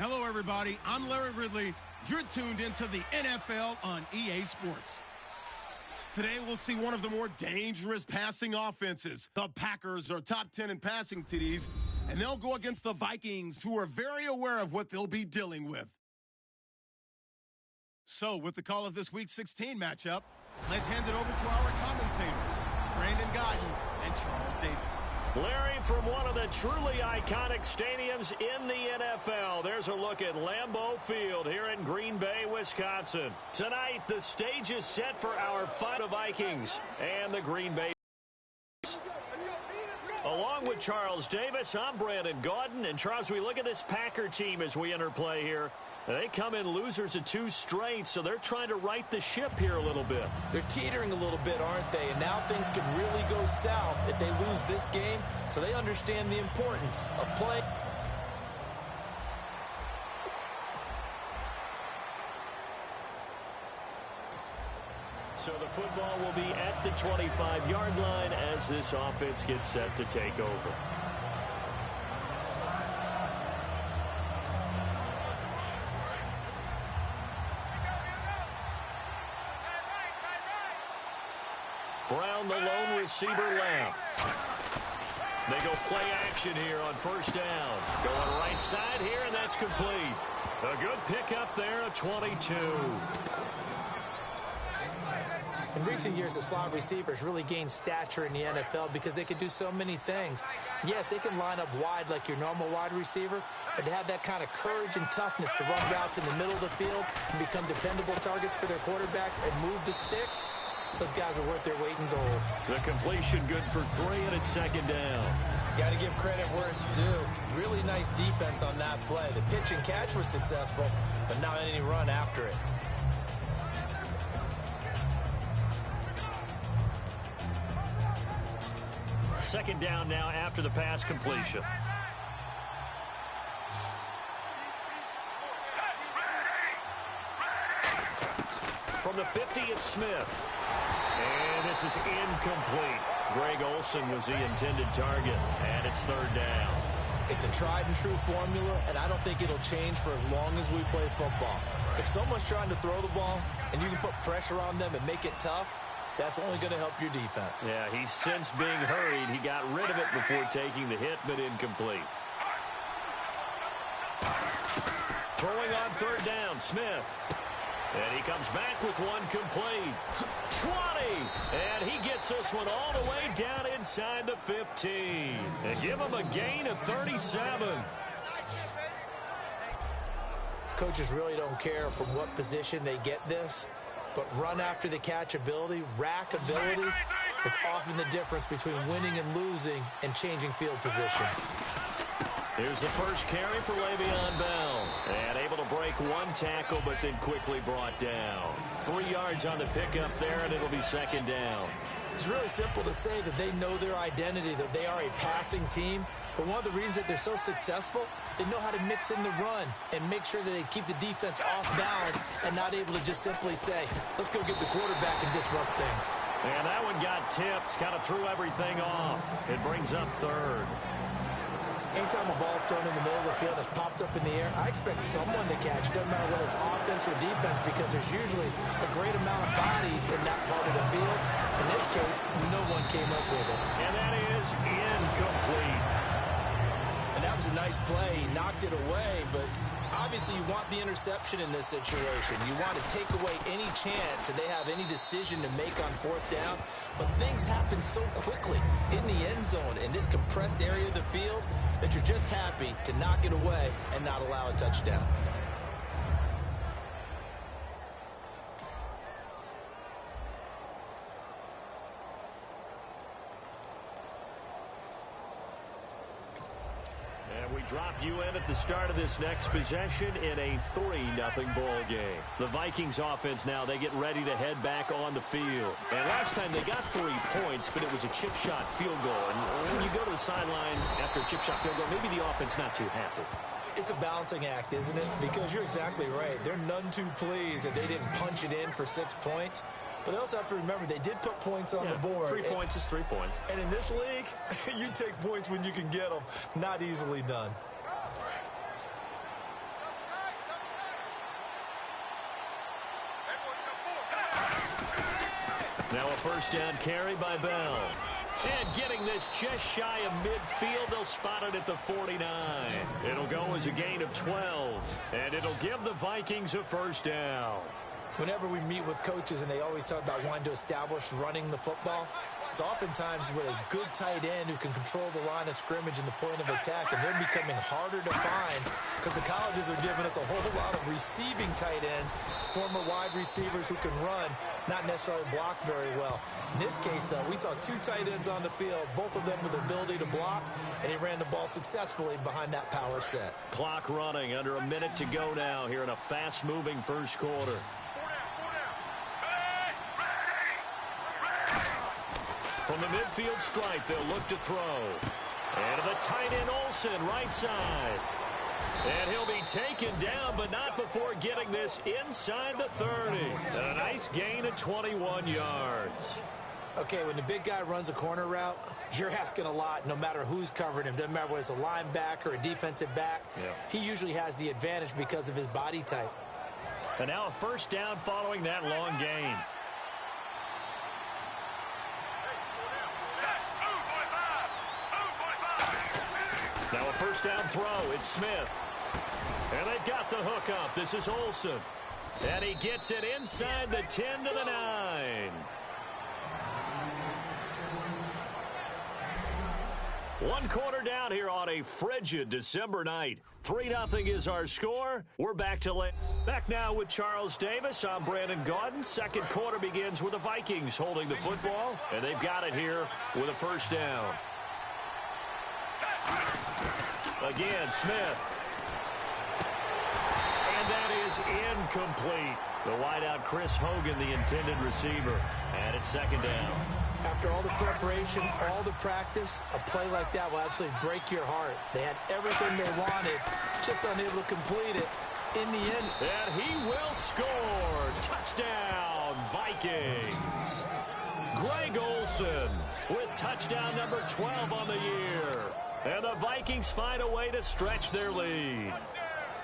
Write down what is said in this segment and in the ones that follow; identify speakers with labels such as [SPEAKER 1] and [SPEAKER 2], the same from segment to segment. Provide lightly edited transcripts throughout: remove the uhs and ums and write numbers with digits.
[SPEAKER 1] Hello, everybody. I'm Larry Ridley. You're tuned into the NFL on EA Sports. Today, we'll see one of the more dangerous passing offenses. The Packers are top 10 in passing TDs, and they'll go against the Vikings, who are very aware of what they'll be dealing with. So, with the call of this Week 16 matchup, let's hand it over to our commentators, Brandon Godden and Charles Davis.
[SPEAKER 2] Larry, from one of the truly iconic stadiums in the NFL, there's a look at Lambeau Field here in Green Bay, Wisconsin. Tonight, the stage is set for our fight of Vikings and the Green Bay. Along with Charles Davis, I'm Brandon Gaudin. And Charles, we look at this Packer team as we enter play here. They come in losers of 2 straight, so they're trying to right the ship here a little bit.
[SPEAKER 3] They're teetering a little bit, aren't they? And now things could really go south if they lose this game, so they understand the importance of playing.
[SPEAKER 2] So the football will be at the 25-yard line as this offense gets set to take over. Brown, the lone receiver, left. They go play action here on first down. Going right side here, and that's complete. A good pickup there, a 22.
[SPEAKER 3] In recent years, the slot receivers really gained stature in the NFL because they can do so many things. Yes, they can line up wide like your normal wide receiver, but to have that kind of courage and toughness to run routes in the middle of the field and become dependable targets for their quarterbacks and move the sticks, those guys are worth their weight in gold.
[SPEAKER 2] The completion good for 3, and it's second down.
[SPEAKER 3] Got to give credit where it's due. Really nice defense on that play. The pitch and catch was successful, but not any run after it.
[SPEAKER 2] Second down now after the pass completion. From the 50, it's Smith. And this is incomplete. Greg Olsen was the intended target, and it's third down.
[SPEAKER 3] It's a tried-and-true formula, and I don't think it'll change for as long as we play football. If someone's trying to throw the ball and you can put pressure on them and make it tough, that's only going to help your defense.
[SPEAKER 2] Yeah, he's since being hurried. He got rid of it before taking the hit, but incomplete. Throwing on third down, Smith. And he comes back with one complete. 20. And he gets this one all the way down inside the 15. And give him a gain of 37.
[SPEAKER 3] Coaches really don't care from what position they get this, but run after the catch ability, rack ability, is often the difference between winning and losing and changing field position.
[SPEAKER 2] Here's the first carry for Le'Veon Bell. And able to break one tackle, but then quickly brought down. 3 yards on the pickup there, and it'll be second down.
[SPEAKER 3] It's really simple to say that they know their identity, that they are a passing team. But one of the reasons that they're so successful, they know how to mix in the run and make sure that they keep the defense off balance and not able to just simply say, let's go get the quarterback and disrupt things.
[SPEAKER 2] And that one got tipped, kind of threw everything off. It brings up third.
[SPEAKER 3] Anytime a ball's thrown in the middle of the field, it's popped up in the air, I expect someone to catch. It doesn't matter whether it's offense or defense, because there's usually a great amount of bodies in that part of the field. In this case, no one came up with it.
[SPEAKER 2] And that is incomplete.
[SPEAKER 3] And that was a nice play. He knocked it away, but obviously you want the interception in this situation. You want to take away any chance that they have any decision to make on fourth down. But things happen so quickly in the end zone in this compressed area of the field that you're just happy to knock it away and not allow a touchdown.
[SPEAKER 2] We drop you in at the start of this next possession in a 3-0 ball game. The Vikings offense now, they get ready to head back on the field. And last time they got 3 points, but it was a chip shot field goal. And when you go to the sideline after a chip shot field goal, maybe the offense not too happy.
[SPEAKER 3] It's a balancing act, isn't it? Because you're exactly right. They're none too pleased that they didn't punch it in for 6 points. But they also have to remember they did put points on the board.
[SPEAKER 2] 3 points is 3 points.
[SPEAKER 3] And in this league, you take points when you can get them. Not easily done.
[SPEAKER 2] first down carry by Bell. And getting this just shy of midfield, they'll spot it at the 49. It'll go as a gain of 12, and it'll give the Vikings a first down.
[SPEAKER 3] Whenever we meet with coaches and they always talk about wanting to establish running the football, it's oftentimes with a good tight end who can control the line of scrimmage and the point of attack, and they're becoming harder to find because the colleges are giving us a whole lot of receiving tight ends, former wide receivers who can run, not necessarily block very well. In this case, though, we saw two tight ends on the field, both of them with the ability to block, and he ran the ball successfully behind that power set.
[SPEAKER 2] Clock running, under a minute to go now here in a fast-moving first quarter. From the midfield stripe, they'll look to throw. And to the tight end, Olsen, right side. And he'll be taken down, but not before getting this inside the 30. And a nice gain of 21 yards.
[SPEAKER 3] Okay, when the big guy runs a corner route, you're asking a lot no matter who's covering him. Doesn't matter whether it's a linebacker or a defensive back. Yeah. He usually has the advantage because of his body type.
[SPEAKER 2] And now a first down following that long gain. Now a first down throw. It's Smith. And they've got the hook up. This is Olsen. And he gets it inside the 10 to the 9. One quarter down here on a frigid December night. 3-0 is our score. We're back now with Charles Davis. I'm Brandon Gaudin. Second quarter begins with the Vikings holding the football. And they've got it here with a first down. Again, Smith. And that is incomplete. The wideout, Chris Hogan, the intended receiver. And it's second down.
[SPEAKER 3] After all the preparation, all the practice, a play like that will absolutely break your heart. They had everything they wanted, just unable to complete it. In the end,
[SPEAKER 2] and he will score. Touchdown, Vikings. Greg Olsen with touchdown number 12 on the year. And the Vikings find a way to stretch their lead.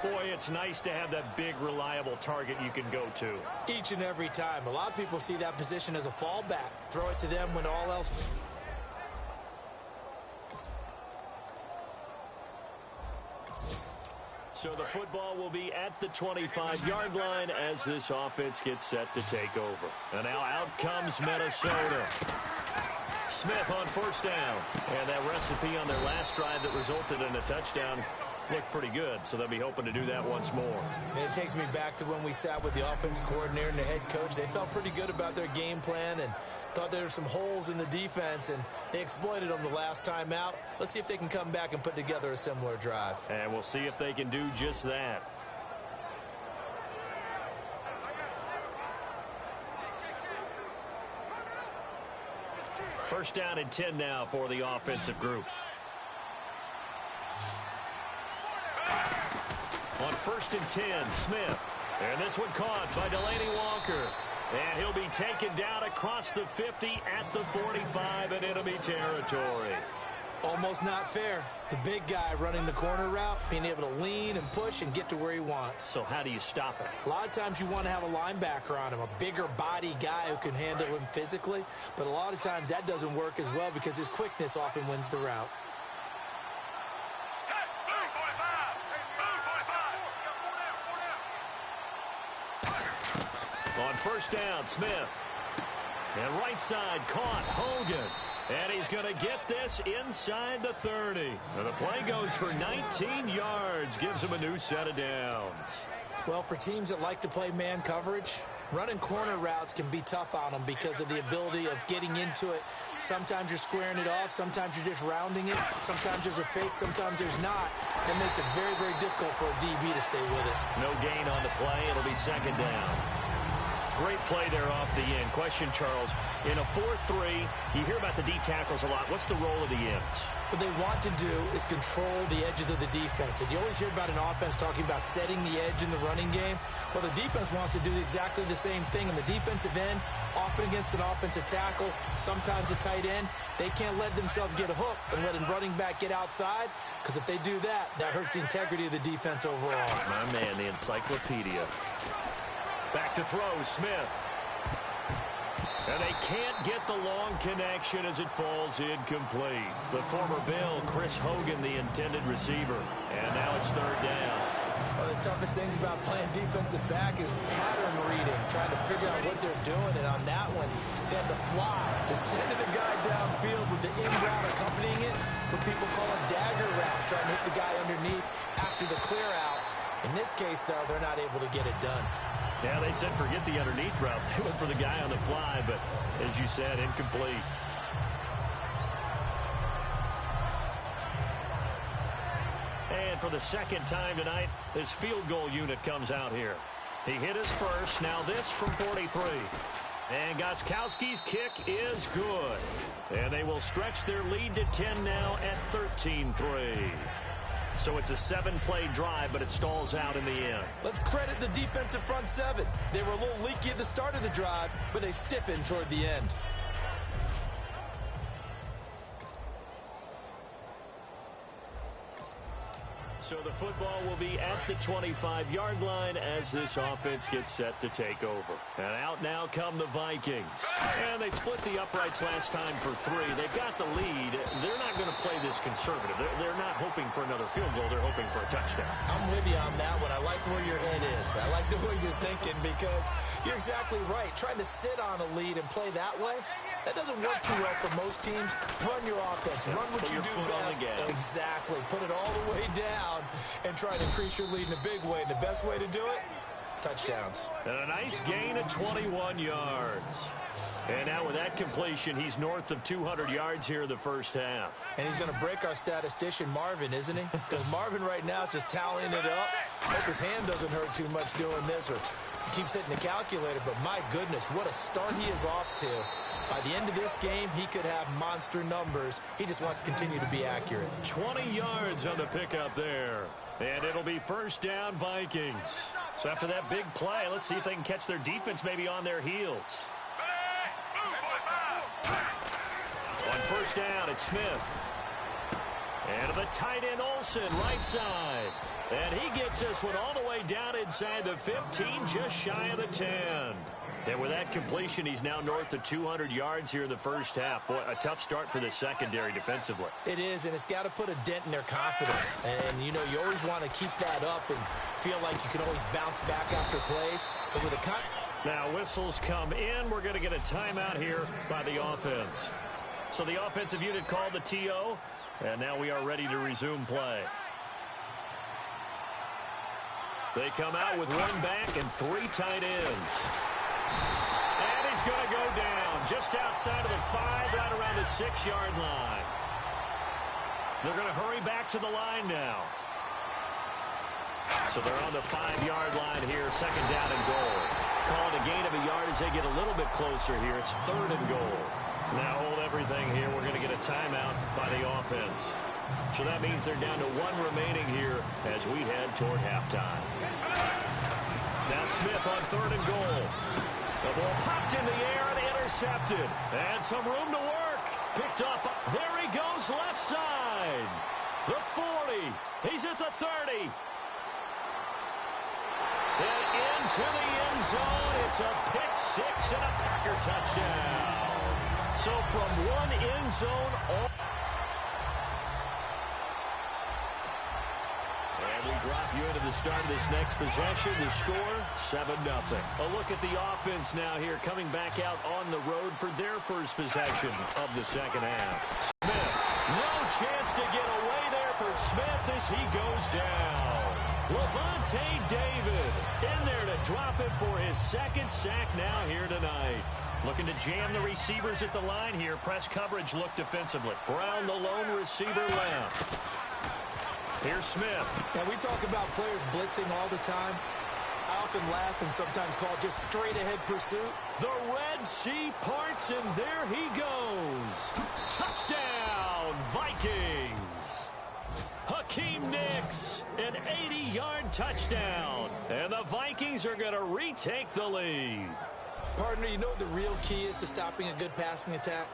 [SPEAKER 2] Boy, it's nice to have that big, reliable target you can go to.
[SPEAKER 3] Each and every time. A lot of people see that position as a fallback. Throw it to them when all else...
[SPEAKER 2] So the football will be at the 25-yard line as this offense gets set to take over. And now out comes Minnesota. Smith on first down. And that recipe on their last drive that resulted in a touchdown looked pretty good, so they'll be hoping to do that once more.
[SPEAKER 3] And it takes me back to when we sat with the offense coordinator and the head coach. They felt pretty good about their game plan and thought there were some holes in the defense, and they exploited them the last time out. Let's see if they can come back and put together a similar drive.
[SPEAKER 2] And we'll see if they can do just that. First down and 10 now for the offensive group. On first and 10, Smith. And this one caught by Delaney Walker. And he'll be taken down across the 50 at the 45 in enemy territory.
[SPEAKER 3] Almost not fair. The big guy running the corner route, being able to lean and push and get to where he wants.
[SPEAKER 2] So how do you stop it?
[SPEAKER 3] A lot of times you want to have a linebacker on him, a bigger body guy who can handle him physically. But a lot of times that doesn't work as well because his quickness often wins the route.
[SPEAKER 2] On first down, Smith. And right side caught, Hogan. And he's going to get this inside the 30. And the play goes for 19 yards, gives him a new set of downs.
[SPEAKER 3] Well, for teams that like to play man coverage, running corner routes can be tough on them because of the ability of getting into it. Sometimes you're squaring it off. Sometimes you're just rounding it. Sometimes there's a fake. Sometimes there's not. It makes it very, very difficult for a DB to stay with it.
[SPEAKER 2] No gain on the play. It'll be second down. Great play there off the end. Question, Charles, in a 4-3, you hear about the D tackles a lot. What's the role of the ends?
[SPEAKER 3] What they want to do is control the edges of the defense. And you always hear about an offense talking about setting the edge in the running game. Well, the defense wants to do exactly the same thing. And the defensive end, often against an offensive tackle, sometimes a tight end, they can't let themselves get a hook and let a running back get outside. Because if they do that, that hurts the integrity of the defense overall.
[SPEAKER 2] My man, the encyclopedia. Back to throw, Smith. And they can't get the long connection as it falls incomplete. The former Bill, Chris Hogan, the intended receiver. And now it's third down.
[SPEAKER 3] One of the toughest things about playing defensive back is pattern reading, trying to figure out what they're doing. And on that one, they had to fly, just sending a guy downfield with the in route accompanying it, what people call a dagger route, trying to hit the guy underneath after the clear out. In this case, though, they're not able to get it done.
[SPEAKER 2] Yeah, they said forget the underneath route. They went for the guy on the fly, but as you said, incomplete. And for the second time tonight, his field goal unit comes out here. He hit his first. Now this from 43. And Gostkowski's kick is good. And they will stretch their lead to 10 now at 13-3. So it's a 7-play drive, but it stalls out in the end.
[SPEAKER 3] Let's credit the defensive front seven. They were a little leaky at the start of the drive, but they stiffened toward the end.
[SPEAKER 2] So the football will be at the 25-yard line as this offense gets set to take over. And out now come the Vikings. And they split the uprights last time for 3. They've got the lead. They're not going to play this conservative. They're not hoping for another field goal. They're hoping for a touchdown.
[SPEAKER 3] I'm with you on that one. I like where your head is. I like the way you're thinking because you're exactly right. Trying to sit on a lead and play that way, that doesn't work too well for most teams. Run your offense. Run what you do best. Exactly. Put it all the way down and try to increase your lead in a big way. And the best way to do it, touchdowns.
[SPEAKER 2] And a nice gain of 21 yards. And now with that completion, he's north of 200 yards here in the first half.
[SPEAKER 3] And he's going to break our statistician, Marvin, isn't he? Because Marvin right now is just tallying it up. Hope his hand doesn't hurt too much doing this, or he keeps hitting the calculator. But my goodness, what a start he is off to. By the end of this game, he could have monster numbers. He just wants to continue to be accurate.
[SPEAKER 2] 20 yards on the pickup there. And it'll be first down, Vikings. So after that big play, let's see if they can catch their defense maybe on their heels. On first down, it's Smith. And the tight end, Olsen, right side. And he gets this one all the way down inside the 15, just shy of the 10. And with that completion, he's now north of 200 yards here in the first half. Boy, a tough start for the secondary defensively.
[SPEAKER 3] It is, and it's got to put a dent in their confidence. And, you know, you always want to keep that up and feel like you can always bounce back after plays. But with a
[SPEAKER 2] now whistles come in. We're going to get a timeout here by the offense. So the offensive unit called the TO, and now we are ready to resume play. They come out with one back and 3 tight ends. And he's going to go down just outside of the 5, right around the 6-yard line. They're going to hurry back to the line now. So they're on the 5-yard line here, second down and goal. Called a gain of a yard as they get a little bit closer here. It's third and goal. Now hold everything here. We're going to get a timeout by the offense. So that means they're down to 1 remaining here as we head toward halftime. Now Smith on third and goal. The ball popped in the air and intercepted. And some room to work. Picked up. There he goes, left side. The 40. He's at the 30. And into the end zone. It's a pick 6 and a Packer touchdown. So from one end zone all. And we drop you into the start of this next possession. The score, 7-0. A look at the offense now here, coming back out on the road for their first possession of the second half. Smith, no chance to get away there for Smith as he goes down. Levante David in there to drop him for his second sack now here tonight. Looking to jam the receivers at the line here. Press coverage look defensively. Brown, the lone receiver left. Here's Smith.
[SPEAKER 3] Now, we talk about players blitzing all the time. I often laugh and sometimes call it just straight-ahead pursuit.
[SPEAKER 2] The Red Sea parts, and there he goes. Touchdown, Vikings. Hakeem Nicks, an 80-yard touchdown. And the Vikings are going to retake the lead.
[SPEAKER 3] Partner, you know what the real key is to stopping a good passing attack?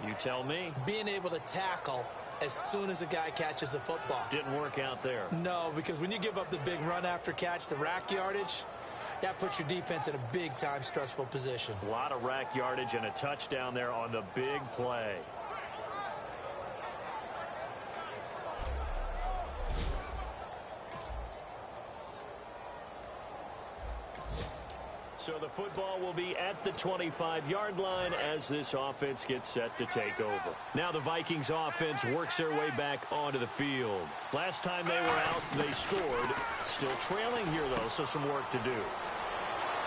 [SPEAKER 2] You tell me.
[SPEAKER 3] Being able to tackle as soon as a guy catches the football.
[SPEAKER 2] Didn't work out there.
[SPEAKER 3] No, because when you give up the big run after catch, the rack yardage, that puts your defense in a big-time stressful position.
[SPEAKER 2] A lot of rack yardage and a touchdown there on the big play. So the football will be at the 25-yard line as this offense gets set to take over. Now the Vikings offense works their way back onto the field. Last time they were out, they scored. Still trailing here, though, so some work to do.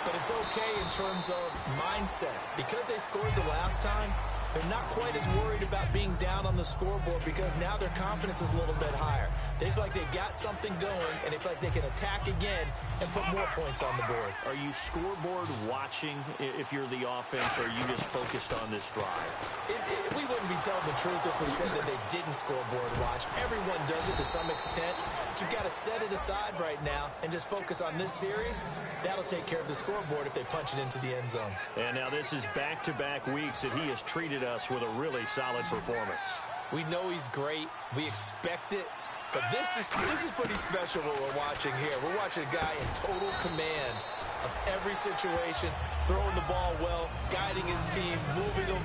[SPEAKER 3] But it's okay in terms of mindset. Because they scored the last time, they're not quite as worried about being down on the scoreboard because now their confidence is a little bit higher. They feel like they've got something going, and they feel like they can attack again and put more points on the board.
[SPEAKER 2] Are you scoreboard watching if you're the offense, or are you just focused on this drive?
[SPEAKER 3] We wouldn't be telling the truth if we said that they didn't scoreboard watch. Everyone does it to some extent. But you've got to set it aside right now and just focus on this series. That'll take care of the scoreboard if they punch it into the end zone.
[SPEAKER 2] And now this is back-to-back weeks that he has treated us with a really solid performance.
[SPEAKER 3] We know he's great. We expect it. But this is pretty special what we're watching here. We're watching a guy in total command of every situation, throwing the ball well, guiding his team, moving them.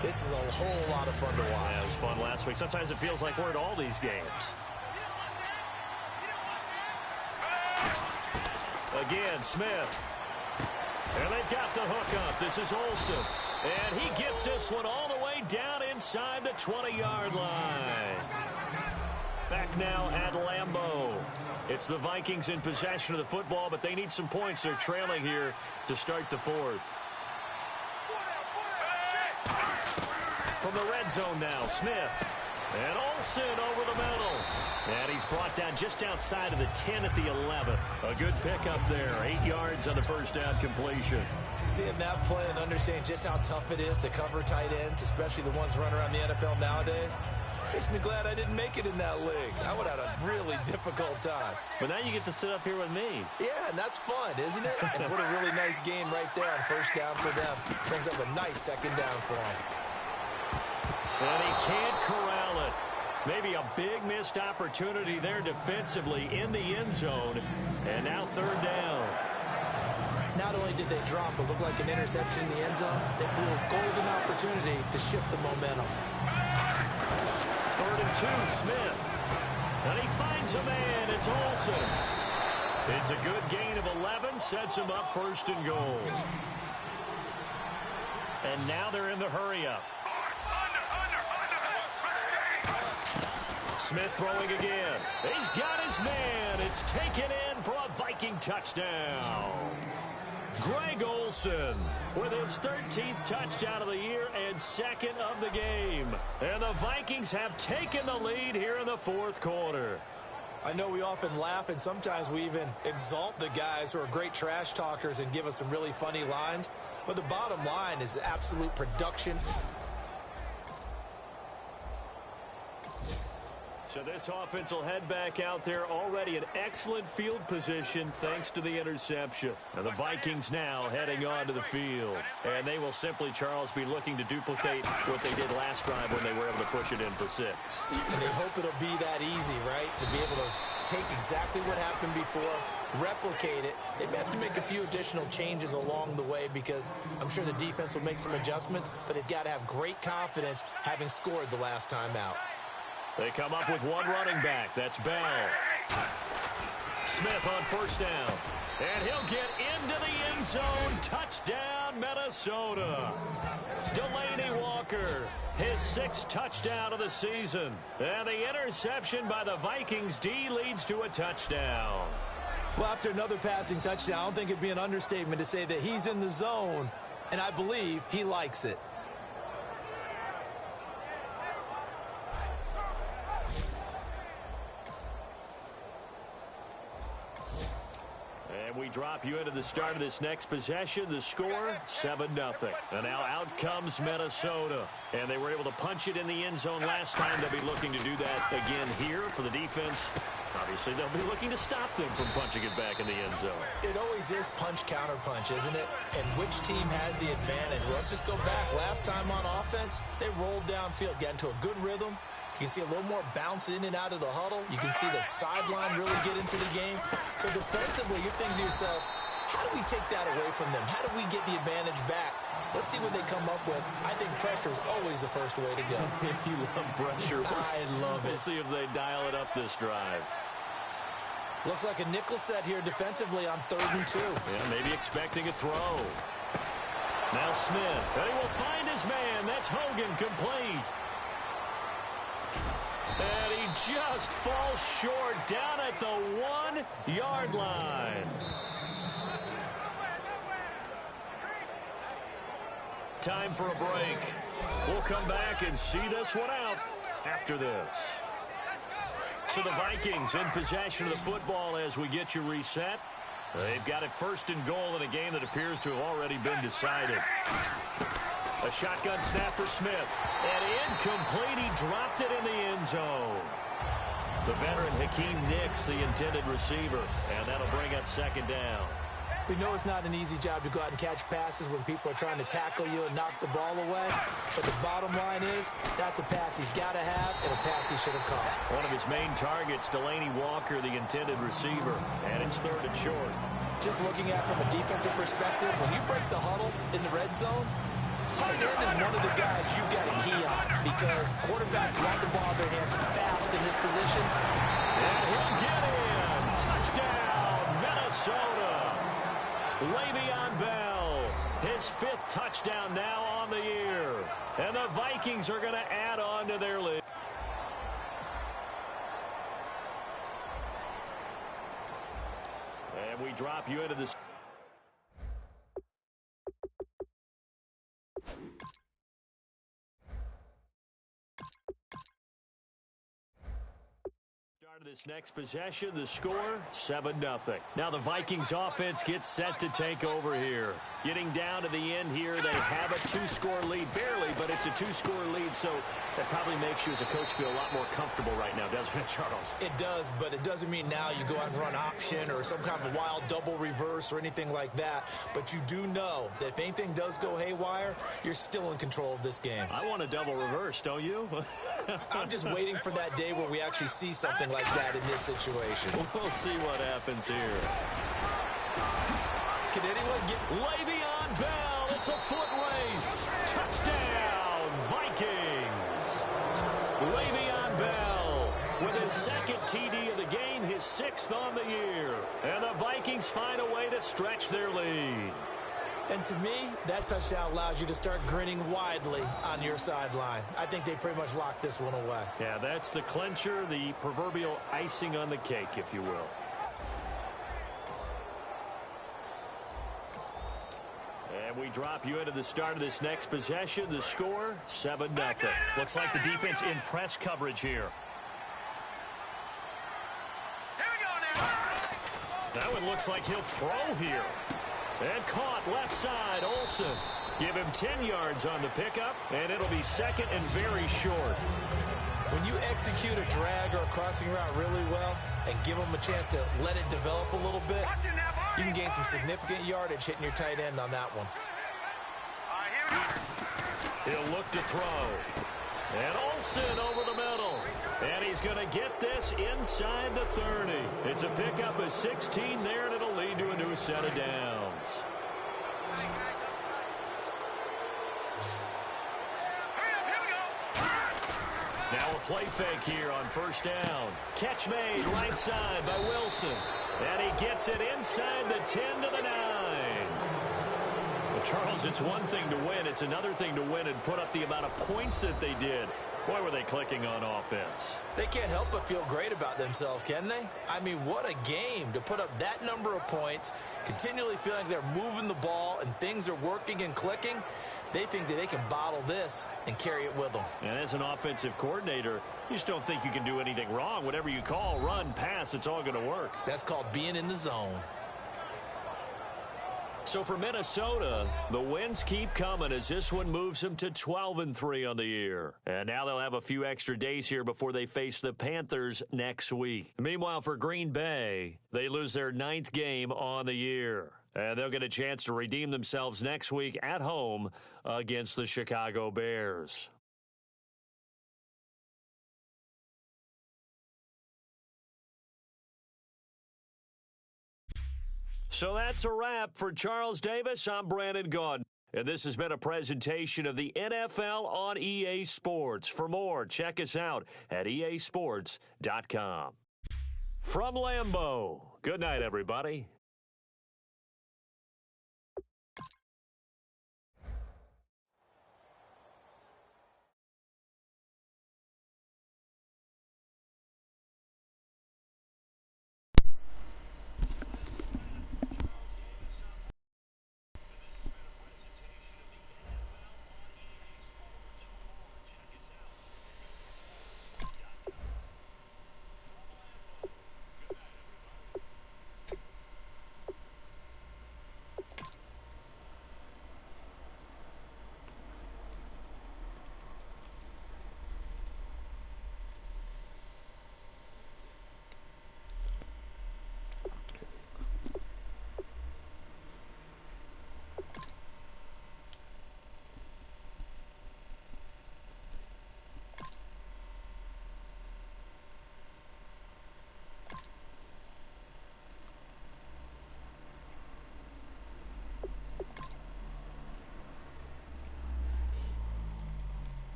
[SPEAKER 3] This is a whole lot of fun to watch.
[SPEAKER 2] Yeah, it was fun last week. Sometimes it feels like we're at all these games. Again, Smith. And they've got the hook up. This is Olsen. And he gets this one all the way down inside the 20-yard line. Back now at Lambeau. It's the Vikings in possession of the football, but they need some points. They're trailing here to start the fourth. From the red zone now, Smith. And Olsen over the middle. And he's brought down just outside of the 10 at the 11. A good pickup there. 8 yards on the first down completion.
[SPEAKER 3] Seeing that play and understanding just how tough it is to cover tight ends, especially the ones running around the NFL nowadays, makes me glad I didn't make it in that league. I would have had a really difficult time.
[SPEAKER 2] But now you get to sit up here with me.
[SPEAKER 3] Yeah, and that's fun, isn't it? And what a really nice game right there on first down for them. Brings up a nice second down for them.
[SPEAKER 2] And he can't corral it. Maybe a big missed opportunity there defensively in the end zone. And now third down.
[SPEAKER 3] Not only did they drop what looked like an interception in the end zone, they blew a golden opportunity to shift the momentum.
[SPEAKER 2] 3rd and 2, Smith. And he finds a man. It's Olsen. It's a good gain of 11. Sets him up 1st and goal. And now they're in the hurry-up. Smith throwing again. He's got his man. It's taken in for a Viking touchdown. Greg Olsen with his 13th touchdown of the year and 2nd of the game. And the Vikings have taken the lead here in the 4th quarter.
[SPEAKER 3] I know we often laugh and sometimes we even exalt the guys who are great trash talkers and give us some really funny lines. But the bottom line is absolute production.
[SPEAKER 2] So this offense will head back out there, already in excellent field position thanks to the interception. And the Vikings now heading on to the field. And they will simply, Charles, be looking to duplicate what they did last drive when they were able to push it in for 6.
[SPEAKER 3] And they hope it'll be that easy, right? To be able to take exactly what happened before, replicate it. They may have to make a few additional changes along the way because I'm sure the defense will make some adjustments, but they've got to have great confidence having scored the last time out.
[SPEAKER 2] They come up with one running back. That's Bell. Smith on 1st down. And he'll get into the end zone. Touchdown, Minnesota. Delaney Walker, his 6th touchdown of the season. And the interception by the Vikings D leads to a touchdown.
[SPEAKER 3] Well, after another passing touchdown, I don't think it'd be an understatement to say that he's in the zone, and I believe he likes it.
[SPEAKER 2] We drop you into the start of this next possession. The score, 7-0. And now out comes Minnesota. And they were able to punch it in the end zone last time. They'll be looking to do that again here for the defense. Obviously, they'll be looking to stop them from punching it back in the end zone.
[SPEAKER 3] It always is punch-counter-punch, isn't it? And which team has the advantage? Well, let's just go back. Last time on offense, they rolled downfield, got into a good rhythm. You can see a little more bounce in and out of the huddle. You can see the sideline really get into the game. So defensively, you're thinking to yourself, How do we take that away from them? How do we get the advantage back? Let's see what they come up with. I think pressure is always the first way to go.
[SPEAKER 2] You love pressure.
[SPEAKER 3] I love it.
[SPEAKER 2] We'll see if they dial it up this drive.
[SPEAKER 3] Looks like a nickel set here defensively on 3rd and 2.
[SPEAKER 2] Yeah, maybe expecting a throw. Now Smith, and he will find his man. That's Hogan, complete. And he just falls short down at the 1-yard line. Time for a break. We'll come back and see this one out after this. So the Vikings in possession of the football as we get you reset. They've got it 1st and goal in a game that appears to have already been decided. A shotgun snap for Smith. And incomplete. He dropped it in the end zone. The veteran Hakeem Nicks, the intended receiver. And that'll bring up 2nd down.
[SPEAKER 3] We know it's not an easy job to go out and catch passes when people are trying to tackle you and knock the ball away. But the bottom line is, that's a pass he's got to have and a pass he should have caught.
[SPEAKER 2] One of his main targets, Delaney Walker, the intended receiver. And it's 3rd and short.
[SPEAKER 3] Just looking at it from a defensive perspective, when you break the huddle in the red zone, tight end is one of the guys you've got to key on because quarterbacks want the ball in their hands fast in this position.
[SPEAKER 2] And he'll get in. Touchdown, Minnesota. Le'Veon Bell, his 5th touchdown now on the year. And the Vikings are going to add on to their lead. And we drop you into the... This next possession, the score, 7-0. Now the Vikings offense gets set to take over here. Getting down to the end here, they have a 2-score lead, barely, but it's a 2-score lead, so that probably makes you as a coach feel a lot more comfortable right now, doesn't it, Charles?
[SPEAKER 3] It does, but it doesn't mean now you go out and run option or some kind of wild double reverse or anything like that. But you do know that if anything does go haywire, you're still in control of this game.
[SPEAKER 2] I want a double reverse, don't you?
[SPEAKER 3] I'm just waiting for that day where we actually see something like that in this situation.
[SPEAKER 2] We'll see what happens here.
[SPEAKER 3] Can anyone get
[SPEAKER 2] Le'Veon Bell? It's a foot race. Touchdown, Vikings. Le'Veon Bell with his 2nd TD of the game, his 6th on the year. And the Vikings find a way to stretch their lead.
[SPEAKER 3] And to me, that touchdown allows you to start grinning widely on your sideline. I think they pretty much locked this one away.
[SPEAKER 2] Yeah, that's the clincher, the proverbial icing on the cake, if you will. And we drop you into the start of this next possession. The score, 7-0. Looks like the defense in press coverage here. That one looks like he'll throw here. And caught left side, Olsen. Give him 10 yards on the pickup, and it'll be 2nd and very short.
[SPEAKER 3] When you execute a drag or a crossing route really well and give them a chance to let it develop a little bit, you can gain some significant yardage hitting your tight end on that one.
[SPEAKER 2] He'll look to throw. And Olsen over the middle. And he's going to get this inside the 30. It's a pickup of 16 there, and it'll lead to a new set of downs. Now a play fake here on 1st down. Catch made right side by Wilson. And he gets it inside the 10 to the 9. Well, Charles, it's one thing to win. It's another thing to win and put up the amount of points that they did. Boy, were they clicking on offense.
[SPEAKER 3] They can't help but feel great about themselves, can they? I mean, what a game to put up that number of points, continually feeling they're moving the ball and things are working and clicking. They think that they can bottle this and carry it with them.
[SPEAKER 2] And as an offensive coordinator, you just don't think you can do anything wrong. Whatever you call, run, pass, it's all going to work.
[SPEAKER 3] That's called being in the zone.
[SPEAKER 2] So for Minnesota, the wins keep coming as this one moves them to 12-3 on the year. And now they'll have a few extra days here before they face the Panthers next week. Meanwhile, for Green Bay, they lose their 9th game on the year. And they'll get a chance to redeem themselves next week at home against the Chicago Bears. So So that's a wrap for Charles Davis. I'm Brandon Gaudin. And this has been a presentation of the NFL on EA Sports. For more, check us out at easports.com. From Lambeau, good night, everybody.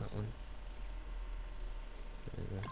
[SPEAKER 4] That one. There we go.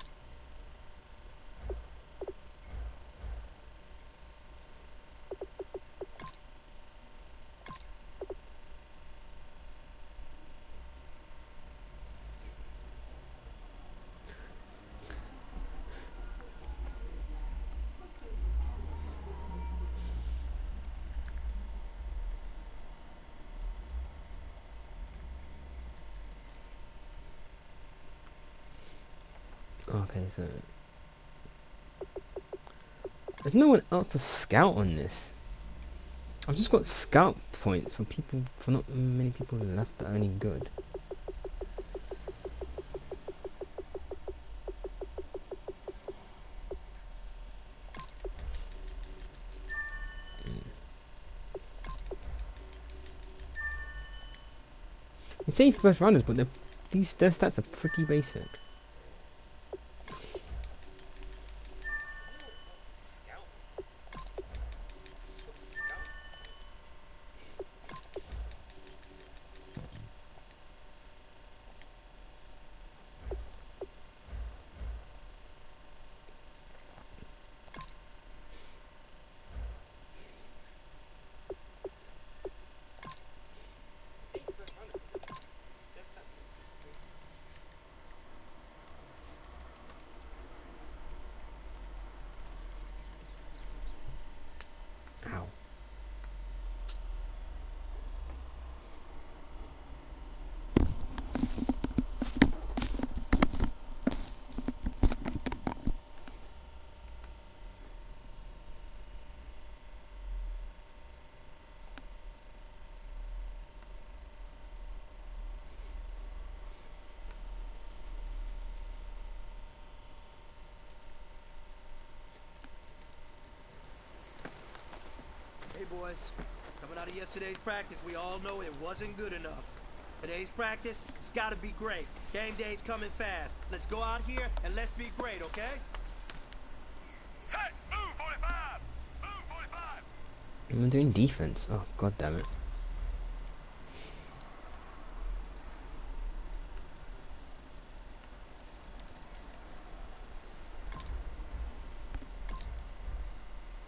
[SPEAKER 4] Okay, so there's no one else to scout on this. I've just got scout points for people, for not many people left that are any good. They say first rounders, but their stats are pretty basic. Ow.
[SPEAKER 5] Hey boys, coming out of yesterday's practice, we all know it wasn't good enough. Today's practice, it's gotta be great. Game day's coming fast. Let's go out here and let's be great, okay?
[SPEAKER 6] Set! Move 45! Move 45!
[SPEAKER 4] I'm doing defense. Oh, god damn it.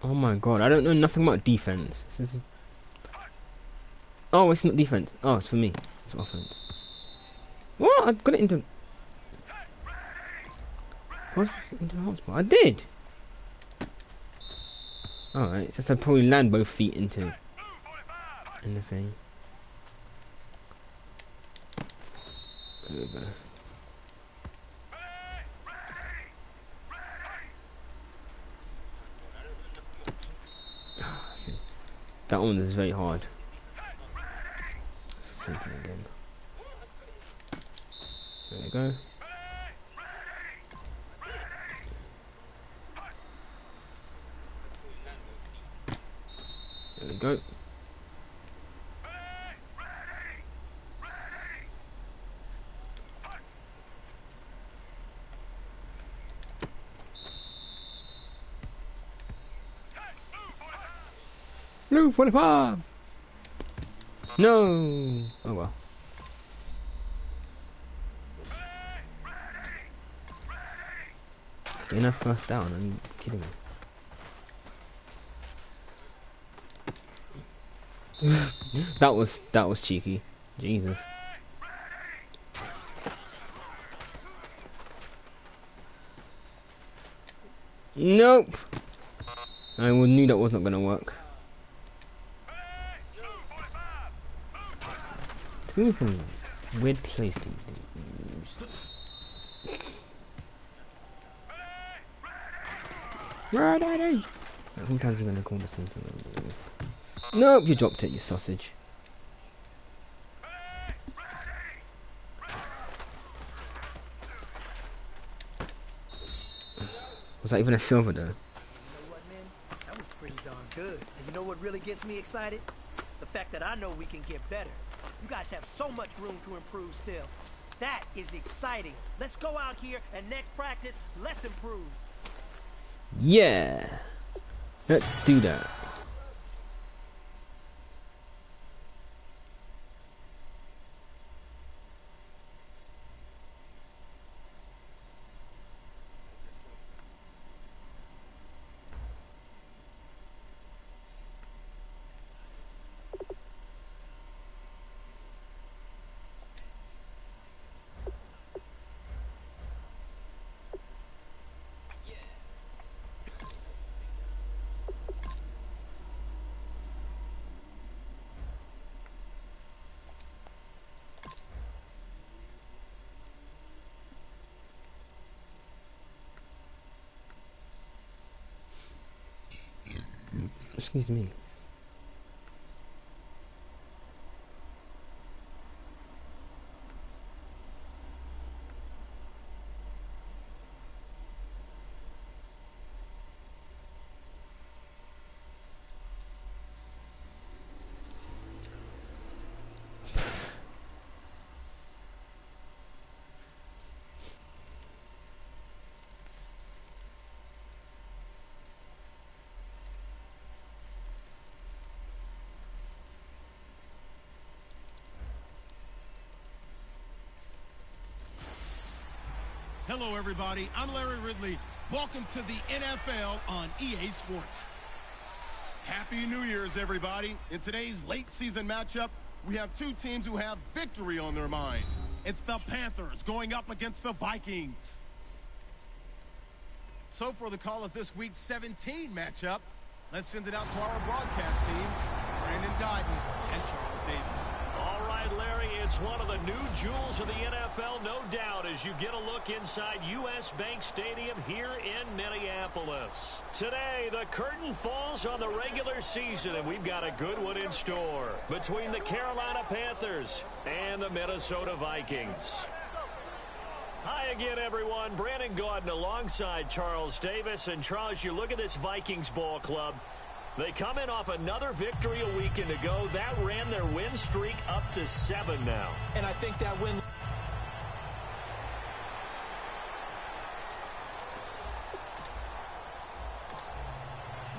[SPEAKER 4] Oh my god, I don't know nothing about defense. This is... Oh, it's not defense. Oh, it's for me. It's offense. What? I got it into... What? Into the hotspot? I did! Alright, it's just I probably land both feet into... in the thing. There we go. See, that one is very hard. It's the same thing again. There we go. There we go. Blue 45. No. Oh well. Getting a first down. Are you kidding me? that was cheeky. Jesus. Nope. I knew that was not gonna work. Give me some weird place to use. Ready. Sometimes you're gonna call this something. Nope, you dropped it, you sausage. Was that even a silver though?
[SPEAKER 5] You know what, man? That was pretty darn good. And you know what really gets me excited? The fact that I know we can get better. You guys have so much room to improve still. That is exciting. Let's go out here and next practice, let's improve.
[SPEAKER 4] Yeah. Let's do that. Excuse me.
[SPEAKER 1] Hello, everybody. I'm Larry Ridley. Welcome to the NFL on EA Sports. Happy New Year's, everybody. In today's late season matchup, we have two teams who have victory on their minds. It's the Panthers going up against the Vikings. So for the call of this week's 17 matchup, let's send it out to our broadcast team, Brandon Guyton and Charles Davis.
[SPEAKER 2] All right, Larry, it's one of the new jewels of the NFL, no doubt, as you get a look inside U.S. Bank Stadium here in Minneapolis. Today, the curtain falls on the regular season, and we've got a good one in store between the Carolina Panthers and the Minnesota Vikings. Hi again, everyone. Brandon Gaudin alongside Charles Davis. And, Charles, you look at this Vikings ball club. They come in off another victory a weekend ago. That ran their win streak up to 7 now.
[SPEAKER 3] And I think that win...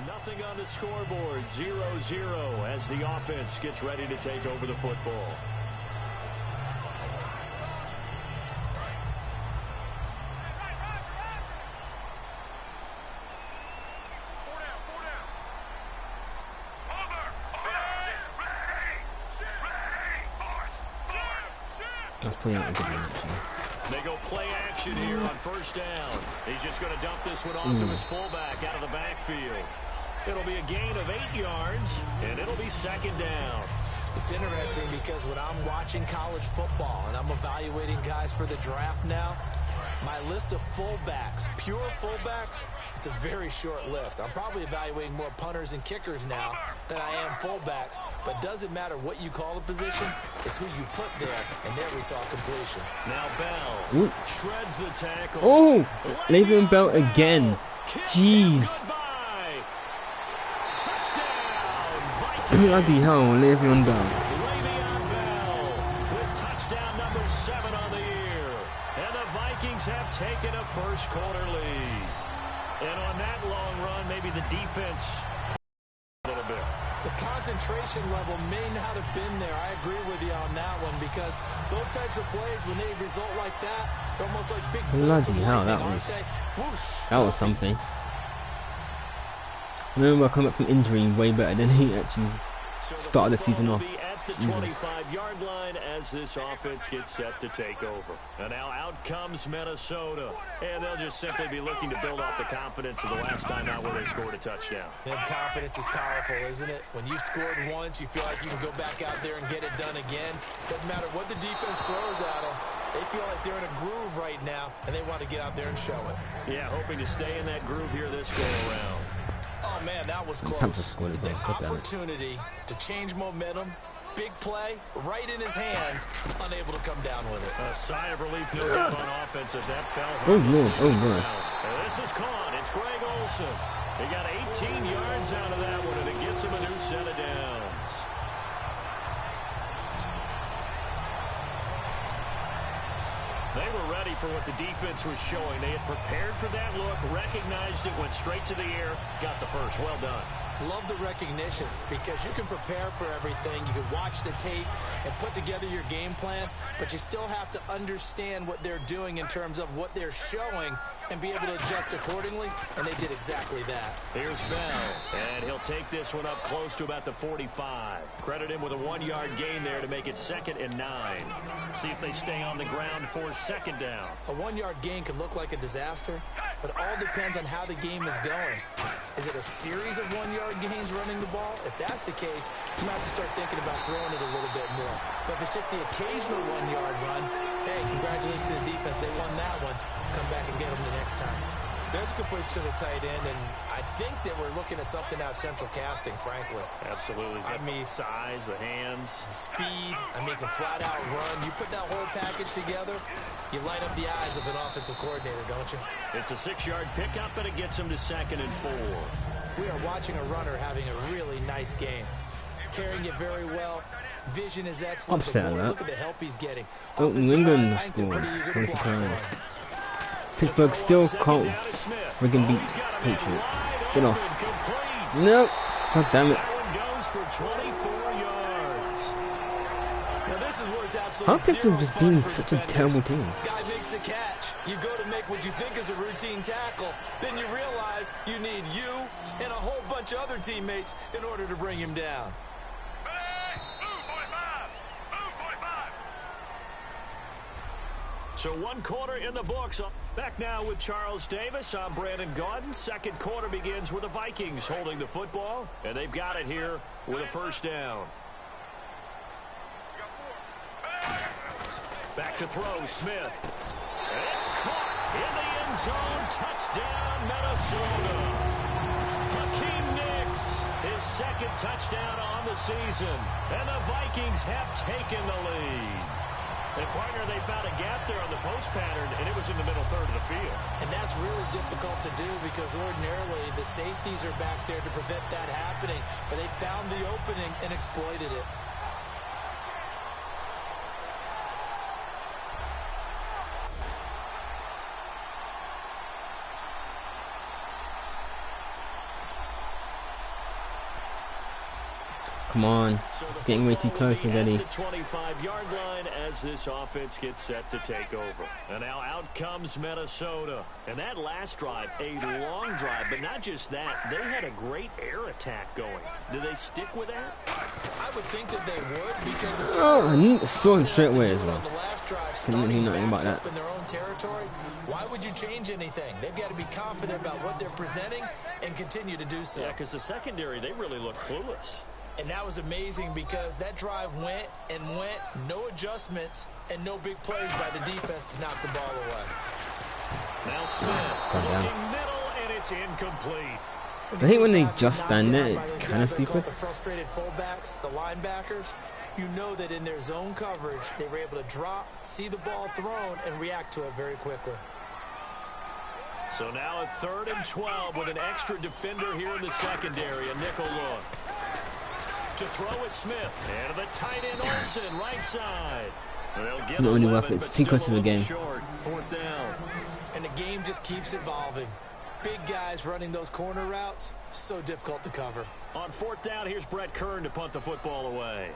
[SPEAKER 2] Nothing on the scoreboard. 0-0 as the offense gets ready to take over the football.
[SPEAKER 4] That's playing out a good one, actually.
[SPEAKER 2] They go play action here on first down. He's just going to dump this one off to his fullback out of the backfield. It'll be a gain of 8 yards, and it'll be second down.
[SPEAKER 3] It's interesting because when I'm watching college football and I'm evaluating guys for the draft now, my list of fullbacks, pure fullbacks, it's a very short list. I'm probably evaluating more punters and kickers now than I am fullbacks. But doesn't matter what you call the position, it's who you put there. And there we saw completion.
[SPEAKER 2] Now Bell shreds the tackle.
[SPEAKER 4] Oh, Le'Veon Bell again. Jeez. Bloody hell, Le'Veon Bell.
[SPEAKER 2] Le'Veon Bell with touchdown number 7 on the year. And the Vikings have taken a first quarter lead. And on that long run, maybe the defense a little bit.
[SPEAKER 3] The concentration level may not have been there. I agree with you on that one, because those types of plays, when they result like that, they're almost like big bolts of lightning, aren't they? Whoosh.
[SPEAKER 4] That was something. I remember coming back from injury way better than he actually started the season off.
[SPEAKER 2] The 25-yard line as this offense gets set to take over. And now out comes Minnesota. And they'll just simply be looking to build off the confidence of the last time out where they scored a touchdown.
[SPEAKER 3] And confidence is powerful, isn't it? When you've scored once, you feel like you can go back out there and get it done again. Doesn't matter what the defense throws at them. They feel like they're in a groove right now, and they want to get out there and show it.
[SPEAKER 2] Yeah, hoping to stay in that groove here this go-around.
[SPEAKER 3] Oh, man, that was close. The opportunity to change momentum. Big play, right in his hands, unable to come down with it.
[SPEAKER 2] A sigh of relief, no doubt on offense as that fell.
[SPEAKER 4] Oh, no, oh, no.
[SPEAKER 2] And this is caught. It's Greg Olsen. He got 18 yards out of that one, and it gets him a new set of downs. They were ready for what the defense was showing. They had prepared for that look, recognized it, went straight to the air, got the first. Well done.
[SPEAKER 3] Love the recognition, because you can prepare for everything. You can watch the tape and put together your game plan, but you still have to understand what they're doing in terms of what they're showing and be able to adjust accordingly, and they did exactly that.
[SPEAKER 2] Here's Bell, and he'll take this one up close to about the 45. Credit him with a 1-yard gain there to make it 2nd and 9. See if they stay on the ground for 2nd down.
[SPEAKER 3] A 1-yard gain can look like a disaster, but it all depends on how the game is going. Is it a series of 1-yard gains running the ball? If that's the case, you might have to start thinking about throwing it a little bit more. But if it's just the occasional 1-yard run, hey, congratulations to the defense. They won that one. Come back and get them the next time. There's a completion to the tight end, and I think that we're looking at something out of central casting, frankly.
[SPEAKER 2] Absolutely.
[SPEAKER 3] I mean,
[SPEAKER 2] size, the hands.
[SPEAKER 3] Speed. I mean, can flat out run. You put that whole package together, you light up the eyes of an offensive coordinator, don't you?
[SPEAKER 2] It's a 6-yard pickup, and it gets him to 2nd and 4.
[SPEAKER 3] We are watching a runner having a really nice game. Carrying it very well. Vision is excellent. Look at the help he's getting.
[SPEAKER 4] Oh, New England scored. What a surprise. Pittsburgh still can't friggin' beat Patriots. Get off. Nope. God damn it. How could Pittsburgh just being such a terrible team?
[SPEAKER 3] Guy makes a catch. You go to make what you think is a routine tackle. Then you realize you need you and a whole bunch of other teammates in order to bring him down.
[SPEAKER 2] So 1 quarter in the books. Back now with Charles Davis. I'm Brandon Gaudin. 2nd quarter begins with the Vikings holding the football, and they've got it here with a 1st down. Back to throw, Smith. And it's caught in the end zone. Touchdown, Minnesota. Hakeem Nicks, his 2nd touchdown on the season. And the Vikings have taken the lead. And partner, they found a gap there on the post pattern, and it was in the middle third of the field.
[SPEAKER 3] And that's really difficult to do, because ordinarily the safeties are back there to prevent that happening. But they found the opening and exploited it.
[SPEAKER 4] Come on, it's getting way too close already.
[SPEAKER 2] The 25-yard line as this offense gets set to take over. And now out comes Minnesota. And that last drive, a long drive, but not just that. They had a great air attack going. Do they stick with that?
[SPEAKER 3] I would think that they would, because
[SPEAKER 4] I saw him straight away as well.
[SPEAKER 3] The last drive,
[SPEAKER 4] Didn't know nothing about that.
[SPEAKER 3] In their own territory, why would you change anything? They've got to be confident about what they're presenting and continue to do so.
[SPEAKER 2] Yeah, because the secondary, they really look clueless.
[SPEAKER 3] And that was amazing, because that drive went and went, no adjustments, and no big plays by the defense to knock the ball away.
[SPEAKER 2] Now Smith looking middle, and it's incomplete.
[SPEAKER 4] I think when they just stand there, it's kind of stupid.
[SPEAKER 3] The frustrated fullbacks, the linebackers, you know that in their zone coverage, they were able to drop, see the ball thrown, and react to it very quickly.
[SPEAKER 2] So now a 3rd and 12 with an extra defender here in the secondary, a nickel look. To throw is Smith, and the tight end Olsen, right side.
[SPEAKER 4] Not only worth it, it's too close to the game.
[SPEAKER 2] Short, 4th down.
[SPEAKER 3] And the game just keeps evolving. big guys running those corner routes, so difficult to cover.
[SPEAKER 2] On 4th down, here's Brett Kern to punt the football away.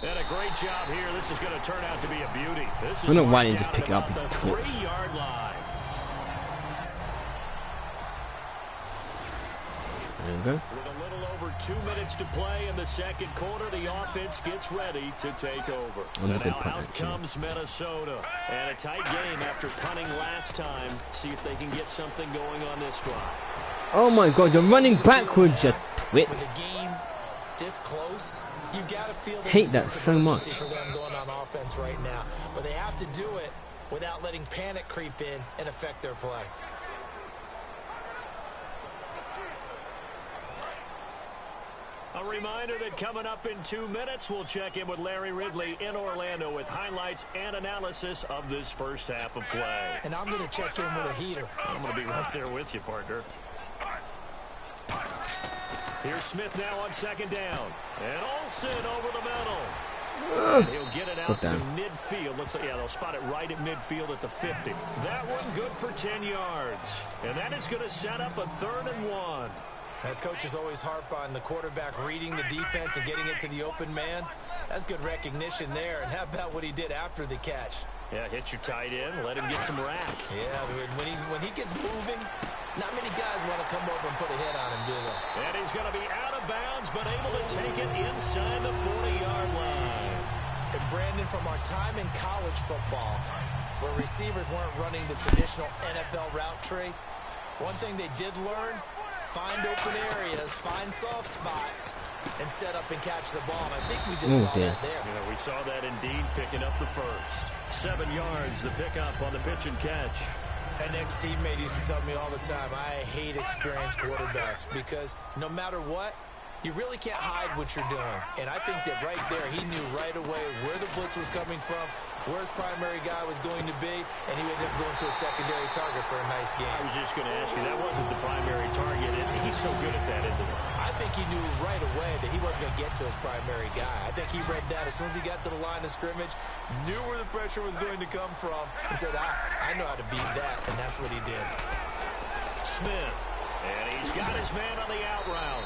[SPEAKER 2] And a great job here. This is going to turn out to be a beauty. This is
[SPEAKER 4] I don't know why they just pick it up and twist.
[SPEAKER 2] 3-yard line.
[SPEAKER 4] There you go.
[SPEAKER 2] With a little over 2 minutes to play in the second quarter, the offense gets ready to take over. And now out comes Minnesota. And a tight game after punting last time. See if they can get something going on this drive.
[SPEAKER 4] Oh my God, you're running backwards, you twit.
[SPEAKER 3] With a game this close, you gotta feel
[SPEAKER 4] Hate that so much.
[SPEAKER 3] for them going on offense right now. But they have to do it without letting panic creep in and affect their play.
[SPEAKER 2] A reminder that coming up in 2 minutes, we'll check in with Larry Ridley in Orlando with highlights and analysis of this first half of play.
[SPEAKER 3] And I'm going to check in with a heater.
[SPEAKER 2] I'm going to be right there with you, partner. Here's Smith now on 2nd down. And Olsen over the middle. He'll get it out to midfield. Looks like, yeah, they'll spot it right at midfield at the 50. That one good for 10 yards. And that is going to set up a 3rd and 1.
[SPEAKER 3] Coaches always harp on the quarterback reading the defense and getting it to the open man. That's good recognition there. And how about what he did after the catch?
[SPEAKER 2] Yeah, hit your tight end, let him get some rack.
[SPEAKER 3] Yeah, when he gets moving, not many guys want to come over and put a hit on him, do they?
[SPEAKER 2] And he's going to be out of bounds, but able to take it inside the 40-yard line.
[SPEAKER 3] And Brandon, from our time in college football, where receivers weren't running the traditional NFL route tree, one thing they did learn, find open areas, find soft spots, and set up and catch the ball. And I think we just saw that there.
[SPEAKER 2] You know, we saw that indeed, picking up the first. 7 yards, the pickup on the pitch and catch.
[SPEAKER 3] An ex-teammate used to tell me all the time, I hate experienced quarterbacks because no matter what, you really can't hide what you're doing. And I think that right there, he knew right away where the blitz was coming from, where his primary guy was going to be, and he ended up going to a secondary target for a nice game.
[SPEAKER 2] I was just going to ask you, that wasn't the primary target. He's so good at that, isn't he?
[SPEAKER 3] I think he knew right away that he wasn't going to get to his primary guy. I think he read that as soon as he got to the line of scrimmage, knew where the pressure was going to come from, and said, I know how to beat that, and that's what he did.
[SPEAKER 2] Smith, and he's got his man on the out route.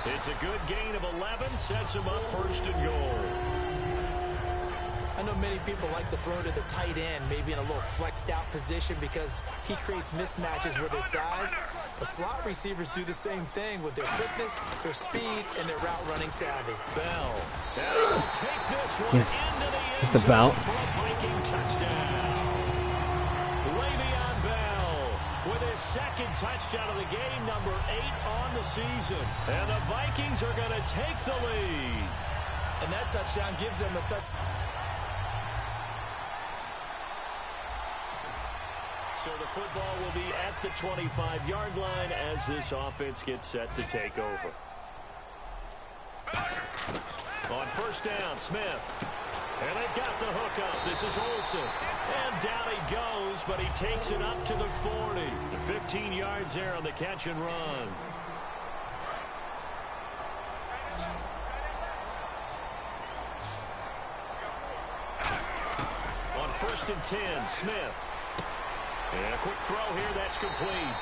[SPEAKER 2] It's a good gain of 11, sets him up 1st and goal.
[SPEAKER 3] I know many people like to throw to the tight end, maybe in a little flexed out position because he creates mismatches with his size. But slot receivers do the same thing with their quickness, their speed, and their route running savvy.
[SPEAKER 2] Bell. And he'll take this one into the end
[SPEAKER 4] just about.
[SPEAKER 2] zone for a Viking touchdown. Le'Veon Bell with his 2nd touchdown of the game, number 8 on the season. And the Vikings are going to take the lead.
[SPEAKER 3] And that touchdown gives them a touch.
[SPEAKER 2] So the football will be at the 25-yard line as this offense gets set to take over. On 1st down, Smith. And they've got the hook up. This is Olsen. And down he goes, but he takes it up to the 40. 15 yards there on the catch and run. On 1st and 10, Smith. And a quick throw here, that's complete.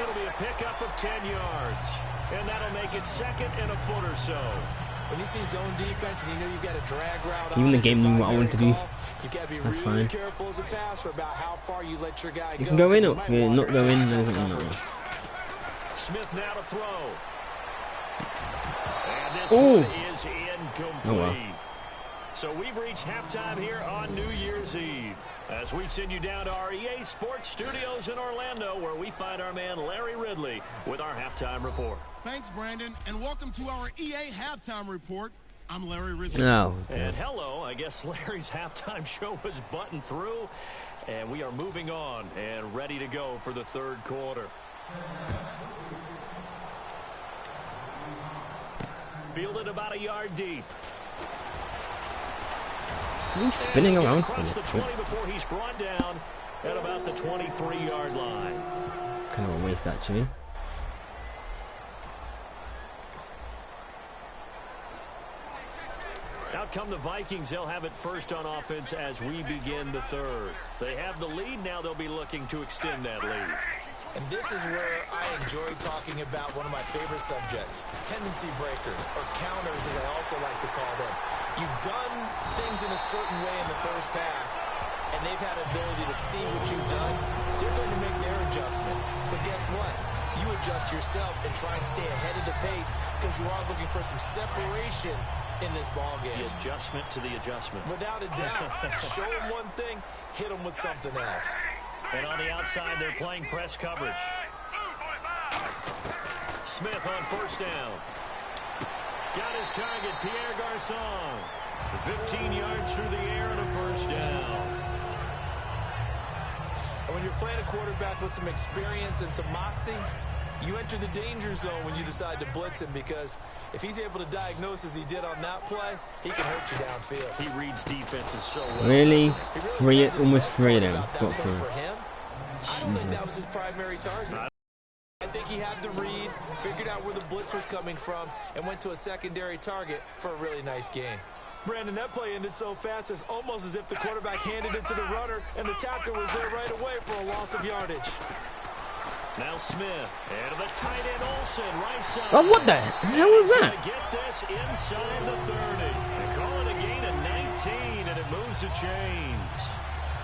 [SPEAKER 2] It'll be a pickup of 10 yards. And that'll make it 2nd and a foot or so.
[SPEAKER 3] When you see zone defense and you know you've got a drag route,
[SPEAKER 4] even the game knew what I wanted to do.
[SPEAKER 3] You got to be
[SPEAKER 4] That's
[SPEAKER 3] really
[SPEAKER 4] fine.
[SPEAKER 3] careful as a passer about how far you let your guy go.
[SPEAKER 4] You can go in or not go in. Doesn't matter.
[SPEAKER 2] Smith now to throw. And this
[SPEAKER 4] Ooh.
[SPEAKER 2] one is incomplete.
[SPEAKER 4] Oh, well.
[SPEAKER 2] So we've reached halftime here on New Year's Eve as we send you down to our EA Sports Studios in Orlando, where we find our man Larry Ridley with our halftime report.
[SPEAKER 1] Thanks, Brandon, and welcome to our EA Halftime Report. I'm Larry Ridley.
[SPEAKER 4] Oh,
[SPEAKER 2] and hello, I guess Larry's halftime show was buttoned through, and we are moving on and ready to go for the 3rd quarter. Fielded about a yard deep.
[SPEAKER 4] he's spinning around for
[SPEAKER 2] across the
[SPEAKER 4] it.
[SPEAKER 2] 20 before he's brought down at about the 23-yard line.
[SPEAKER 4] Kind of a waste, actually.
[SPEAKER 2] Out come the Vikings. They'll have it first on offense as we begin the third. They have the lead. Now they'll be looking to extend that lead.
[SPEAKER 3] And this is where I enjoy talking about one of my favorite subjects, tendency breakers, or counters as I also like to call them. You've done things in a certain way in the first half, and they've had ability to see what you've done. They're going to make their adjustments. So guess what? You adjust yourself and try and stay ahead of the pace because you are looking for some separation in this ball game.
[SPEAKER 2] The adjustment to the adjustment.
[SPEAKER 3] Without a doubt. Show them one thing, hit them with something else.
[SPEAKER 2] And on the outside, they're playing press coverage. Smith on first down. Got his target, Pierre Garçon. 15 yards through the air and a first down.
[SPEAKER 3] And when you're playing a quarterback with some experience and some moxie, you enter the danger zone when you decide to blitz him, because if he's able to diagnose as he did on that play, he can hurt you downfield.
[SPEAKER 2] He reads defenses so well.
[SPEAKER 4] Really? Almost three of them got through.
[SPEAKER 3] For him, I don't think that was his primary target. I think he had the read, figured out where the blitz was coming from, and went to a secondary target for a really nice gain. Brandon, that play ended so fast, it's almost as if the quarterback handed it to the runner, and the tackler was there right away for a loss of yardage.
[SPEAKER 2] Now Smith, and the tight end Olsen, right side.
[SPEAKER 4] Oh, what the hell was that?
[SPEAKER 2] Get this inside the 30. They call it a gain of 19, and it moves the chains.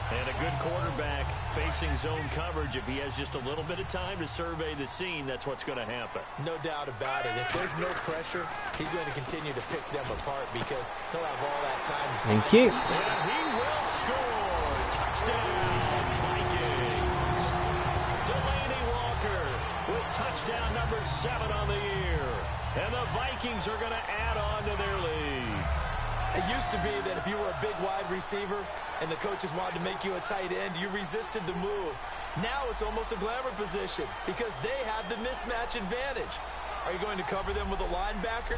[SPEAKER 2] And a good quarterback facing zone coverage. If he has just a little bit of time to survey the scene, that's what's going to happen.
[SPEAKER 3] No doubt about it. If there's no pressure, he's going to continue to pick them apart because he'll have all that time.
[SPEAKER 4] Thank you.
[SPEAKER 2] And he will score. Touchdown, Vikings. Delaney Walker with touchdown number 7 on the year. And the Vikings are going to add on to their lead.
[SPEAKER 3] It used to be that if you were a big wide receiver and the coaches wanted to make you a tight end, you resisted the move. Now it's almost a glamour position because they have the mismatch advantage. Are you going to cover them with a linebacker?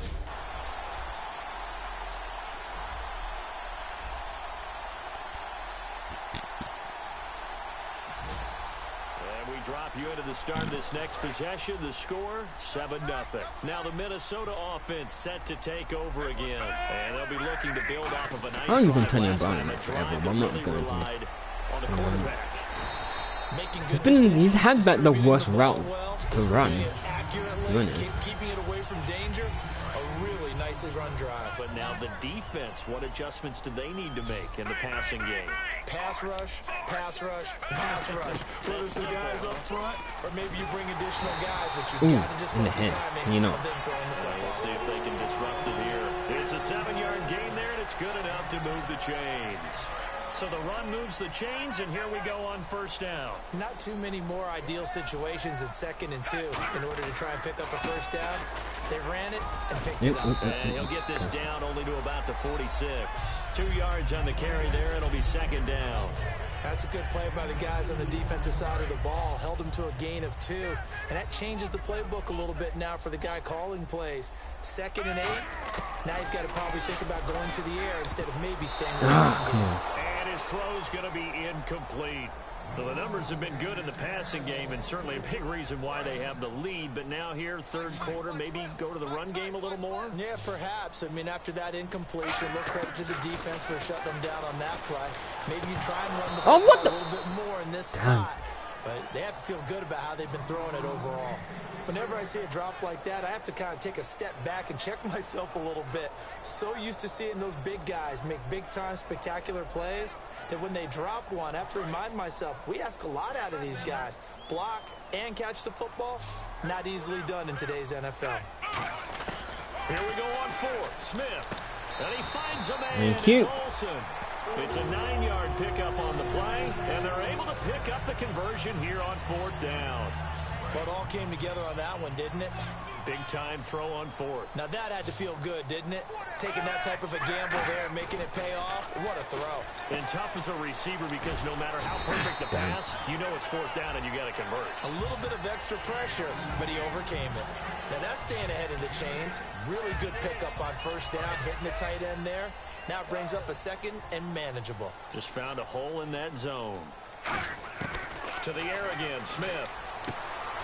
[SPEAKER 2] Drop you into the start of this next possession. The score, 7-0. Now the Minnesota offense set to take over again. And they'll be looking to build off of a nice
[SPEAKER 4] I don't use
[SPEAKER 2] drive
[SPEAKER 4] Antonio
[SPEAKER 2] last
[SPEAKER 4] Brown
[SPEAKER 2] time.
[SPEAKER 4] in
[SPEAKER 2] A
[SPEAKER 4] it
[SPEAKER 2] drive
[SPEAKER 4] forever,
[SPEAKER 2] that
[SPEAKER 4] but I'm not
[SPEAKER 2] really
[SPEAKER 4] going to.
[SPEAKER 2] relied on the quarterback.
[SPEAKER 4] He's had like the worst route to run.
[SPEAKER 3] Keeping it away from danger. A really nicely run drive.
[SPEAKER 2] But now the defense, what adjustments do they need to make in the passing game?
[SPEAKER 3] Pass rush, pass rush, pass rush. Whether it's the guys up front or maybe you bring additional guys, but you've got to just
[SPEAKER 4] in the
[SPEAKER 3] the
[SPEAKER 4] head,
[SPEAKER 3] timing
[SPEAKER 4] you know.
[SPEAKER 3] of them throwing the football.
[SPEAKER 2] We'll see if they can disrupt it here. It's a 7-yard gain there, and it's good enough to move the chains. So the run moves the chains, and here we go on first down.
[SPEAKER 3] Not too many more ideal situations in 2nd and 2 in order to try and pick up a first down. They ran it and picked it up.
[SPEAKER 2] And he'll get this down only to about the 46. 2 yards on the carry there. It'll be 2nd down.
[SPEAKER 3] That's a good play by the guys on the defensive side of the ball. Held him to a gain of 2. And that changes the playbook a little bit now for the guy calling plays. 2nd and 8. Now he's got to probably think about going to the air instead of maybe staying with
[SPEAKER 2] And his throw's going to be incomplete. So the numbers have been good in the passing game, and certainly a big reason why they have the lead. But now here, 3rd quarter, maybe go to the run game a little more?
[SPEAKER 3] Yeah, perhaps. I mean, after that incompletion, look credit to the defense for shutting them down on that play. Maybe you try and run the ball a little bit more in this spot. But they have to feel good about how they've been throwing it overall. Whenever I see a drop like that, I have to kind of take a step back and check myself a little bit. So used to seeing those big guys make big-time spectacular plays that when they drop one, I have to remind myself, we ask a lot out of these guys. Block and catch the football, not easily done in today's NFL.
[SPEAKER 2] Here we go on 4th. Smith. And he finds a man.
[SPEAKER 4] Thank you.
[SPEAKER 2] It's Olsen. It's a 9-yard pickup on the play, and they're able to pick up the conversion here on 4th down.
[SPEAKER 3] Well, it all came together on that one, didn't it?
[SPEAKER 2] Big-time throw on 4th.
[SPEAKER 3] Now, that had to feel good, didn't it? Taking that type of a gamble there and making it pay off. What a throw.
[SPEAKER 2] And tough as a receiver because no matter how perfect the pass, you know it's 4th down and you got to convert.
[SPEAKER 3] A little bit of extra pressure, but he overcame it. Now, that's staying ahead of the chains. Really good pickup on 1st down, hitting the tight end there. Now it brings up a 2nd and manageable.
[SPEAKER 2] Just found a hole in that zone. To the air again, Smith.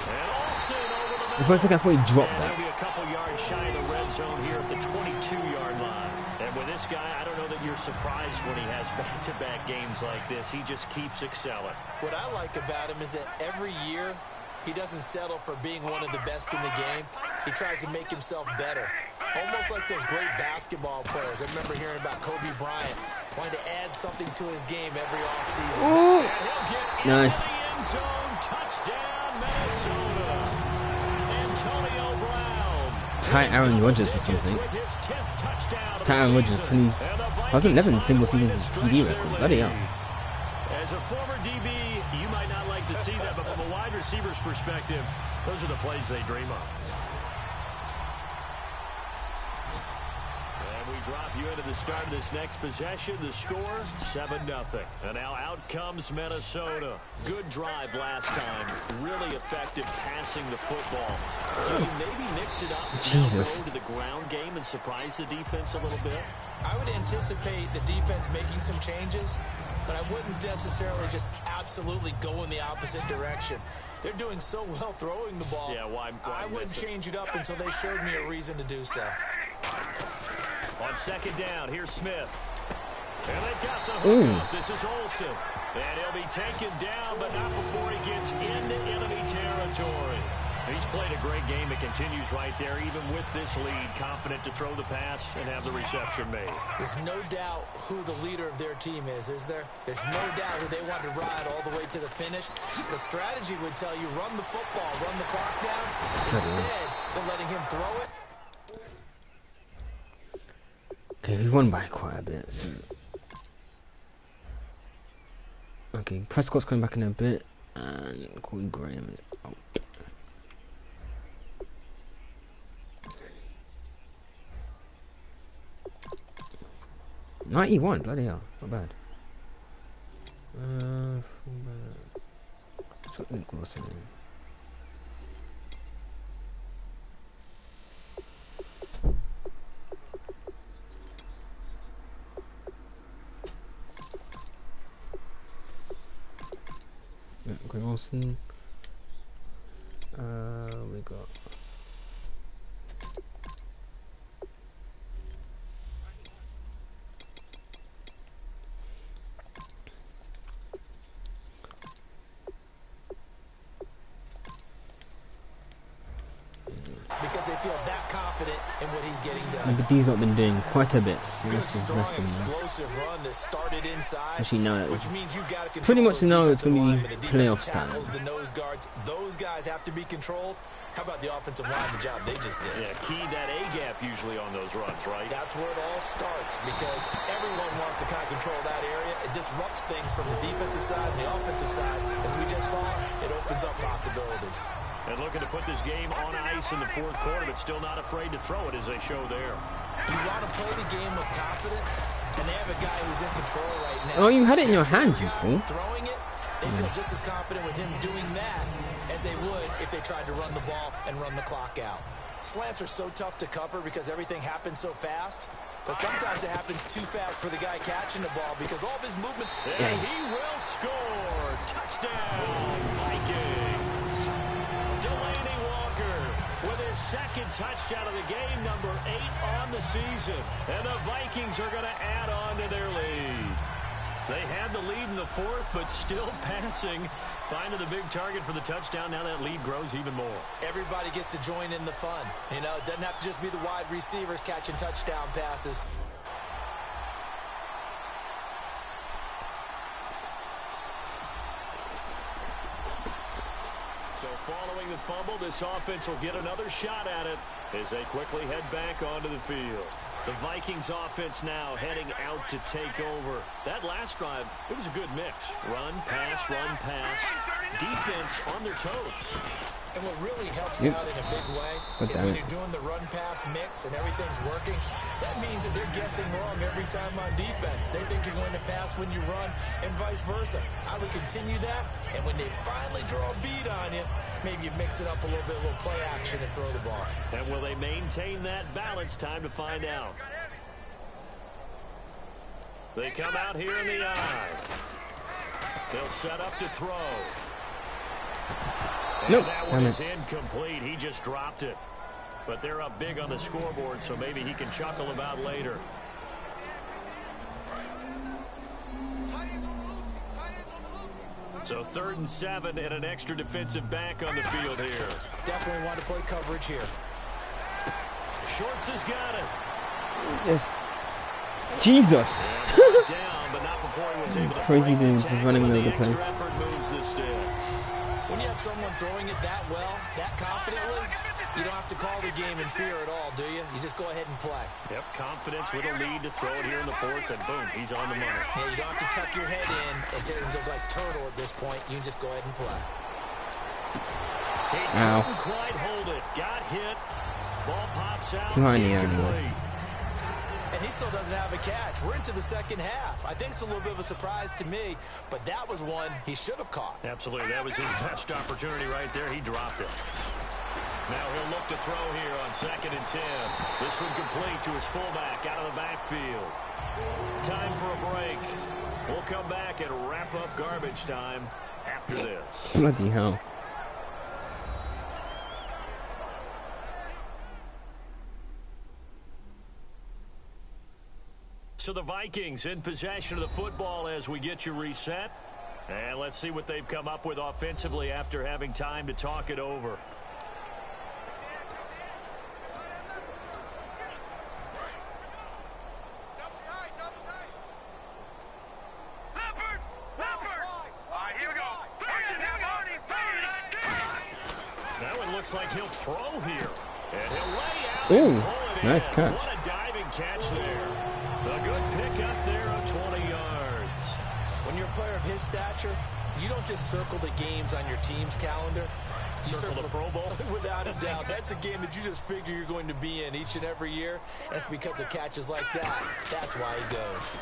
[SPEAKER 2] And Olsen over the middle.
[SPEAKER 4] For a second, I thought he dropped
[SPEAKER 2] He'll
[SPEAKER 4] that.
[SPEAKER 2] be a couple yards shy of the red zone here at the 22-yard line. And with this guy, I don't know that you're surprised when he has back-to-back games like this. He just keeps excelling.
[SPEAKER 3] What I like about him is that every year he doesn't settle for being one of the best in the game. He tries to make himself better. Almost like those great basketball players. I remember hearing about Kobe Bryant wanting to add something to his game every offseason.
[SPEAKER 4] Ooh.
[SPEAKER 2] And he'll get
[SPEAKER 4] Nice.
[SPEAKER 2] into the end zone. Touchdown, Minnesota. Antonio Brown.
[SPEAKER 4] Tight Aaron Rodgers or something. Tight Aaron Rodgers, 2011 single season TD record. Bloody hell.
[SPEAKER 2] As a former DB, you might not like to see that, but from a wide receiver's perspective, those are the plays they dream of. And we drop you into the start of this next possession. The score, 7-0. And now out comes Minnesota. Good drive last time. Really effective passing the football. Do you maybe mix it up and
[SPEAKER 4] Jesus.
[SPEAKER 2] go to the ground game and surprise the defense a little bit?
[SPEAKER 3] I would anticipate the defense making some changes, but I wouldn't necessarily just absolutely go in the opposite direction. They're doing so well throwing the ball.
[SPEAKER 2] Yeah, why
[SPEAKER 3] I wouldn't change it up until they showed me a reason to do so.
[SPEAKER 2] On second down, here's Smith. And they've got the hook up. This is Olsen. And he'll be taken down, but not before he gets into enemy territory. He's played a great game. It continues right there, even with this lead. Confident to throw the pass and have the reception made.
[SPEAKER 3] There's no doubt who the leader of their team is there? There's no doubt who they want to ride all the way to the finish. The strategy would tell you run the football, run the clock down. Instead, they're letting him throw it.
[SPEAKER 4] Okay, we won by quite a bit. So. Okay, Prescott's coming back in a bit, and Corey Graham is out. 91, bloody hell, not bad. What's the name? Greg Olsen. We got.
[SPEAKER 3] Because they feel that confident in what he's getting done.
[SPEAKER 4] But he's not been doing quite a bit.
[SPEAKER 3] Good, strong, explosive run that started inside.
[SPEAKER 4] Actually, no,
[SPEAKER 3] which means you got to
[SPEAKER 4] pretty much know it's going to be playoff
[SPEAKER 3] style.
[SPEAKER 4] style.
[SPEAKER 3] The nose guards, those guys have to be controlled. How about the offensive line, the job they just did?
[SPEAKER 2] Yeah, key that A-gap usually on those runs, right?
[SPEAKER 3] That's where it all starts because everyone wants to kind of control that area. It disrupts things from the defensive side and the offensive side. As we just saw, it opens up possibilities.
[SPEAKER 2] And looking to put this game on ice in the fourth quarter, but still not afraid to throw it as they show there.
[SPEAKER 3] You want to play the game with confidence, and they have a guy who's in control right now.
[SPEAKER 4] Oh, you had it in your hand, you fool.
[SPEAKER 3] Throwing it, they feel just as confident with him doing that as they would if they tried to run the ball and run the clock out. Slants are so tough to cover because everything happens so fast, but sometimes it happens too fast for the guy catching the ball because all of his movements...
[SPEAKER 2] And he will score! Touchdown, Vikings! Delaney Walker with his second touchdown of the game, number 8 on the season. And the Vikings are going to add on to their lead. They had the lead in the fourth, but still passing. Finding the big target for the touchdown. Now that lead grows even more.
[SPEAKER 3] Everybody gets to join in the fun. You know, it doesn't have to just be the wide receivers catching touchdown passes.
[SPEAKER 2] So following the fumble, this offense will get another shot at it as they quickly head back onto the field. The Vikings offense now heading out to take over. That last drive, it was a good mix. Run, pass, defense on their toes.
[SPEAKER 3] And what really helps out in a big way is when you're doing the run-pass mix and everything's working, that means that they're guessing wrong every time on defense. They think you're going to pass when you run and vice versa. I would continue that, and when they finally draw a bead on you, maybe you mix it up a little bit, a little play action and throw the ball.
[SPEAKER 2] And will they maintain that balance? Time to find out. They come out here in the eye. They'll set up to throw. And
[SPEAKER 4] nope,
[SPEAKER 2] that one is incomplete. He just dropped it. But they're up big on the scoreboard, so maybe he can chuckle about later. So 3rd and 7 and an extra defensive back on the field here.
[SPEAKER 3] Definitely want to play coverage here.
[SPEAKER 2] Shorts has got it.
[SPEAKER 4] Yes. Jesus.
[SPEAKER 2] Down, but not before he was able to
[SPEAKER 4] Crazy dude running all over the
[SPEAKER 2] extra
[SPEAKER 4] place.
[SPEAKER 2] effort moves the sticks.
[SPEAKER 3] When you have someone throwing it that well, that confidently, you don't have to call the game in fear at all, do you? You just go ahead and play.
[SPEAKER 2] Yep, confidence with a lead to throw it here in the 4th, and boom, he's on the money.
[SPEAKER 3] Yeah, you don't have to tuck your head in and look like turtle at this point. You can just go ahead and play.
[SPEAKER 2] He couldn't quite hold it. Got hit. Ball pops out.
[SPEAKER 4] Too high in the air anyway.
[SPEAKER 3] And he still doesn't have a catch. We're into the second half. I think it's a little bit of a surprise to me, but that was one he should have caught.
[SPEAKER 2] Absolutely. That was his best opportunity right there. He dropped it. Now he'll look to throw here on 2nd and 10. This one complete to his fullback out of the backfield. Time for a break. We'll come back and wrap up garbage time after this.
[SPEAKER 4] Bloody hell.
[SPEAKER 2] So the Vikings in possession of the football as we get you reset. And let's see what they've come up with offensively after having time to talk it over. That one looks like he'll throw here. And he'll lay out.
[SPEAKER 4] Ooh, nice catch.
[SPEAKER 2] What a diving catch there. A good pick up there of 20 yards.
[SPEAKER 3] When you're a player of his stature, you don't just circle the games on your team's calendar. You
[SPEAKER 2] Circle the Pro Bowl?
[SPEAKER 3] Without a doubt. That's a game that you just figure you're going to be in each and every year. That's because of catches like that. That's why he goes.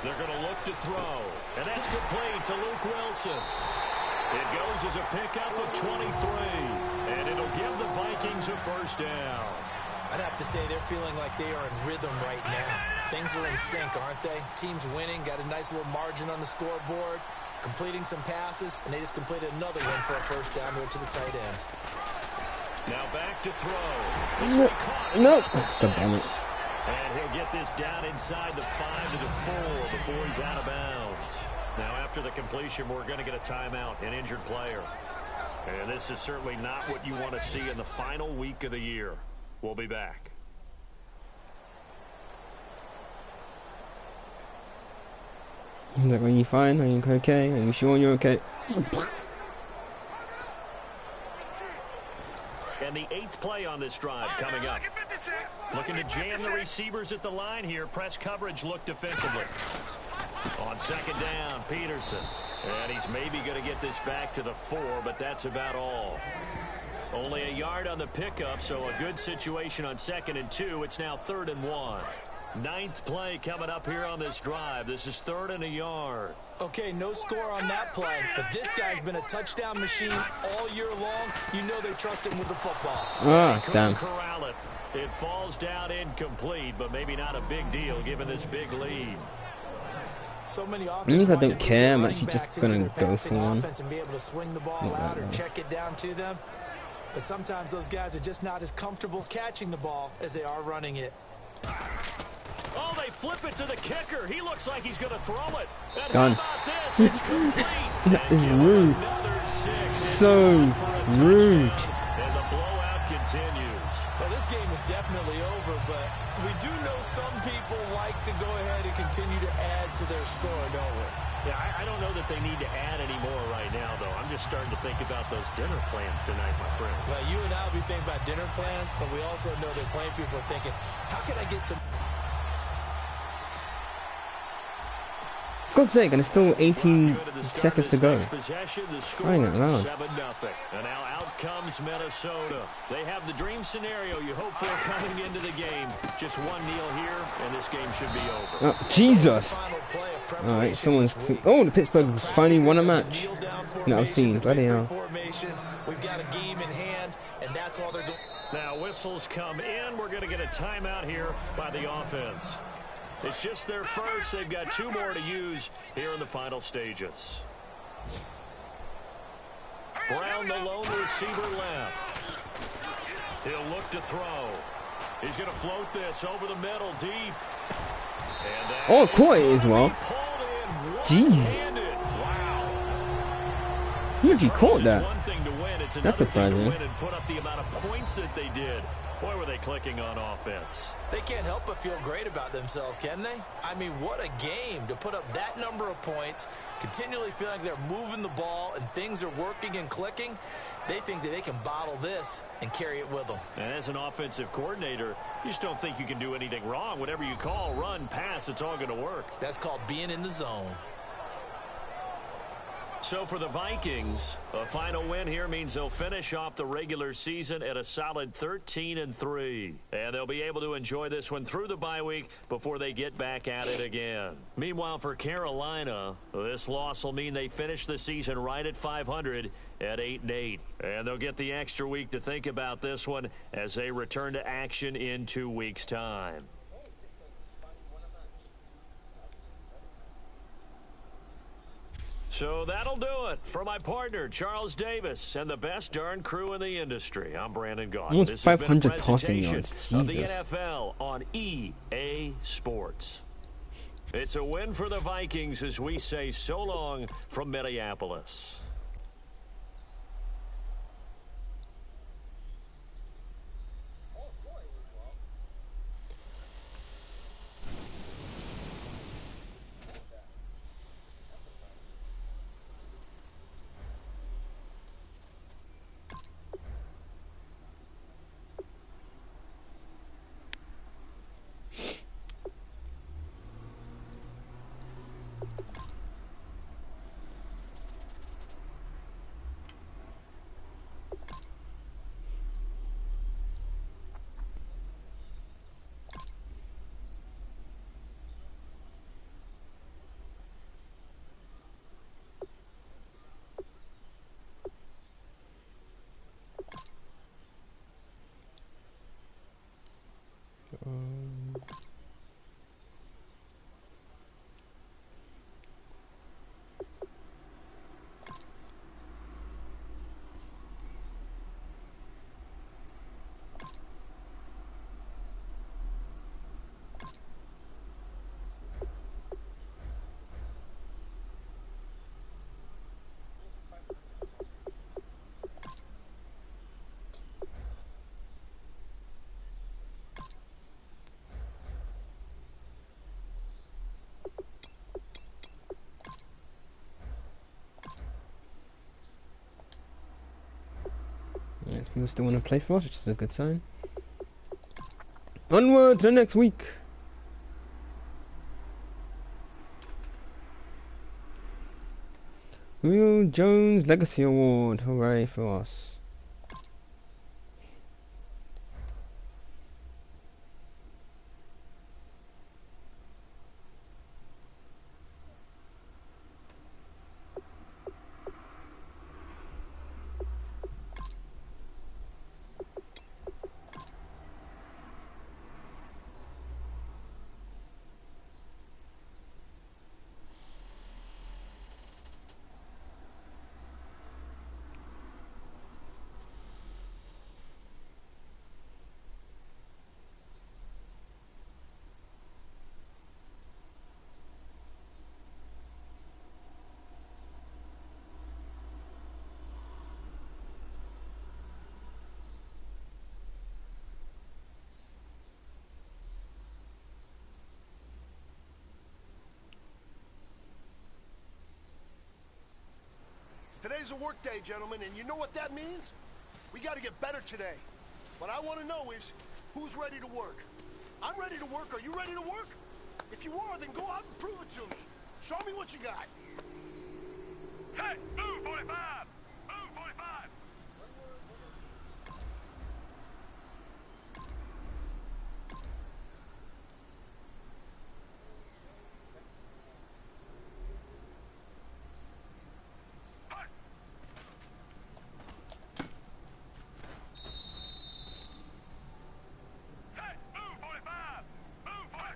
[SPEAKER 2] They're going to look to throw. And that's complete to Luke Wilson. It goes as a pickup of 23. And it'll give the Vikings a first down.
[SPEAKER 3] I'd have to say they're feeling like they are in rhythm right now. Things are in sync, aren't they? Team's winning, got a nice little margin on the scoreboard, completing some passes, and they just completed another one for a first down to the tight end.
[SPEAKER 2] Now back to throw.
[SPEAKER 4] No. God damn it.
[SPEAKER 2] And he'll get this down inside the 5 to the 4 before he's out of bounds. Now after the completion, we're going to get a timeout, an injured player. And this is certainly not what you want to see in the final week of the year. We'll be back.
[SPEAKER 4] He's like, are you fine? Are you okay? Are you sure you're okay?
[SPEAKER 2] And the 8th play on this drive coming up. Looking to jam the receivers at the line here. Press coverage look defensively. On 2nd down, Peterson. And he's maybe going to get this back to the 4, but that's about all. Only a yard on the pickup, so a good situation on 2nd and 2. It's now 3rd and 1. 9th play coming up here on this drive. This is 3rd and a yard.
[SPEAKER 3] Okay, no score on that play, but this guy's been a touchdown machine all year long. You know they trust him with the football.
[SPEAKER 4] Ah, damn.
[SPEAKER 2] Corral it. It falls down incomplete, but maybe not a big deal given this big lead.
[SPEAKER 3] So many
[SPEAKER 4] Means I don't care. I'm actually just gonna go for one.
[SPEAKER 3] And be able to swing the ball out or check it down to them. But sometimes those guys are just not as comfortable catching the ball as they are running it.
[SPEAKER 2] Oh, they flip it to the kicker. He looks like he's going to throw it. And
[SPEAKER 4] Done.
[SPEAKER 2] how about this? It's complete.
[SPEAKER 4] That is rude. So rude.
[SPEAKER 2] And the blowout continues.
[SPEAKER 3] Well, this game is definitely over, but we do know some people like to go ahead and continue to add to their score, don't we?
[SPEAKER 2] Yeah, I don't know that they need to add any more right now, though. I'm just starting to think about those dinner plans tonight, my friend.
[SPEAKER 3] Well, you and I will be thinking about dinner plans, but we also know that plenty of people are thinking, how can I get some...
[SPEAKER 4] God's sake, and it's still 18 seconds to go. Crying out loud.
[SPEAKER 2] 7-0. And now out comes Minnesota. They have the dream scenario you hope for coming into the game. Just one kneel here, and this game should be over.
[SPEAKER 4] Oh, Jesus! Alright, someone's... Oh, the Pittsburgh finally won a match. No, I've seen. Bloody hell.
[SPEAKER 3] We've got a game in hand, and that's all they're doing.
[SPEAKER 2] Now whistles come in. We're going to get a timeout here by the offense. It's just their first. They've got 2 more to use here in the final stages. Brown, the lone receiver left. He'll look to throw. He's going to float this over the middle deep.
[SPEAKER 4] Oh, caught it as well. Jeez.
[SPEAKER 2] Wow.
[SPEAKER 4] He actually caught that.
[SPEAKER 2] One thing to win, it's
[SPEAKER 4] That's surprising.
[SPEAKER 2] to win and put up the amount of points that they did. Boy, were they clicking on offense.
[SPEAKER 3] They can't help but feel great about themselves, can they? I mean, what a game to put up that number of points, continually feeling like they're moving the ball and things are working and clicking. They think that they can bottle this and carry it with them.
[SPEAKER 2] And as an offensive coordinator, you just don't think you can do anything wrong. Whatever you call, run, pass, it's all going to work.
[SPEAKER 3] That's called being in the zone.
[SPEAKER 2] So for the Vikings, a final win here means they'll finish off the regular season at a solid 13-3. And they'll be able to enjoy this one through the bye week before they get back at it again. Meanwhile, for Carolina, this loss will mean they finish the season right at 500 at 8-8. And they'll get the extra week to think about this one as they return to action in 2 weeks' time. So that'll do it for my partner, Charles Davis, and the best darn crew in the industry. I'm Brandon Gaughan.
[SPEAKER 4] Almost
[SPEAKER 2] This has been a
[SPEAKER 4] 500 passing
[SPEAKER 2] presentation
[SPEAKER 4] yards.
[SPEAKER 2] of the
[SPEAKER 4] Jesus.
[SPEAKER 2] NFL on EA Sports. It's a win for the Vikings as we say so long from Minneapolis.
[SPEAKER 4] Yes, people still want to play for us, which is a good sign. Onward to the next week. Julio Jones Legacy Award. Hooray for us.
[SPEAKER 7] Today's a work day, gentlemen, and you know what that means? We got to get better today. What I want to know is, who's ready to work? I'm ready to work. Are you ready to work? If you are, then go out and prove it to me. Show me what you got.
[SPEAKER 6] Set, move 45! Move 45! Set, move 45! Move 45!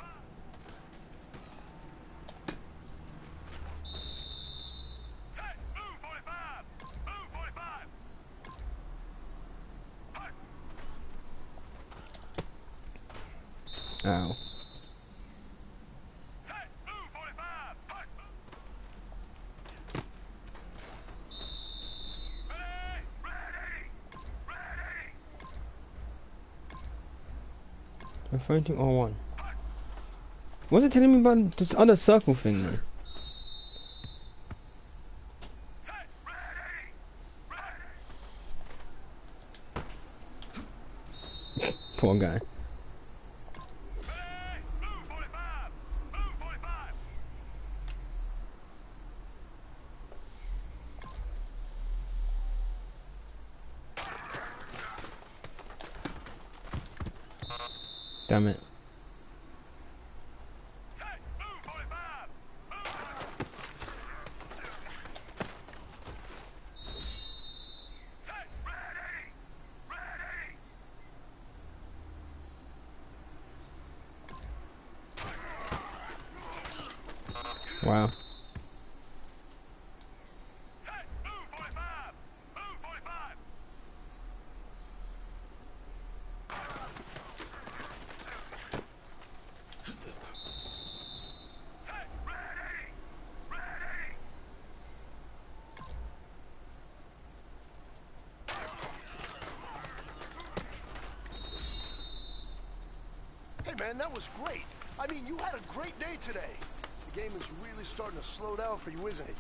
[SPEAKER 6] Set, move 45! Move 45!
[SPEAKER 4] Ow.
[SPEAKER 6] Set, move 45!
[SPEAKER 4] Referring to R1. What's it telling me about this other circle thing then? Poor guy. Damn it. Wow.
[SPEAKER 7] Hey, man, that was great. I mean, you had a great day today. The game is really starting to slow down for you, isn't it?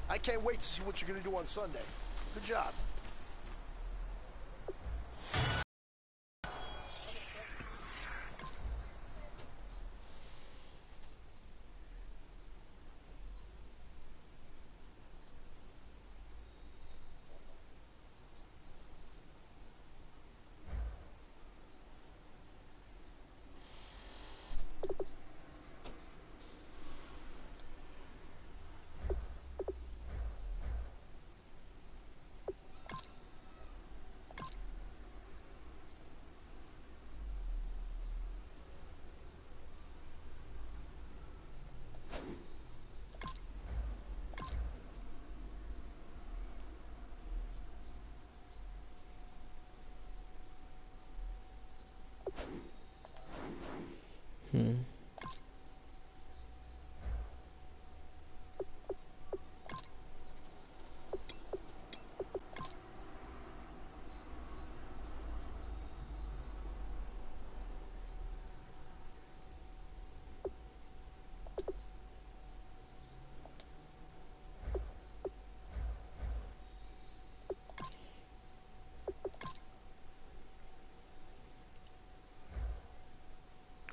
[SPEAKER 7] I can't wait to see what you're going to do on Sunday. Good job.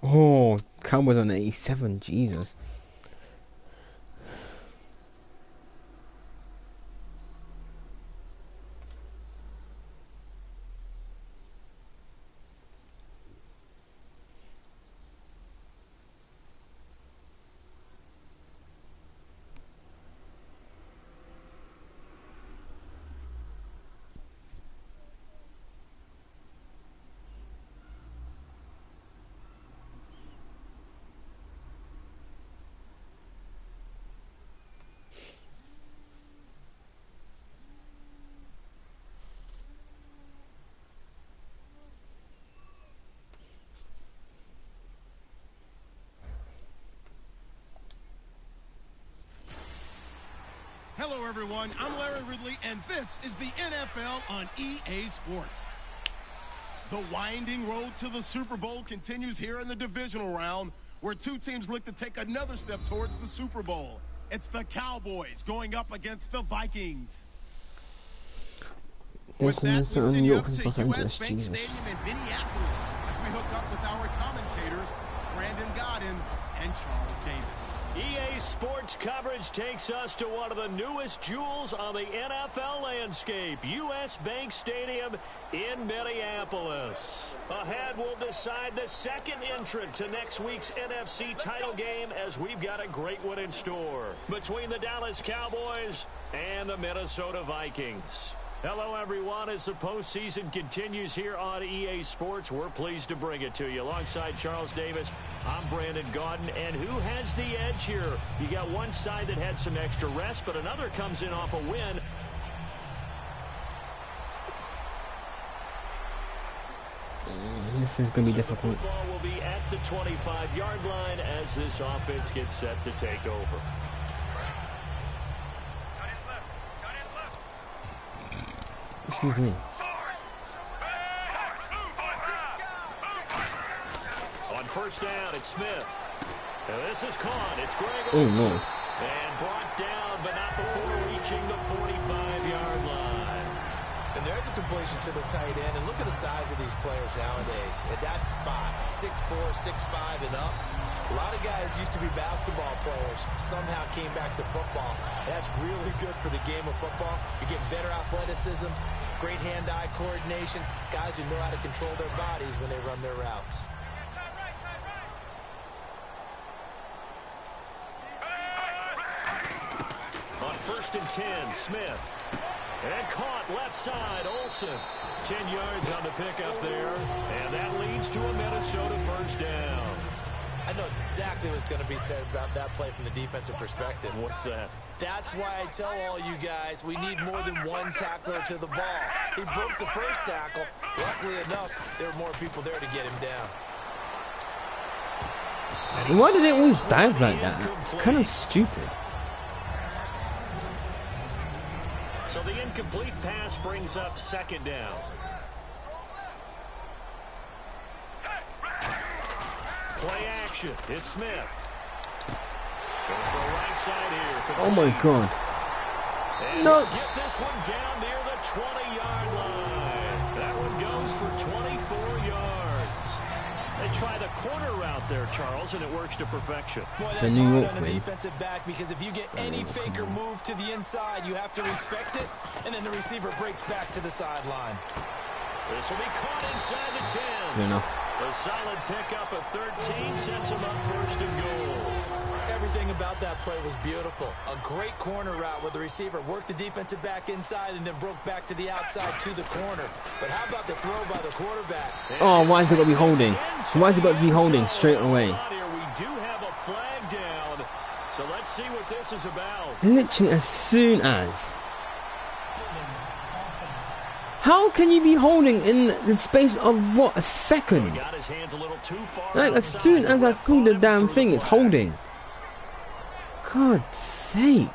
[SPEAKER 4] Oh, Cowboys on 87, Jesus.
[SPEAKER 1] Hello, everyone. I'm Larry Ridley, and this is the NFL on EA Sports. The winding road to the Super Bowl continues here in the divisional round, where two teams look to take another step towards the Super Bowl. It's the Cowboys going up against the Vikings. With that, we send you up to U.S. Bank Stadium in Minneapolis as we hook up with our commentators, Brandon Godden and Charles Davis.
[SPEAKER 2] EA Sports coverage takes us to one of the newest jewels on the NFL landscape, U.S. Bank Stadium in Minneapolis. Ahead, we'll decide the second entrant to next week's NFC title game, as we've got a great one in store between the Dallas Cowboys and the Minnesota Vikings. Hello, everyone. As the postseason continues here on EA Sports, we're pleased to bring it to you. Alongside Charles Davis, I'm Brandon Gaudin. And who has the edge here? You got one side that had some extra rest, but another comes in off a win.
[SPEAKER 4] This is going to be difficult.
[SPEAKER 2] The football will be at the 25-yard line as this offense gets set to take over.
[SPEAKER 4] Excuse me.
[SPEAKER 2] first down. It's Smith. And this is caught. It's Greg
[SPEAKER 4] Oh,
[SPEAKER 2] Olsen.
[SPEAKER 4] no.
[SPEAKER 2] And brought down, but not before reaching the 45-yard line.
[SPEAKER 3] And there's a completion to the tight end. And look at the size of these players nowadays. At that spot, 6'4", 6'5", and up. A lot of guys used to be basketball players, somehow came back to football. That's really good for the game of football. You get better athleticism, great hand-eye coordination, guys who know how to control their bodies when they run their routes.
[SPEAKER 2] On 1st and 10, Smith. And caught left side, Olsen. 10 yards on the pickup there. And that leads to a Minnesota first down.
[SPEAKER 3] I know exactly what's going to be said about that play from the defensive perspective.
[SPEAKER 2] What's that?
[SPEAKER 3] That's why I tell all you guys we need more than one tackler to the ball. He broke the first tackle. Luckily enough, there were more people there to get him down.
[SPEAKER 4] So why did they always dive like that? It's kind of stupid.
[SPEAKER 2] So the incomplete pass brings up 2nd down. Play action. It's Smith. Going for a right side here.
[SPEAKER 4] Oh my God.
[SPEAKER 2] And
[SPEAKER 4] No.
[SPEAKER 2] Get this one down near the 20-yard line. That one goes for 24 yards. They try the corner route there, Charles, and it works to perfection.
[SPEAKER 3] Boy,
[SPEAKER 4] It's
[SPEAKER 3] that's
[SPEAKER 4] a New
[SPEAKER 3] hard
[SPEAKER 4] York
[SPEAKER 3] on a
[SPEAKER 4] win.
[SPEAKER 3] defensive back because if you get any fake or move to the inside, you have to respect it, and then the receiver breaks back to the sideline.
[SPEAKER 2] This will be caught inside the 10.
[SPEAKER 4] Fair enough.
[SPEAKER 2] A solid pickup of 13 sets him up 1st and goal.
[SPEAKER 3] Everything about that play was beautiful. A great corner route where the receiver worked the defensive back inside and then broke back to the outside to the corner. But how about the throw by the quarterback?
[SPEAKER 4] Oh, why is it got to be holding? Why is it got to be holding straight away?
[SPEAKER 2] Here we do have a flag down. So let's see what this is about.
[SPEAKER 4] Literally as soon as. How can you be holding in the space of, what, a second?
[SPEAKER 2] Got his hands a little too far
[SPEAKER 4] Like, as
[SPEAKER 2] outside.
[SPEAKER 4] soon as I
[SPEAKER 2] Ref
[SPEAKER 4] threw the
[SPEAKER 2] fought him
[SPEAKER 4] damn
[SPEAKER 2] through
[SPEAKER 4] thing,
[SPEAKER 2] the
[SPEAKER 4] it's
[SPEAKER 2] flag.
[SPEAKER 4] holding. God's sake.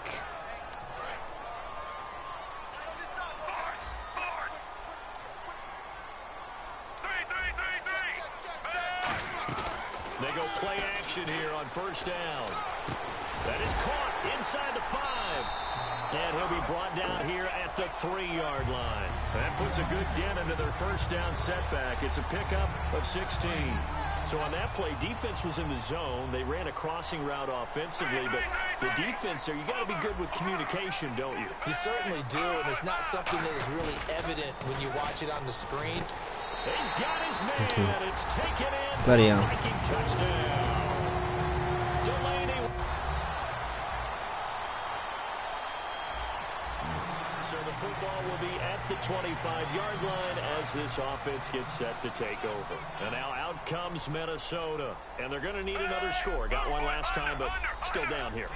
[SPEAKER 6] Force! 3!
[SPEAKER 2] They go play action here on 1st down. That is caught inside the 5. And he'll be brought down here at the 3-yard line. That puts a good dent into their 1st down setback. It's a pickup of 16. So on that play, defense was in the zone. They ran a crossing route offensively, but the defense there, you got to be good with communication, don't you?
[SPEAKER 3] You certainly do, and it's not something that is really evident when you watch it on the screen.
[SPEAKER 2] He's got his man. It's taken in for
[SPEAKER 4] Bloody
[SPEAKER 2] a
[SPEAKER 4] hell.
[SPEAKER 2] Viking touchdown. Delaney. So the football will be at the 25-yard line as this offense gets set to take over. And now out comes Minnesota. And they're going to need another score. Got one last time, but still down here.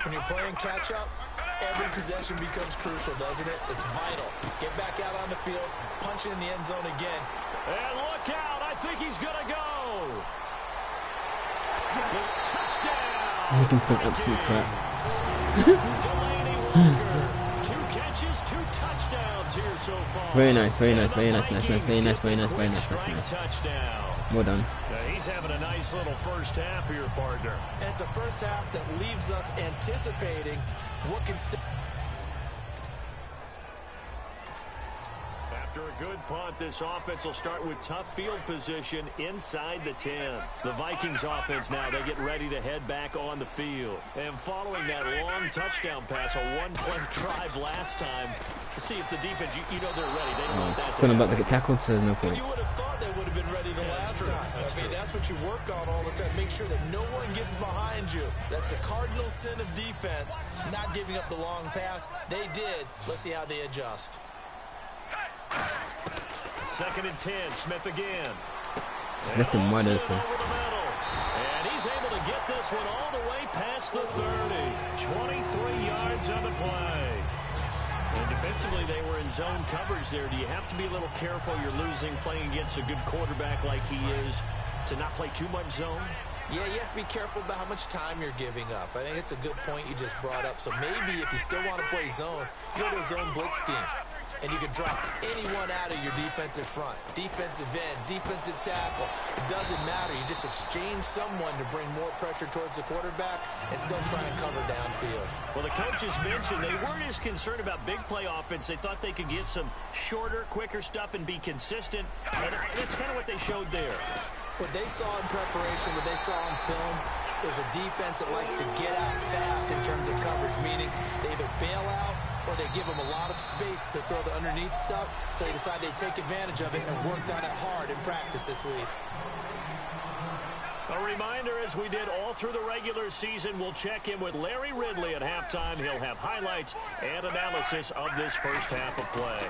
[SPEAKER 3] When you're playing catch-up, every possession becomes crucial, doesn't it? It's vital. Get back out on the field, punch it in the end zone again.
[SPEAKER 2] And look out. I think he's going to go. Touchdown.
[SPEAKER 4] Looking for an absolute crap.
[SPEAKER 2] Delaney Walker. 2 catches, 2 touchdowns here so far.
[SPEAKER 4] Very nice, very nice, very
[SPEAKER 2] And the
[SPEAKER 4] nice, nice,
[SPEAKER 2] Vikings
[SPEAKER 4] very nice,
[SPEAKER 2] get
[SPEAKER 4] very
[SPEAKER 2] the
[SPEAKER 4] nice, very
[SPEAKER 2] quick
[SPEAKER 4] nice,
[SPEAKER 2] strike
[SPEAKER 4] nice.
[SPEAKER 2] touchdown.
[SPEAKER 4] Well done.
[SPEAKER 2] Now he's having a nice little first half here, partner.
[SPEAKER 3] And it's a first half that leaves us anticipating what can still...
[SPEAKER 2] After a good punt, this offense will start with tough field position inside the 10. The Vikings offense now, they get ready to head back on the field. And following that long touchdown pass, a one-play drive last time, to see if the defense, you know they're ready. They don't want that
[SPEAKER 4] It's
[SPEAKER 2] to
[SPEAKER 4] going about to
[SPEAKER 2] happen.
[SPEAKER 4] get tackled, so no
[SPEAKER 3] But
[SPEAKER 4] point.
[SPEAKER 3] you would have thought they would have been ready the last time. That's what you work on all the time. Make sure that no one gets behind you. That's the cardinal sin of defense, not giving up the long pass. They did. Let's see how they adjust.
[SPEAKER 2] 2nd and 10, Smith again.
[SPEAKER 4] Just left him wide
[SPEAKER 2] Olsen
[SPEAKER 4] open.
[SPEAKER 2] over the middle. And he's able to get this one all the way past the 30. 23 yards on the play. And defensively, they were in zone coverage there. Do you have to be a little careful? You're losing, playing against a good quarterback like he is, to not play too much zone?
[SPEAKER 3] Yeah, you have to be careful about how much time you're giving up. I think it's a good point you just brought up. So maybe if you still want to play zone, you go to a zone blitz scheme. and you can draft anyone out of your defensive front. Defensive end, defensive tackle. It doesn't matter. You just exchange someone to bring more pressure towards the quarterback and still try and cover downfield.
[SPEAKER 2] Well, the coaches mentioned they weren't as concerned about big play offense. They thought they could get some shorter, quicker stuff and be consistent. And that's kind of what they showed there.
[SPEAKER 3] What they saw in preparation, what they saw on film, is a defense that likes to get out fast in terms of coverage, meaning they either bail out or they give them a lot of space to throw the underneath stuff, so they decide they take advantage of it and worked on it hard in practice this week.
[SPEAKER 2] A reminder, as we did all through the regular season, we'll check in with Larry Ridley at halftime. He'll have highlights and analysis of this first half of play.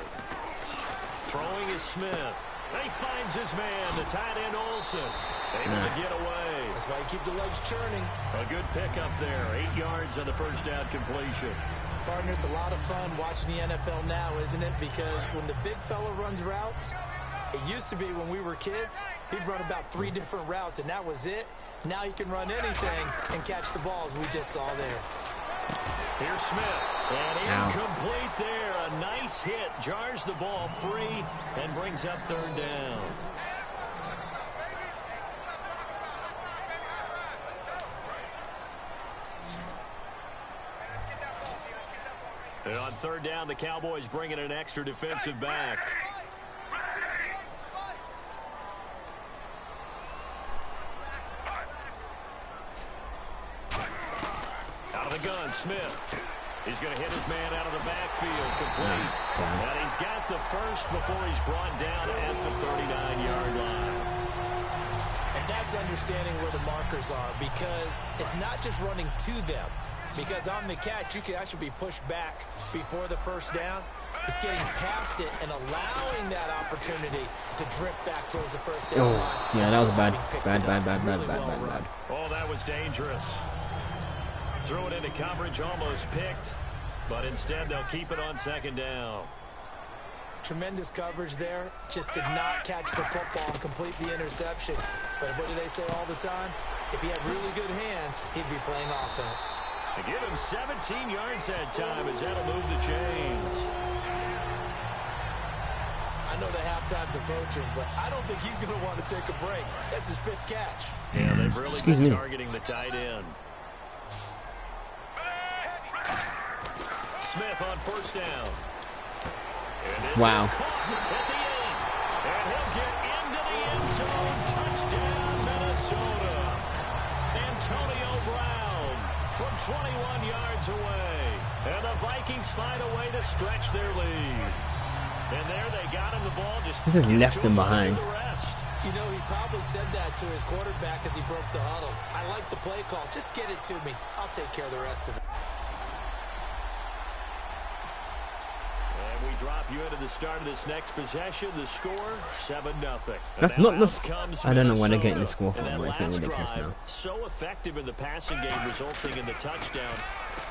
[SPEAKER 2] Throwing is Smith. He finds his man, the tight end Olsen. Able to get away.
[SPEAKER 3] That's why you keep the legs churning.
[SPEAKER 2] A good pickup there. 8 yards on the first down completion.
[SPEAKER 3] Partner, it's a lot of fun watching the NFL now, isn't it? Because when the big fella runs routes, it used to be when we were kids, he'd run about 3 different routes, and that was it. Now he can run anything and catch the ball, as we just saw there.
[SPEAKER 2] Here's Smith, and incomplete there. A nice hit, jars the ball free, and brings up third down. And on third down, the Cowboys bring in an extra defensive back. Out of the gun, Smith. He's going to hit his man out of the backfield, complete. And he's got the first before he's brought down at the 39-yard line.
[SPEAKER 3] And that's understanding where the markers are, because it's not just running to them. Because on the catch, you can actually be pushed back before the first down. It's getting past it and allowing that opportunity to drift back towards the first down line.
[SPEAKER 4] Yeah, that was bad. Bad.
[SPEAKER 2] Oh, that was dangerous. Threw it into coverage, almost picked, but instead they'll keep it on second down.
[SPEAKER 3] Tremendous coverage there. Just did not catch the football and complete the interception. But what do they say all the time? If he had really good hands, he'd be playing offense.
[SPEAKER 2] They give him 17 yards that time as that'll move the chains.
[SPEAKER 3] I know the halftime's approaching, but I don't think he's going to want to take a break. That's his 5th catch.
[SPEAKER 2] Yeah, they've really been targeting the tight end. Smith on first down.
[SPEAKER 4] Wow.
[SPEAKER 2] At the end. And he'll get into the end zone. Touchdown, Minnesota. Antonio Brown from 21 yards away. And the Vikings find a way to stretch their lead. And there they got him the ball. Just
[SPEAKER 4] left him behind.
[SPEAKER 3] You know, he probably said that to his quarterback as he broke the huddle. I like the play call. Just get it to me. I'll take care of the rest of it.
[SPEAKER 2] And we drop you into the start of this next possession. The score, 7-0.
[SPEAKER 4] That's not the... I don't know where they're getting the score from, but it's getting ridiculous now.
[SPEAKER 2] So effective in the passing game, resulting in the touchdown.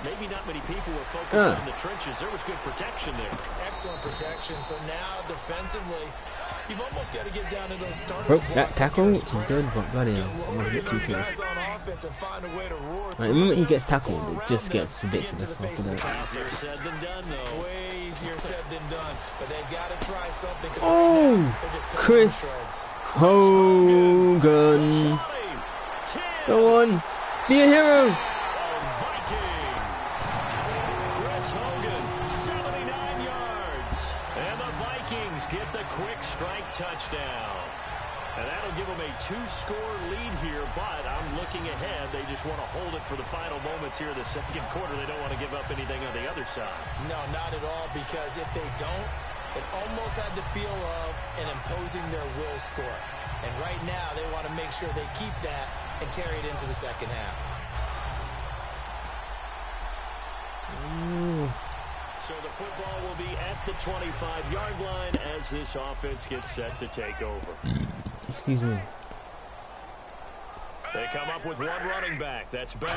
[SPEAKER 2] Maybe not many people were focused on the trenches. There was good protection there.
[SPEAKER 3] Excellent protection. So now, defensively, you've almost got to get down to those starters.
[SPEAKER 4] Broke that tackle, which is good, but bloody hell, I want to get too close. Like, the moment he gets tackled, it just gets ridiculous after that.
[SPEAKER 2] Easier said than done, though.
[SPEAKER 3] Way easier said than done. But they've got to try something.
[SPEAKER 4] Oh, Chris Hogan. Go on, be a hero.
[SPEAKER 2] Touchdown. And that'll give them a 2-score lead here, but I'm looking ahead. They just want to hold it for the final moments here in the second quarter. They don't want to give up anything on the other side.
[SPEAKER 3] No, not at all, because if they don't, it almost had the feel of an imposing their will score. And right now, they want to make sure they keep that and carry it into the second half.
[SPEAKER 2] So the football will be at the 25-yard line as this offense gets set to take over.
[SPEAKER 4] Excuse me.
[SPEAKER 2] They come up with one running back. That's Bell.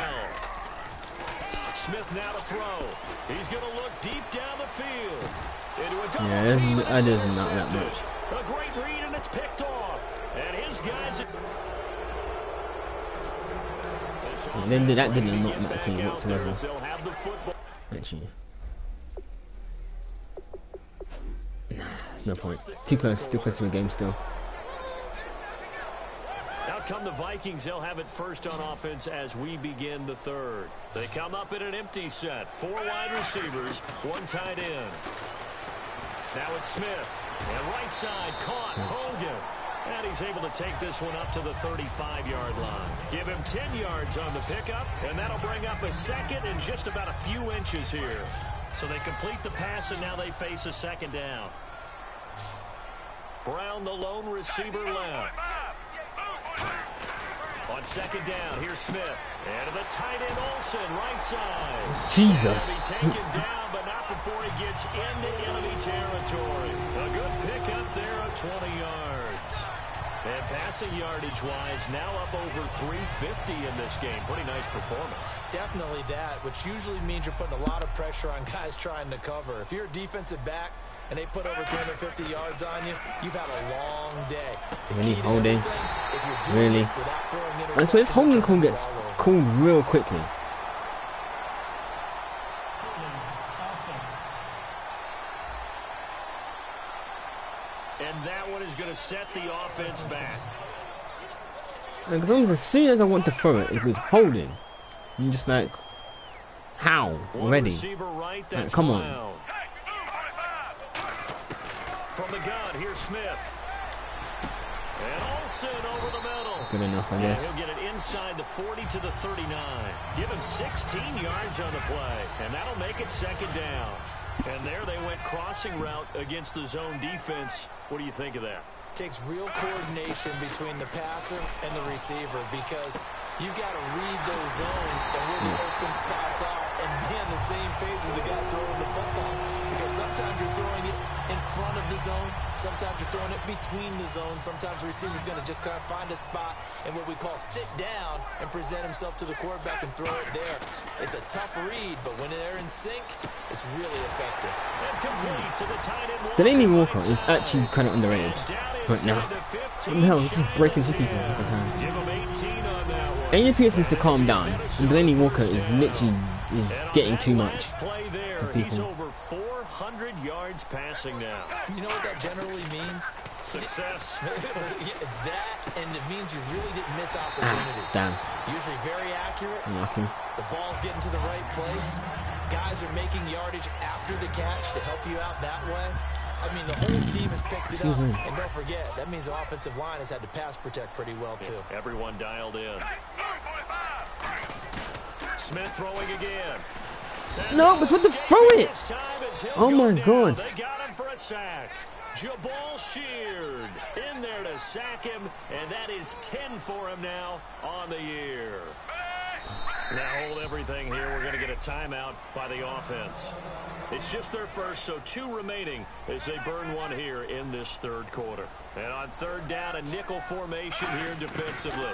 [SPEAKER 2] Smith now to throw. He's going to look deep down the field. Into a double team.
[SPEAKER 4] I did not that much.
[SPEAKER 2] A great read, and it's picked off. And his guys...
[SPEAKER 4] That did not matter to me whatsoever. Actually. There's no point. Too close. Too close to a game still.
[SPEAKER 2] Now come the Vikings. They'll have it first on offense as we begin the third. They come up in an empty set. 4 wide receivers, 1 tight end. Now it's Smith. And right side caught. Hogan. And he's able to take this one up to the 35-yard line. Give him 10 yards on the pickup, and that'll bring up a second and just about a few inches here. So they complete the pass, and now they face a second down. Brown, the lone receiver, left. On second down, here's Smith. And to the tight end, Olsen, right side.
[SPEAKER 4] Jesus.
[SPEAKER 2] He'll be taken down, but not before he gets into enemy territory. A good pickup there of 20 yards. And passing yardage-wise, now up over 350 in this game. Pretty nice performance.
[SPEAKER 3] Definitely that, which usually means you're putting a lot of pressure on guys trying to cover. If you're a defensive back and they put over 350 yards on you, you've had a long day.
[SPEAKER 4] Any holding? Really? And so this holding call gets called real quickly.
[SPEAKER 2] And that one is going to set the offense back.
[SPEAKER 4] As soon as I want to throw it, it was holding. I'm just like, how? Already?
[SPEAKER 2] Right,
[SPEAKER 4] like, come on.
[SPEAKER 2] From the gun, here's Smith. And Olsen over the middle.
[SPEAKER 4] Good enough, I guess.
[SPEAKER 2] He'll get it inside the 40 to the 39. Give him 16 yards on the play. And that'll make it second down. And there they went crossing route against the zone defense. What do you think of that?
[SPEAKER 3] Takes real coordination between the passer and the receiver because you've got to read those zones and where the open spots are and be on the same page with the guy throwing the football. Because sometimes you're throwing it in front of the zone. Sometimes you're throwing it between the zones. Sometimes the receiver's going to just kind of find a spot and what we call sit down and present himself to the quarterback and throw it there. It's a tough read, but when they're in sync, it's really effective.
[SPEAKER 2] And complete to the tight end.
[SPEAKER 4] Delaney Walker is actually kind of underrated. But now, no, he's just breaking some people all the time. Adrian Pierce needs to calm down. And Delaney Walker is literally getting too much for people.
[SPEAKER 2] He's over 400 yards passing now.
[SPEAKER 3] You know what that generally means?
[SPEAKER 2] Success.
[SPEAKER 3] That, and it means you really didn't miss opportunities.
[SPEAKER 4] Damn.
[SPEAKER 3] Usually very accurate.
[SPEAKER 4] Lucky.
[SPEAKER 3] The ball's getting to the right place. Guys are making yardage after the catch to help you out that way. I mean, the whole team has picked it up. And don't forget, that means the offensive line has had to pass protect pretty well, too.
[SPEAKER 2] Yeah, everyone dialed in. Smith throwing again.
[SPEAKER 4] No, but what the throw it? Oh my God.
[SPEAKER 2] They got him for a sack. Jabal Sheard in there to sack him, and that is 10 for him now on the year. Now hold everything here. We're going to get a timeout by the offense. It's just their first, so 2 remaining as they burn one here in this third quarter. And on third down, a nickel formation here defensively.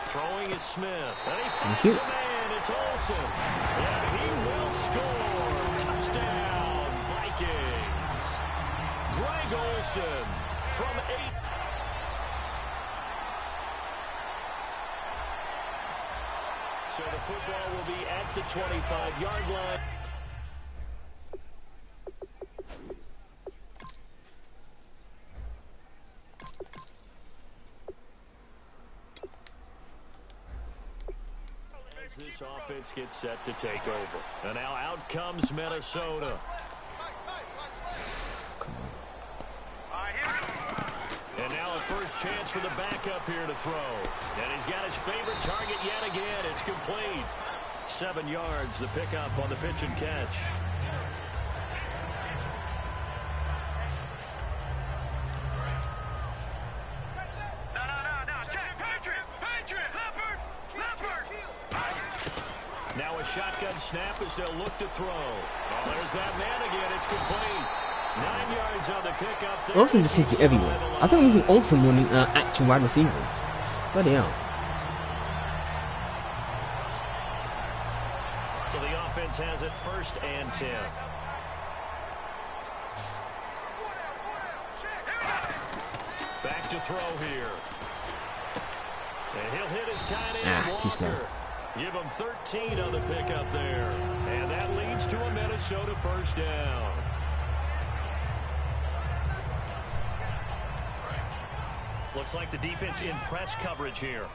[SPEAKER 2] Throwing is Smith. And he finds a man. It's Olsen. And he will score. Touchdown, Vikings. Greg Olsen from 8. So the football will be at the 25-yard line. As this offense gets set to take over. And now out comes Minnesota. And now a first chance for the backup here to throw. And he's got his favorite target yet again. It's complete. 7 yards, the pickup on the pitch and catch. Now a shotgun snap as they'll look to throw. Oh, there's that man again. It's complete. 9 yards on the pickup.
[SPEAKER 4] Olsen just seems to be everywhere. I thought we were using Olsen more than actual wide receivers. Bloody hell.
[SPEAKER 2] So the offense has it 1st and 10. Back to throw here. And he'll hit his tight end,
[SPEAKER 4] too slow.
[SPEAKER 2] Walker. Give him 13 on the pickup there. And that leads to a Minnesota first down. Looks like the defense in press coverage here.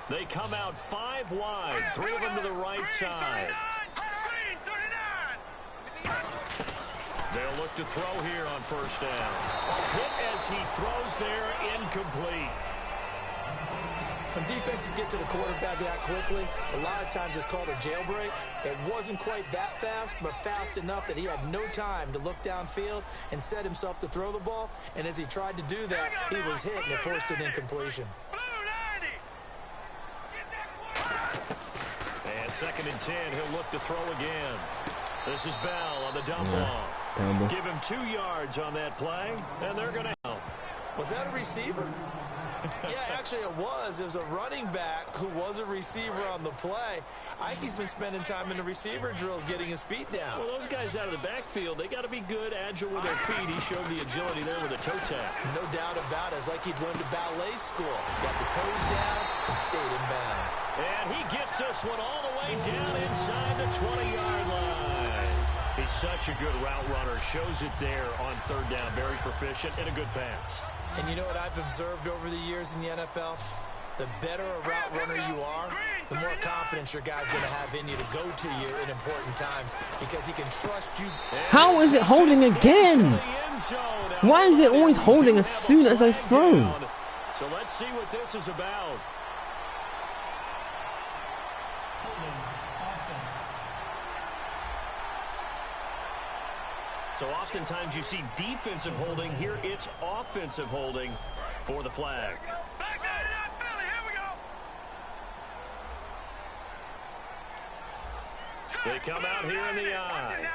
[SPEAKER 2] They come out 5 wide, 3 of them to the right side. They'll look to throw here on first down. A hit as he throws there, incomplete.
[SPEAKER 3] When defenses get to the quarterback that quickly, a lot of times it's called a jailbreak. It wasn't quite that fast, but fast enough that he had no time to look downfield and set himself to throw the ball. And as he tried to do that, he was hit and it forced an incompletion.
[SPEAKER 2] And 2nd and 10, he'll look to throw again. This is Bell on the dump off.
[SPEAKER 4] Terrible.
[SPEAKER 2] Give him 2 yards on that play, and they're going to...
[SPEAKER 3] Was that a receiver? Yeah, actually it was. It was a running back who was a receiver on the play. Ike's been spending time in the receiver drills getting his feet down.
[SPEAKER 2] Well, those guys out of the backfield, they got to be good, agile with their feet. He showed the agility there with a toe tap.
[SPEAKER 3] No doubt about it. It's like he'd went to ballet school. Got the toes down and stayed in bounds.
[SPEAKER 2] And he gets this one all the way down inside the 20-yard line. He's such a good route runner. Shows it there on 3rd down. Very proficient and a good pass.
[SPEAKER 3] And you know what I've observed over the years in the NFL? The better a route runner you are, the more confidence your guy's going to have in you to go to you in important times because he can trust you.
[SPEAKER 4] How is it holding again? Why is it always holding as soon as I throw?
[SPEAKER 2] So let's see what this is about. So oftentimes you see defensive holding. Here it's offensive holding for the flag. They come out here in the eye.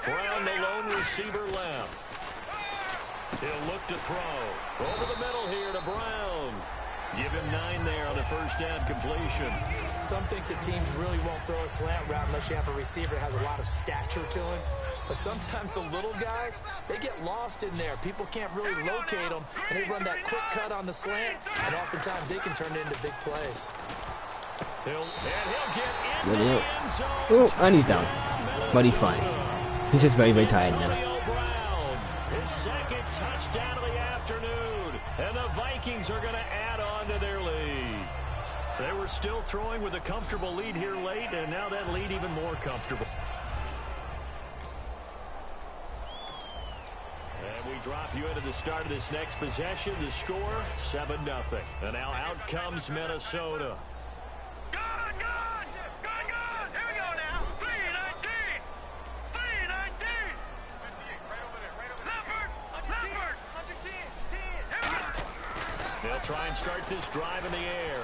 [SPEAKER 2] Brown, the lone receiver, left. He'll look to throw. Over the middle here to Brown. Give him 9 there on the first down completion.
[SPEAKER 3] Some think the teams really won't throw a slant route unless you have a receiver that has a lot of stature to him. But sometimes the little guys, they get lost in there. People can't really locate them, and they run that quick cut on the slant, and oftentimes they can turn it into big plays.
[SPEAKER 2] He'll get in the end zone.
[SPEAKER 4] Oh, and he's down. But he's fine. He's just very, very tired now.
[SPEAKER 2] His 2nd touchdown of the afternoon. And the Vikings are going to add on to their lead. They were still throwing with a comfortable lead here late, and now that lead even more comfortable. And we drop you into the start of this next possession. The score, 7-0. And now out comes Minnesota. They'll try and start this drive in the air.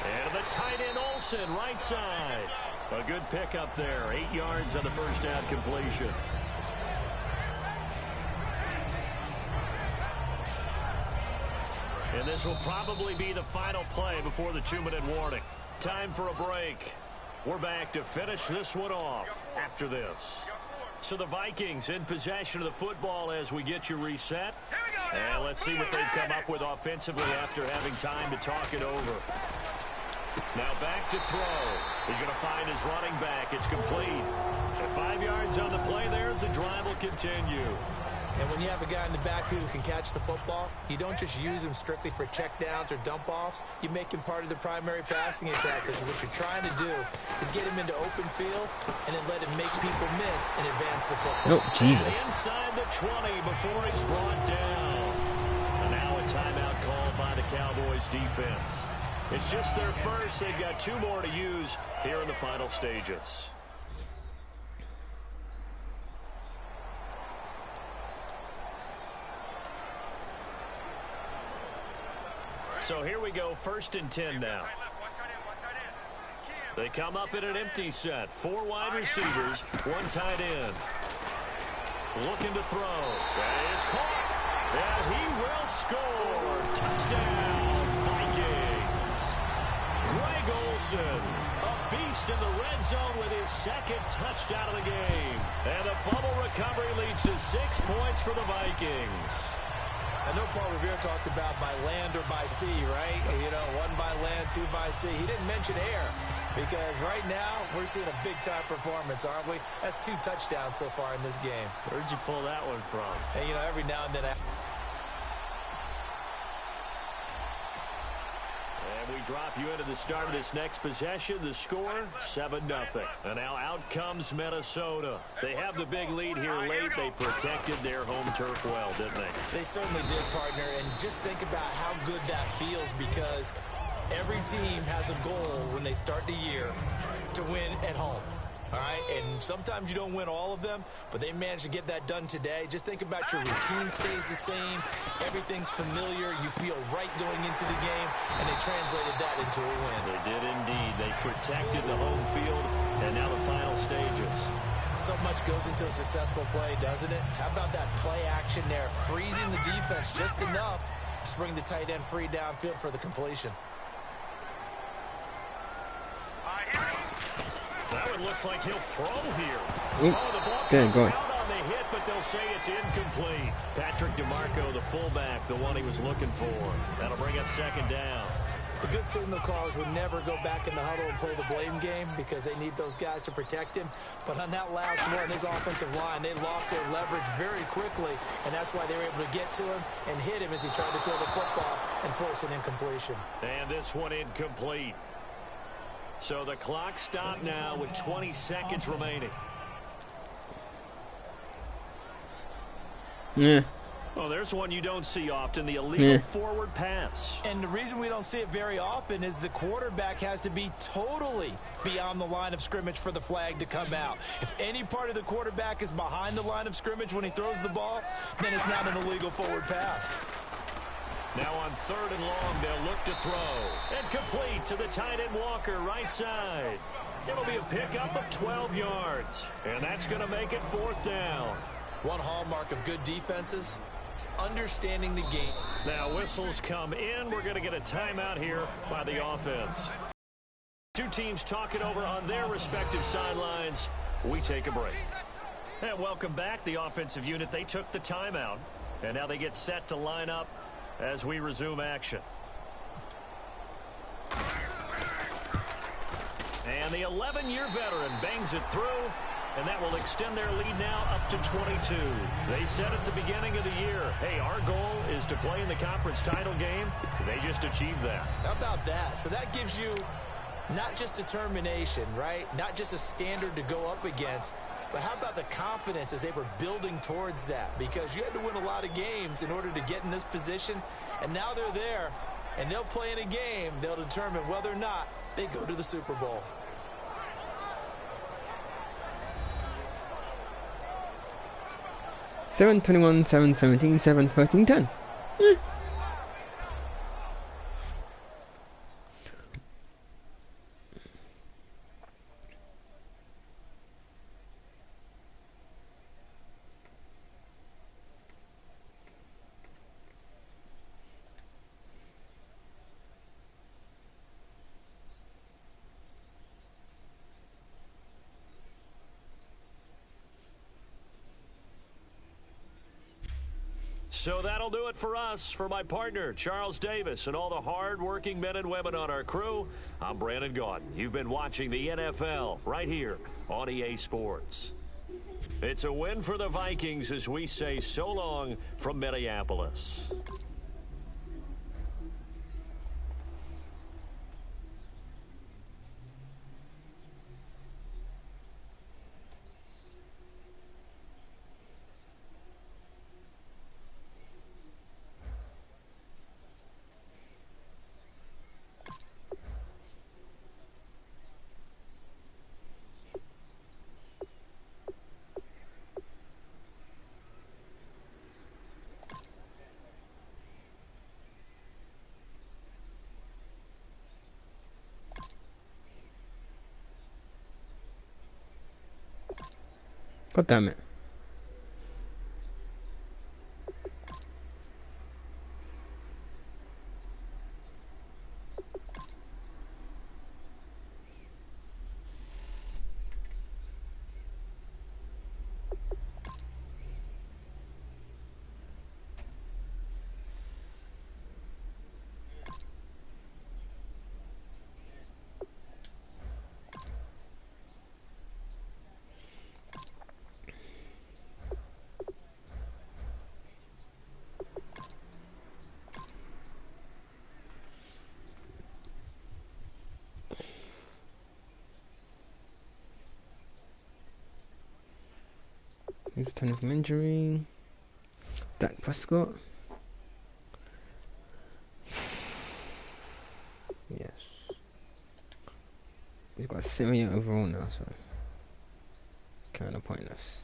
[SPEAKER 2] And the tight end Olsen, right side. A good pickup there. 8 yards on the first down completion. And this will probably be the final play before the 2-minute warning. Time for a break. We're back to finish this one off after this. So the Vikings in possession of the football as we get you reset. And let's see what they've come up with offensively after having time to talk it over. Now back to throw. He's going to find his running back. It's complete. And 5 yards on the play there as the drive will continue.
[SPEAKER 3] And when you have a guy in the back who can catch the football, you don't just use him strictly for checkdowns or dump-offs. You make him part of the primary passing attack because what you're trying to do is get him into open field and then let him make people miss and advance the football.
[SPEAKER 4] Oh, Jesus.
[SPEAKER 2] And inside the 20 before he's brought down. And now a timeout called by the Cowboys defense. It's just their first. They've got 2 more to use here in the final stages. So here we go, 1st and 10 now. They come up in an empty set. 4 wide receivers, 1 tight end. Looking to throw. That is caught. And he will score. Touchdown, Vikings. Greg Olsen, a beast in the red zone with his 2nd touchdown of the game. And the fumble recovery leads to 6 points for the Vikings.
[SPEAKER 3] I know Paul Revere talked about by land or by sea, right? You know, 1 by land, 2 by sea. He didn't mention air. Because right now, we're seeing a big-time performance, aren't we? That's 2 touchdowns so far in this game.
[SPEAKER 2] Where'd you pull that one from?
[SPEAKER 3] And, you know, every now and then...
[SPEAKER 2] And we drop you into the start of this next possession. The score, 7-0. And now out comes Minnesota. They have the big lead here late. They protected their home turf well, didn't they?
[SPEAKER 3] They certainly did, partner. And just think about how good that feels, because every team has a goal when they start the year to win at home. All right, and sometimes you don't win all of them, but they managed to get that done today. Just think about your routine stays the same. Everything's familiar. You feel right going into the game, and they translated that into a win.
[SPEAKER 2] They did indeed. They protected the home field, and now the final stages.
[SPEAKER 3] So much goes into a successful play, doesn't it? How about that play action there, freezing the defense just enough to bring the tight end free downfield for the completion.
[SPEAKER 2] That one looks like he'll throw here.
[SPEAKER 4] Oop.
[SPEAKER 2] Oh, the ball
[SPEAKER 4] There you
[SPEAKER 2] comes
[SPEAKER 4] go.
[SPEAKER 2] out on the hit, but they'll say it's incomplete. Patrick DeMarco, the fullback, the one he was looking for. That'll bring up 2nd down.
[SPEAKER 3] The good signal callers would never go back in the huddle and play the blame game because they need those guys to protect him. But on that last one, his offensive line, they lost their leverage very quickly, and that's why they were able to get to him and hit him as he tried to throw the football and force an incompletion.
[SPEAKER 2] And this one incomplete. So the clock stopped now with 20 seconds remaining.
[SPEAKER 4] Yeah.
[SPEAKER 2] Well, there's one you don't see often, the illegal forward pass.
[SPEAKER 3] And the reason we don't see it very often is the quarterback has to be totally beyond the line of scrimmage for the flag to come out. If any part of the quarterback is behind the line of scrimmage when he throws the ball, then it's not an illegal forward pass.
[SPEAKER 2] Now on 3rd and long, they'll look to throw. And complete to the tight end Walker, right side. It'll be a pickup of 12 yards. And that's going to make it 4th down.
[SPEAKER 3] One hallmark of good defenses is understanding the game.
[SPEAKER 2] Now whistles come in. We're going to get a timeout here by the offense. 2 teams talking over on their respective sidelines. We take a break. And welcome back. The offensive unit, they took the timeout. And now they get set to line up as we resume action. And the 11-year veteran bangs it through, and that will extend their lead now up to 22. They said at the beginning of the year, hey, our goal is to play in the conference title game. They just achieved that.
[SPEAKER 3] How about that? So that gives you not just determination, right? Not just a standard to go up against, but how about the confidence as they were building towards that? Because you had to win a lot of games in order to get in this position, and now they're there, and they'll play in a game. They'll determine whether or not they go to the Super Bowl.
[SPEAKER 4] Seven 21, 7 17, 7 13, 10.
[SPEAKER 2] So that'll do it for us. For my partner, Charles Davis, and all the hard-working men and women on our crew, I'm Brandon Gaudin. You've been watching the NFL right here on EA Sports. It's a win for the Vikings as we say so long from Minneapolis.
[SPEAKER 4] God damn it. Returning from injury. Dak Prescott. Yes. He's got a 78 overall now, so kind of pointless.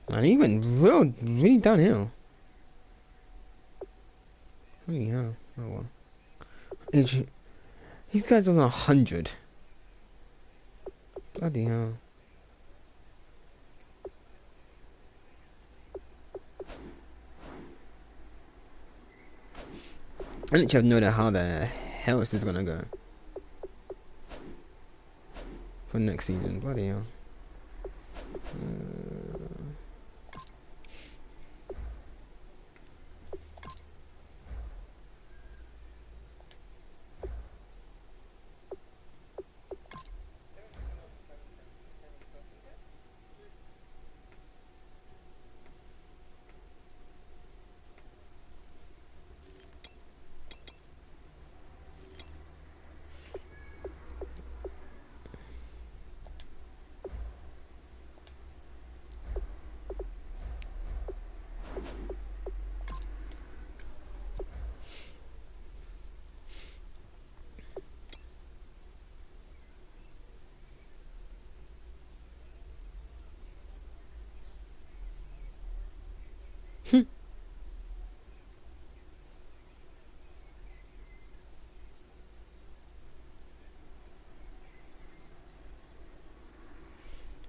[SPEAKER 4] Man, he went really downhill. Holy hell. Oh well. These guys are on 100. Bloody hell. I literally have no idea how the hell is this gonna go for next season. Bloody hell.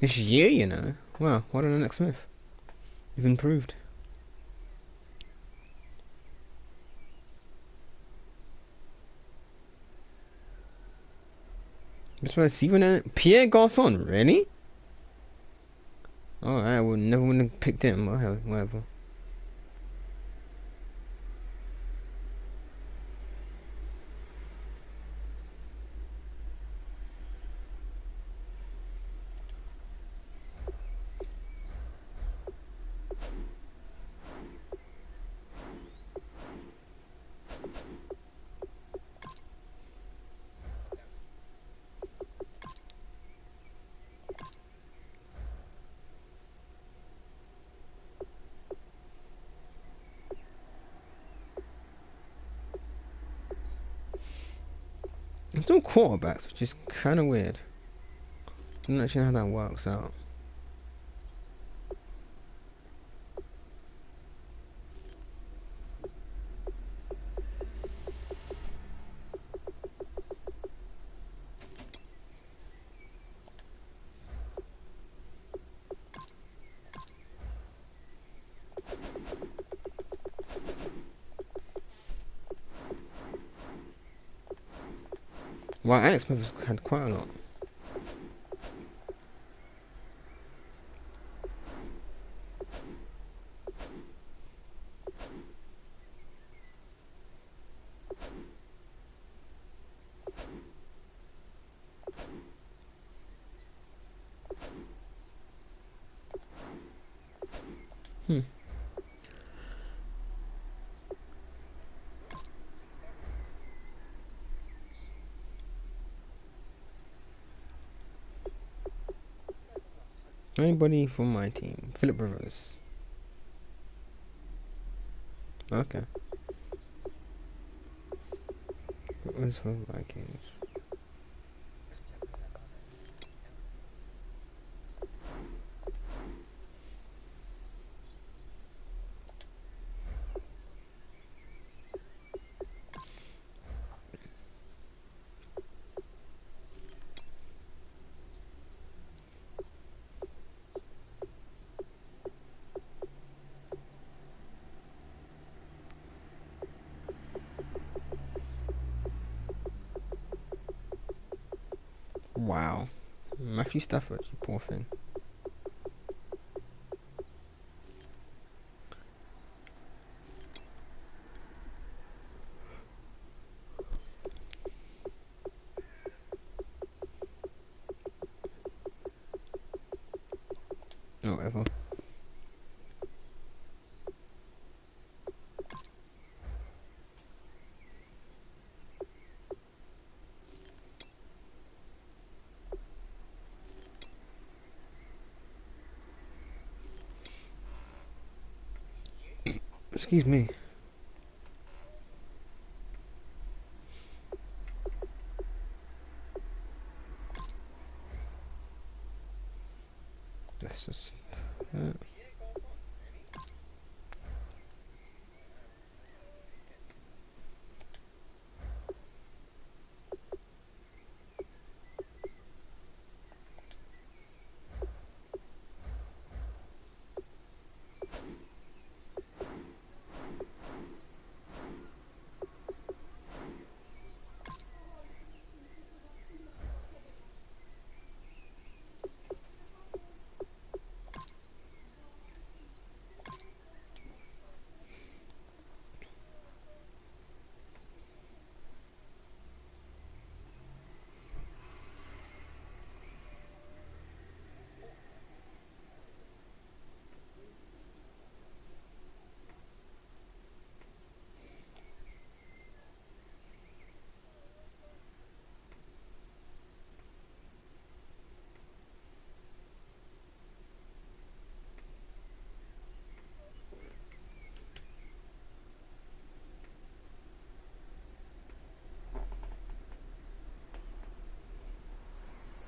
[SPEAKER 4] This year, you know. Wow, what an Alex Smith. You've improved. That's what I see when Pierre Garçon, really? Oh, I would never have picked him. Whatever. It's all quarterbacks, which is kind of weird. I don't actually know how that works out. Wow, Alex Smith has had quite a lot. Anybody from my team? Philip Rivers. Okay. What was for Vikings? Wow. Matthew Stafford, you poor thing. Oh, whatever. Excuse me. That's just...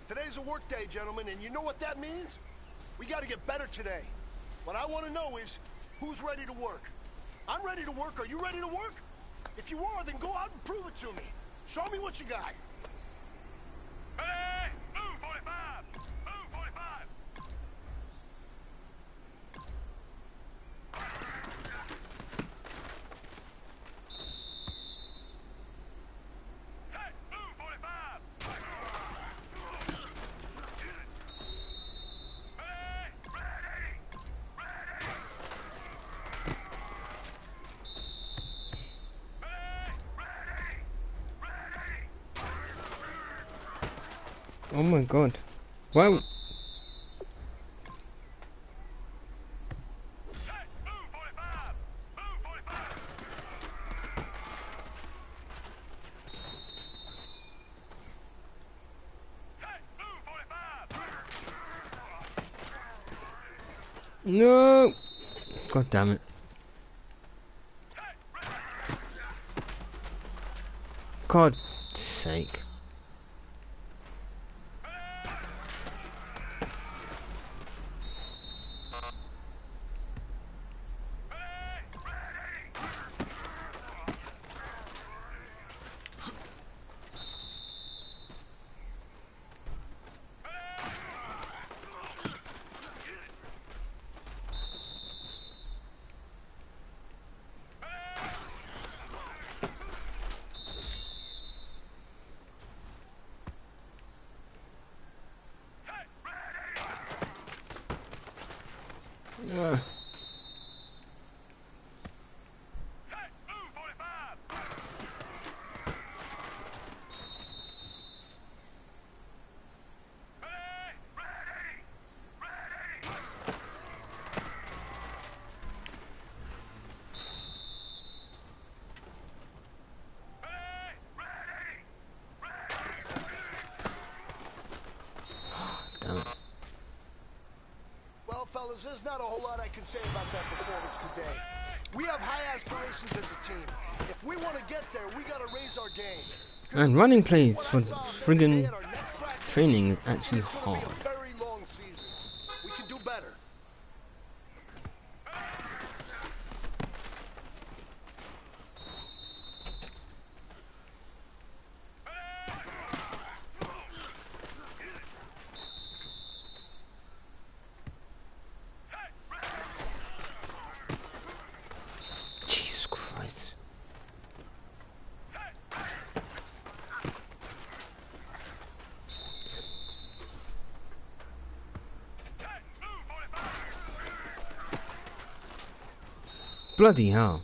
[SPEAKER 7] Today's a work day, gentlemen, and you know what that means? We got to get better today. What I want to know is, who's ready to work? I'm ready to work. Are you ready to work? If you are, then go out and prove it to me. Show me what you got.
[SPEAKER 6] Ready? Move, 45! Move, 45! Set! Move, 45!
[SPEAKER 4] Oh my god. Wow.
[SPEAKER 6] Set! Move, 45! Move, 45! Set! Move, 45!
[SPEAKER 4] No. God damn it. God's sake.
[SPEAKER 6] Set! Move, 45!
[SPEAKER 4] Damn it.
[SPEAKER 7] Well, fellas, there's not a whole lot I can say about that performance today. We have high aspirations as a team. If we want to get there, we got to raise our game.
[SPEAKER 4] And running plays for friggin' training is actually hard.
[SPEAKER 7] It's gonna be a very long season. We can do better.
[SPEAKER 4] Jesus Christ. Bloody hell.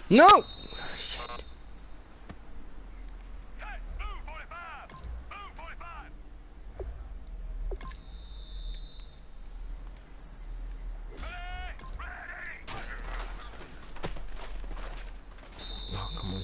[SPEAKER 4] No! Shit.
[SPEAKER 6] Move, 45! Move, 45!
[SPEAKER 4] Oh, come on.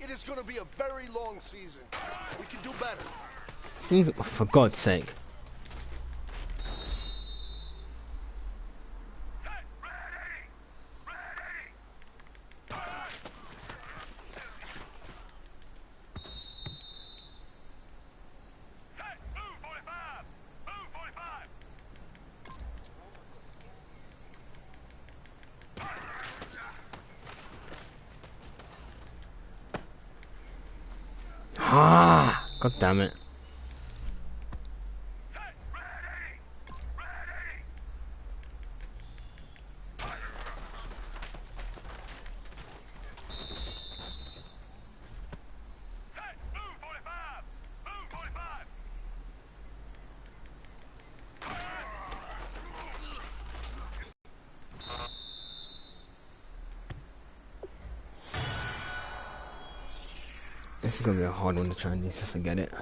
[SPEAKER 7] It is going to be a very long season. We can do better.
[SPEAKER 4] Seems, for God's sake. Ah, God damn it. This is gonna be a hard one to try and just forget it.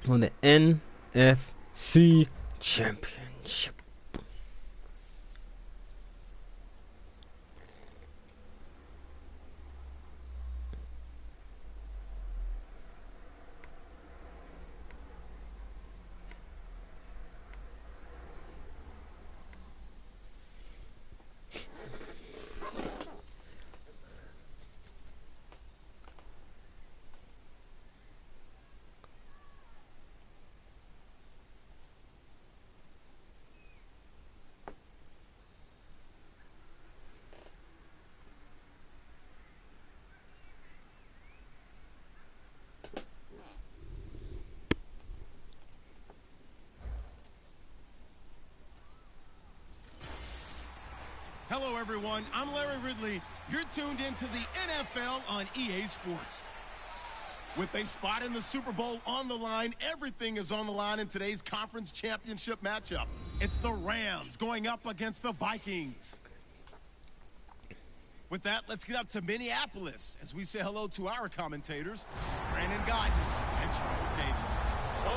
[SPEAKER 4] On the NFC Championship.
[SPEAKER 1] Hello, everyone. I'm Larry Ridley. You're tuned into the NFL on EA Sports. With a spot in the Super Bowl on the line, everything is on the line in today's conference championship matchup. It's the Rams going up against the Vikings. With that, let's get up to Minneapolis as we say hello to our commentators, Brandon Guyton and Charles Davis.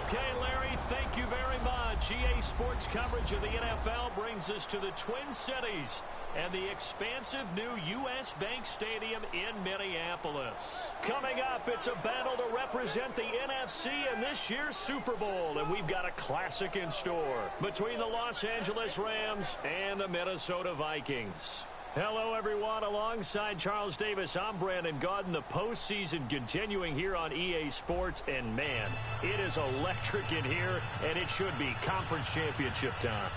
[SPEAKER 2] Okay, Larry, thank you very much. EA Sports coverage of the NFL brings us to the Twin Cities and the expansive new U.S. Bank Stadium in Minneapolis. Coming up, it's a battle to represent the NFC in this year's Super Bowl, and we've got a classic in store between the Los Angeles Rams and the Minnesota Vikings. Hello, everyone. Alongside Charles Davis, I'm Brandon Guyton. The postseason continuing here on EA Sports, and man, it is electric in here, and it should be conference championship time.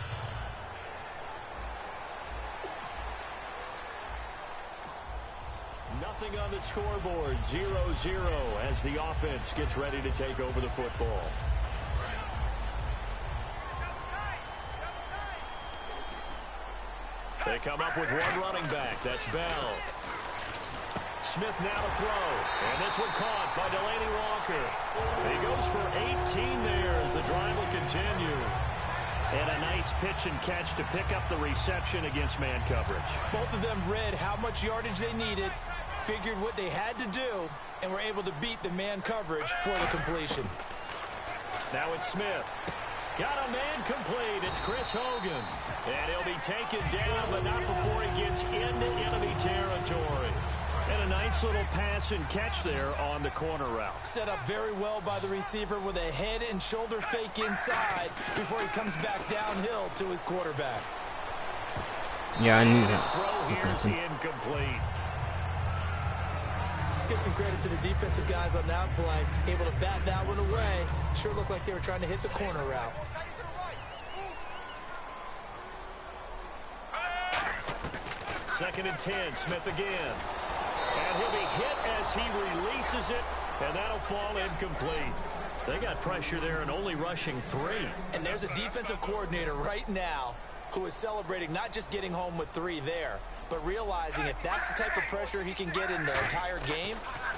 [SPEAKER 2] Nothing on the scoreboard, 0-0 as the offense gets ready to take over the football. They come up with one running back. That's Bell. Smith now to throw. And this one caught by Delaney Walker. He goes for 18 there as the drive will continue. And a nice pitch and catch to pick up the reception against man coverage.
[SPEAKER 3] Both of them read how much yardage they needed, figured what they had to do, and were able to beat the man coverage for the completion.
[SPEAKER 2] Now it's Smith. Got a man complete. It's Chris Hogan. And he'll be taken down, but not before he gets into enemy territory. And a nice little pass and catch there on the corner route.
[SPEAKER 3] Set up very well by the receiver with a head and shoulder fake inside before he comes back downhill to his quarterback.
[SPEAKER 4] Yeah, I knew that.
[SPEAKER 2] His throw here is incomplete.
[SPEAKER 3] Let's give some credit to the defensive guys on that play. Able to bat that one away. Sure looked like they were trying to hit the corner route.
[SPEAKER 2] Second and 10, Smith again. And he'll be hit as he releases it, and that'll fall incomplete. They got pressure there and only rushing 3.
[SPEAKER 3] And there's a defensive coordinator right now who is celebrating not just getting home with 3 there, but realizing if that's the type of pressure he can get in the entire game,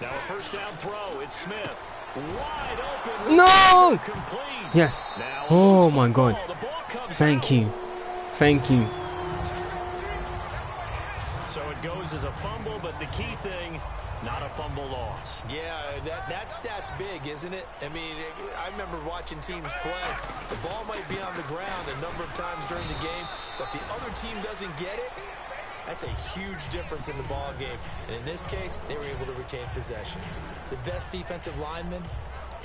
[SPEAKER 2] Now a first down throw. It's Smith. Wide open.
[SPEAKER 4] No!
[SPEAKER 2] Complete.
[SPEAKER 4] Yes.
[SPEAKER 2] Now
[SPEAKER 4] Oh my God.
[SPEAKER 2] the ball comes
[SPEAKER 4] Thank
[SPEAKER 2] out.
[SPEAKER 4] you. Thank you.
[SPEAKER 2] So it goes as a fumble, but the key thing, not a fumble loss.
[SPEAKER 3] Yeah, that stat's big, isn't it? I mean, I remember watching teams play. The ball might be on the ground a number of times during the game, but the other team doesn't get it. That's a huge difference in the ball game. And in this case, they were able to retain possession. The best defensive linemen,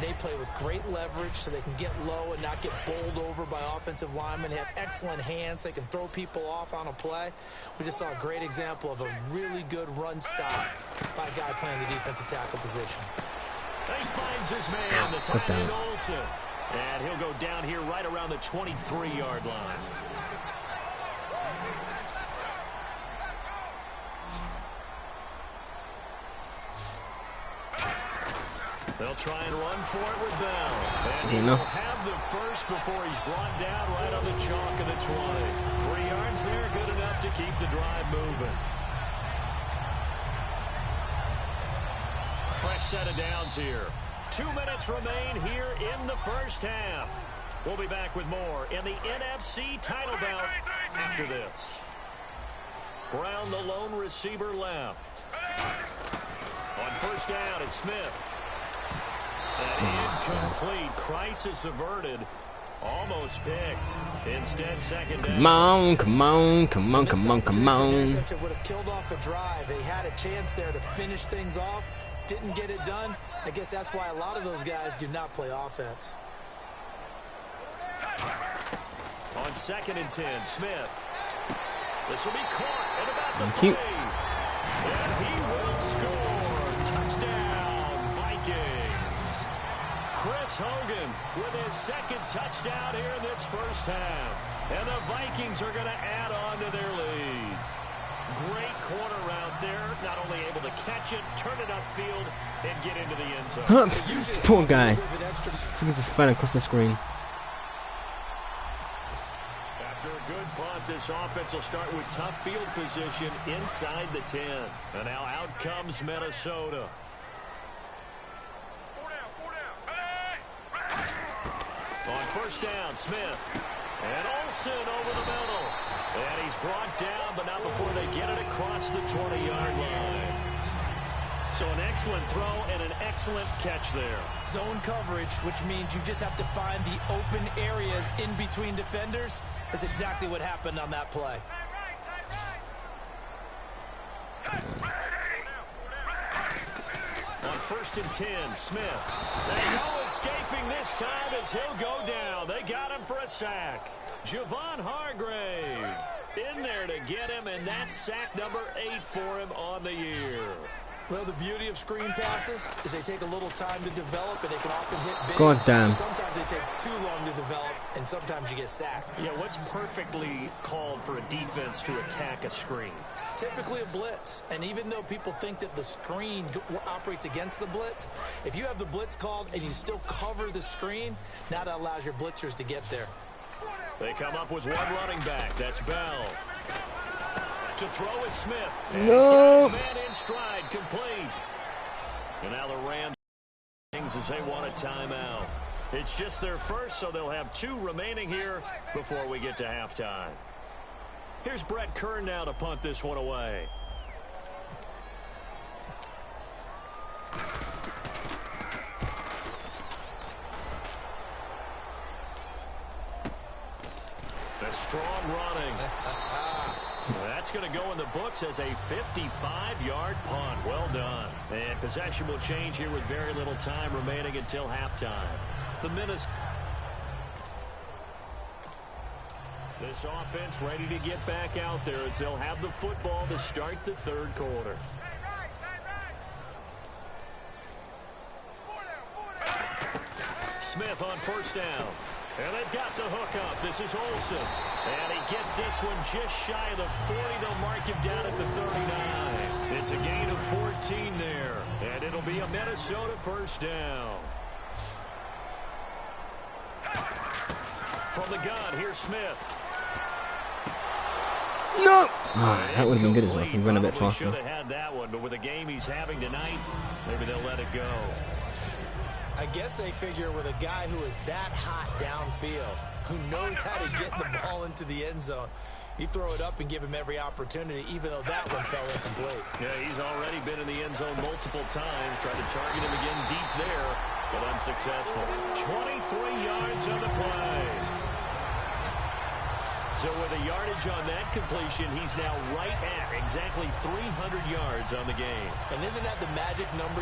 [SPEAKER 3] they play with great leverage so they can get low and not get bowled over by offensive linemen. They have excellent hands. They can throw people off on a play. We just saw a great example of a really good run stop by a guy playing the defensive tackle position.
[SPEAKER 2] He finds his man, the tight end Olsen. And he'll go down here right around the 23-yard line. They'll try and run for it with Bell. And he will have the first before he's brought down right on the chalk of the 20. 3 yards there, good enough to keep the drive moving. Fresh set of downs here. 2 minutes remain here in the first half. We'll be back with more in the NFC title bout after this. Brown, the lone receiver, left. On first down, it's Smith. And incomplete. Crisis averted. Almost picked. Instead, second down.
[SPEAKER 4] Come on, come on, come on, come on, come on.
[SPEAKER 3] Interception would have killed off a drive. They had a chance there to finish things off. Didn't get it done. I guess that's why a lot of those guys do not play offense.
[SPEAKER 2] On 2nd and 10, Smith. This will be caught at about the
[SPEAKER 4] Thank you.
[SPEAKER 2] 3. And he will score. Touchdown, Vikings. Chris Hogan with his second touchdown here in this first half. And the Vikings are going to add on to their lead. Great corner route there. Not only able to catch it, turn it upfield, and get into the end zone.
[SPEAKER 4] Poor guy. He just fell across the screen.
[SPEAKER 2] After a good punt, this offense will start with tough field position inside the 10. And now out comes Minnesota. On first down, Smith. And Olsen over the middle. And he's brought down, but not before they get it across the 20-yard line. So an excellent throw and an excellent catch there.
[SPEAKER 3] Zone coverage, which means you just have to find the open areas in between defenders. That's exactly what happened on that play.
[SPEAKER 2] On 1st and 10, Smith. And no escaping this time as he'll go down. They got him for a sack. Javon Hargrave in there to get him, and that's sack number 8 for him on the year.
[SPEAKER 3] Well, the beauty of screen passes is they take a little time to develop, and they can often hit big.
[SPEAKER 4] God damn.
[SPEAKER 3] Sometimes they take too long to develop, and sometimes you get sacked.
[SPEAKER 2] Yeah, what's perfectly called for a defense to attack a screen?
[SPEAKER 3] Typically a blitz, and even though people think that the screen operates against the blitz, if you have the blitz called and you still cover the screen, now that allows your blitzers to get there.
[SPEAKER 2] They come up with one running back. That's Bell. To throw is Smith. And
[SPEAKER 4] No.
[SPEAKER 2] he's got his man in stride, complete. And now the Rams things as they want a timeout. It's just their first, so they'll have 2 remaining here before we get to halftime. Here's Brett Kern now to punt this one away. The strong running. That's going to go in the books as a 55-yard punt. Well done. And possession will change here with very little time remaining until halftime. The Minnesota. This offense ready to get back out there as they'll have the football to start the 3rd quarter. Smith on first down. And they've got the hook up. This is Olsen. And he gets this one just shy of the 40. They'll mark him down at the 39. It's a gain of 14 there. And it'll be a Minnesota first down. From the gun, here's Smith.
[SPEAKER 4] No! Ah, that would have been good as well if he run a bit faster.
[SPEAKER 2] Should have had that one, but with the game he's having tonight, maybe they'll let it go.
[SPEAKER 3] I guess they figure with a guy who is that hot downfield, who knows how to get the ball into the end zone, you throw it up and give him every opportunity, even though that one fell incomplete.
[SPEAKER 2] Yeah, he's already been in the end zone multiple times, tried to target him again deep there, but unsuccessful. 23 yards on the play. So with a yardage on that completion, he's now right at exactly 300 yards on the game.
[SPEAKER 3] And isn't that the magic number?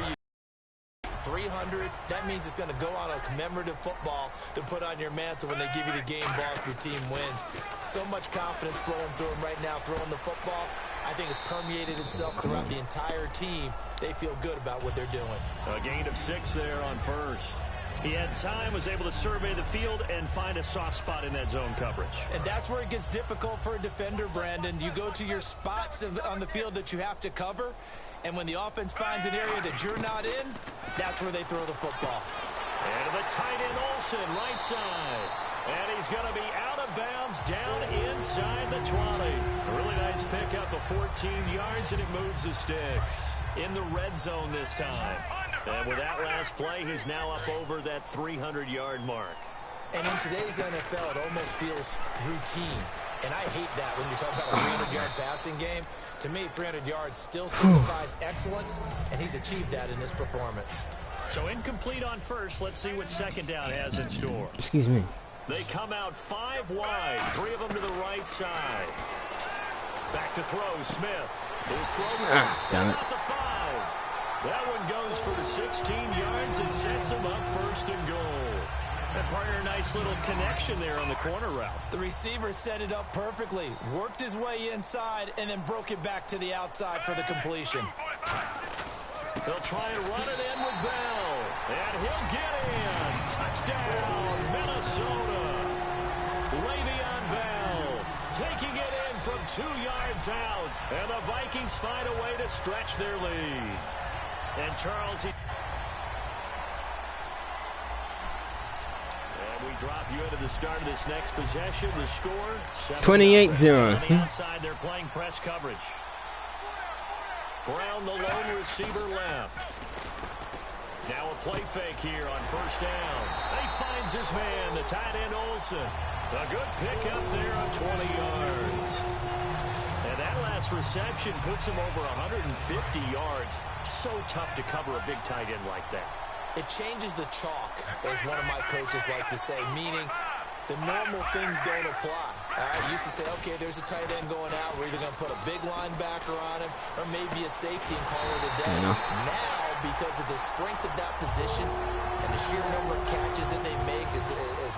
[SPEAKER 3] 300, that means it's going to go on a commemorative football to put on your mantle when they give you the game ball if your team wins. So much confidence flowing through him right now, throwing the football. I think it's permeated itself throughout the entire team. They feel good about what they're doing.
[SPEAKER 2] A gain of 6 there on first. He had time, was able to survey the field and find a soft spot in that zone coverage.
[SPEAKER 3] And that's where it gets difficult for a defender, Brandon. You go to your spots on the field that you have to cover, and when the offense finds an area that you're not in, that's where they throw the football.
[SPEAKER 2] And the tight end Olsen, right side. And he's going to be out of bounds down inside the 20. A really nice pickup of 14 yards, and it moves the sticks. In the red zone this time. And with that last play, he's now up over that 300-yard mark.
[SPEAKER 3] And in today's NFL, it almost feels routine. And I hate that when you talk about a 300-yard passing game. To me, 300 yards still signifies excellence, and he's achieved that in this performance.
[SPEAKER 2] So incomplete on first. Let's see what second down has in store.
[SPEAKER 4] Excuse me.
[SPEAKER 2] They come out 5 wide, 3 of them to the right side. Back to throw, Smith. His throw
[SPEAKER 4] damn it.
[SPEAKER 2] at the 5. That one goes for 16 yards and sets him up first and goal. And partner, a nice little connection there on the corner route.
[SPEAKER 3] The receiver set it up perfectly, worked his way inside, and then broke it back to the outside for the completion.
[SPEAKER 2] They'll try and run it in with Bell. And he'll get in. Touchdown, Minnesota. Le'Veon Bell taking it in from 2 yards out. And the Vikings find a way to stretch their lead. And Charles... We drop you into the start of this next possession. The score
[SPEAKER 4] 28-0.
[SPEAKER 2] On the outside, they're playing press coverage. Brown, the lone receiver, left. Now a play fake here on first down. He finds his man, the tight end Olsen. A good pickup there of 20 yards. And that last reception puts him over 150 yards. So tough to cover a big tight end like that.
[SPEAKER 3] It changes the chalk, as one of my coaches like to say, meaning the normal things don't apply. I used to say, okay, there's a tight end going out. We're either going to put a big linebacker on him or maybe a safety and call it a day. Now, because of the strength of that position and the sheer number of catches that they make as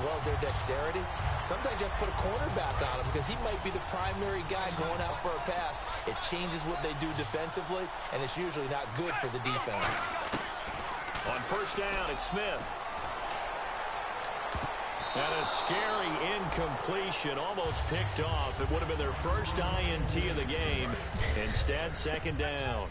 [SPEAKER 3] well as their dexterity, sometimes you have to put a cornerback on him because he might be the primary guy going out for a pass. It changes what they do defensively, and it's usually not good for the defense.
[SPEAKER 2] On first down, it's Smith. And a scary incompletion, almost picked off. It would have been their first INT of the game. Instead, second down.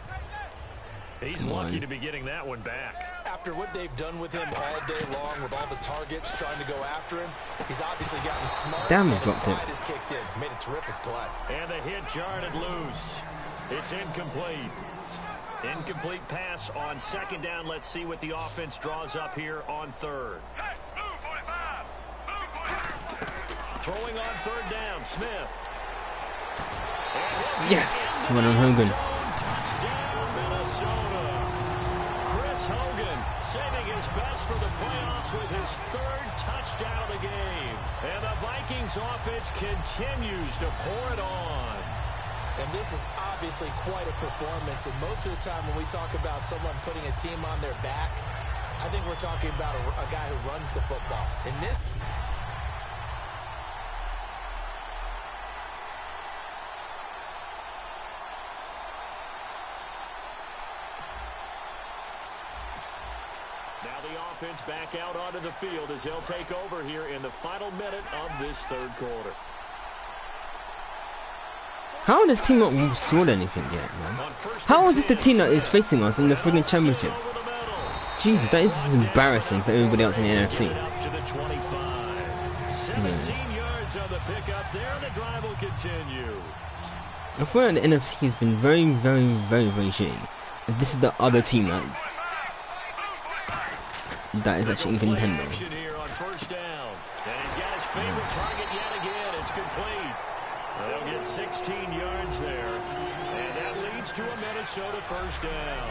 [SPEAKER 2] He's lucky to be getting that one back.
[SPEAKER 3] After what they've done with him all day long, with all the targets trying to go after him, he's obviously gotten smart.
[SPEAKER 4] Damn,
[SPEAKER 3] and his
[SPEAKER 4] dropped it.
[SPEAKER 3] pride has kicked in. Made a terrific play.
[SPEAKER 2] And the hit jarred it loose. It's incomplete. Incomplete pass on second down. Let's see what the offense draws up here on third. Throwing on third down, Smith.
[SPEAKER 4] Yes, well done, Hogan.
[SPEAKER 2] Touchdown, Minnesota. Chris Hogan saving his best for the playoffs with his 3rd touchdown of the game. And the Vikings offense continues to pour it on.
[SPEAKER 3] And this is obviously quite a performance. And most of the time when we talk about someone putting a team on their back, I think we're talking about a guy who runs the football. In this...
[SPEAKER 2] Now the offense back out onto the field as they'll take over here in the final minute of this 3rd quarter.
[SPEAKER 4] How has this team not scored anything yet, man? How is this the team that is facing us in the friggin' championship? Jesus, that is embarrassing for everybody else in the NFC.
[SPEAKER 2] To the 25. 17 yards on the pickup there, and the drive will continue.
[SPEAKER 4] I feel like the NFC has been very, very, very, very shitty. This is the other team that is actually in contender.
[SPEAKER 2] Here on first down. And he's got his favorite target yet again. It's complete. They'll get 16 yards there. And that leads to a Minnesota first down.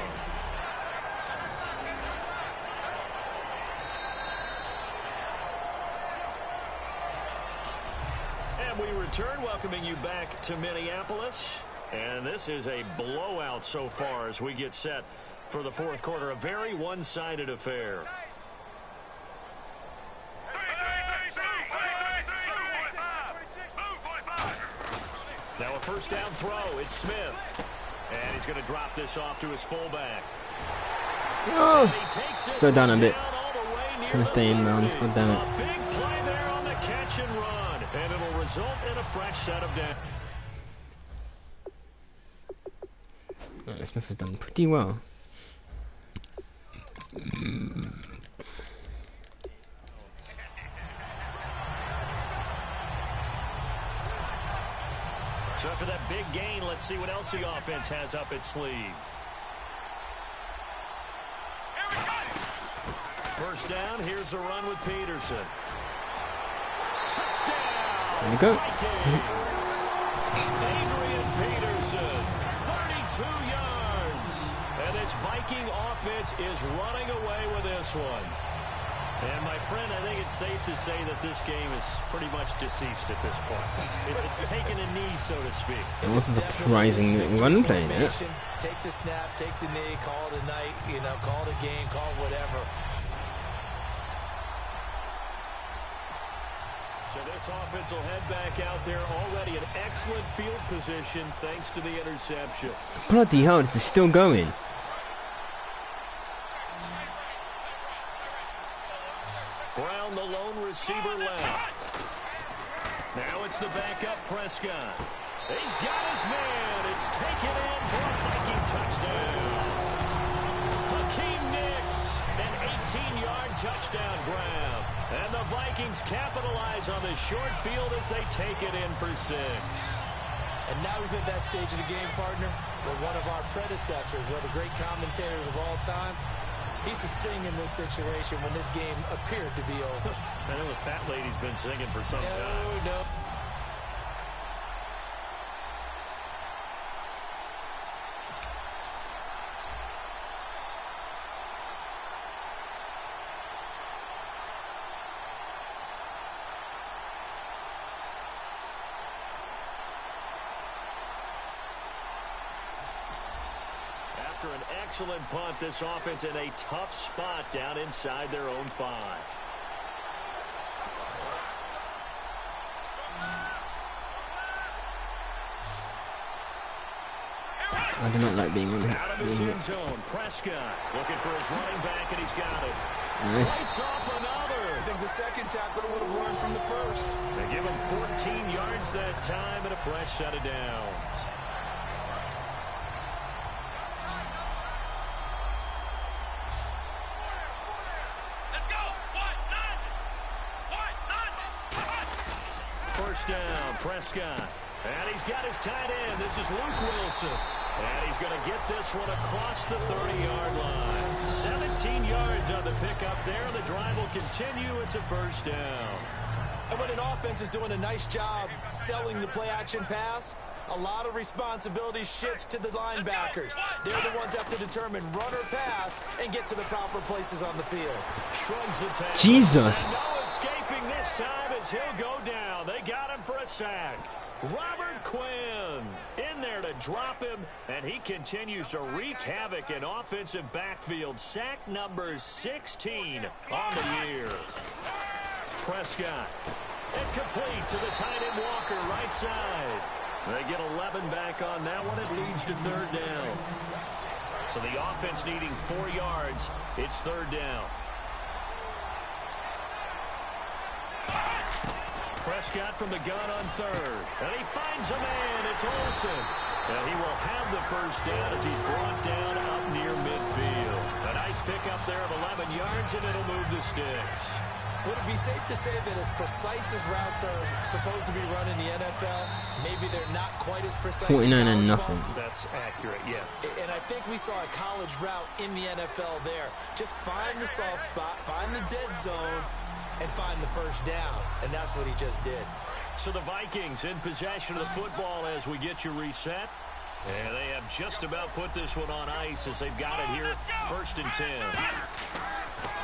[SPEAKER 2] And we return, welcoming you back to Minneapolis. And this is a blowout so far as we get set for the fourth quarter. A very one-sided affair. Now a first down throw. It's Smith. And he's going to drop this off to his fullback.
[SPEAKER 4] Oh, slow down a bit. Trying to stay in bounds, but damn it.
[SPEAKER 2] A big play there on the catch and run. And it'll result in a fresh set of downs.
[SPEAKER 4] Smith has done pretty well.
[SPEAKER 2] So for that big gain, let's see what else the offense has up its sleeve. First down, here's a run with Peterson. Touchdown!
[SPEAKER 4] There we go.
[SPEAKER 2] Adrian Peterson, 32 yards. And this Viking offense is running away with this one. And my friend, I think it's safe to say that this game is pretty much deceased at this point. It's taken a knee, so to speak.
[SPEAKER 4] It was a surprising run play, yeah.
[SPEAKER 3] Take the snap, take the knee, call it a night, call it a game, call it whatever.
[SPEAKER 2] So this offense will head back out there, already in excellent field position thanks to the interception.
[SPEAKER 4] Bloody hell, it's still going.
[SPEAKER 2] Brown, the lone receiver, left. Now it's the backup Prescott. He's got his man. It's taken in for a Viking touchdown. Hakeem Nicks, an 18-yard touchdown grab. And the Vikings capitalize on the short field as they take it in for 6.
[SPEAKER 3] And now we've hit that stage of the game, partner, where one of our predecessors, one of the great commentators of all time, he used to sing in this situation when this game appeared to be over.
[SPEAKER 2] I know the fat lady's been singing for some time.
[SPEAKER 3] No.
[SPEAKER 2] After an excellent punt, this offense in a tough spot down inside their own 5.
[SPEAKER 4] I do not like being on
[SPEAKER 2] Out of his end zone, Prescott looking for his running back, and he's got it.
[SPEAKER 4] Nice.
[SPEAKER 2] Fights off another.
[SPEAKER 3] I think the second tackle would have learned from the first.
[SPEAKER 2] They give him 14 yards that time and a fresh set of downs. First down, Prescott. And he's got his tight end. This is Luke Wilson. And he's going to get this one across the 30-yard line. 17 yards on the pickup there. The drive will continue. It's a first down.
[SPEAKER 3] And when an offense is doing a nice job selling the play-action pass, a lot of responsibility shifts to the linebackers. They're the ones that have to determine run or pass and get to the proper places on the field.
[SPEAKER 2] Shrugs the tackle.
[SPEAKER 4] Jesus.
[SPEAKER 2] And no escaping this time as he'll go down. They got him for a sack. Robert Quinn in there to drop him, and he continues to wreak havoc in offensive backfield. Sack number 16 on the year. Prescott. Incomplete to the tight end Walker, right side. They get 11 back on that one. It leads to third down. So the offense needing 4 yards. It's third down. Prescott from the gun on third. And he finds a man. It's Olsen. And he will have the first down as he's brought down up near midfield. A nice pickup there of 11 yards, and it'll move the sticks.
[SPEAKER 3] Would it be safe to say that as precise as routes are supposed to be run in the NFL, maybe they're not quite as precise.
[SPEAKER 4] 49 and nothing.
[SPEAKER 2] That's accurate, yeah.
[SPEAKER 3] And I think we saw a college route in the NFL there. Just find the soft spot, find the dead zone, and find the first down. And that's what he just did.
[SPEAKER 2] So the Vikings in possession of the football as we get you reset. And they have just about put this one on ice as they've got it here, 1st and 10.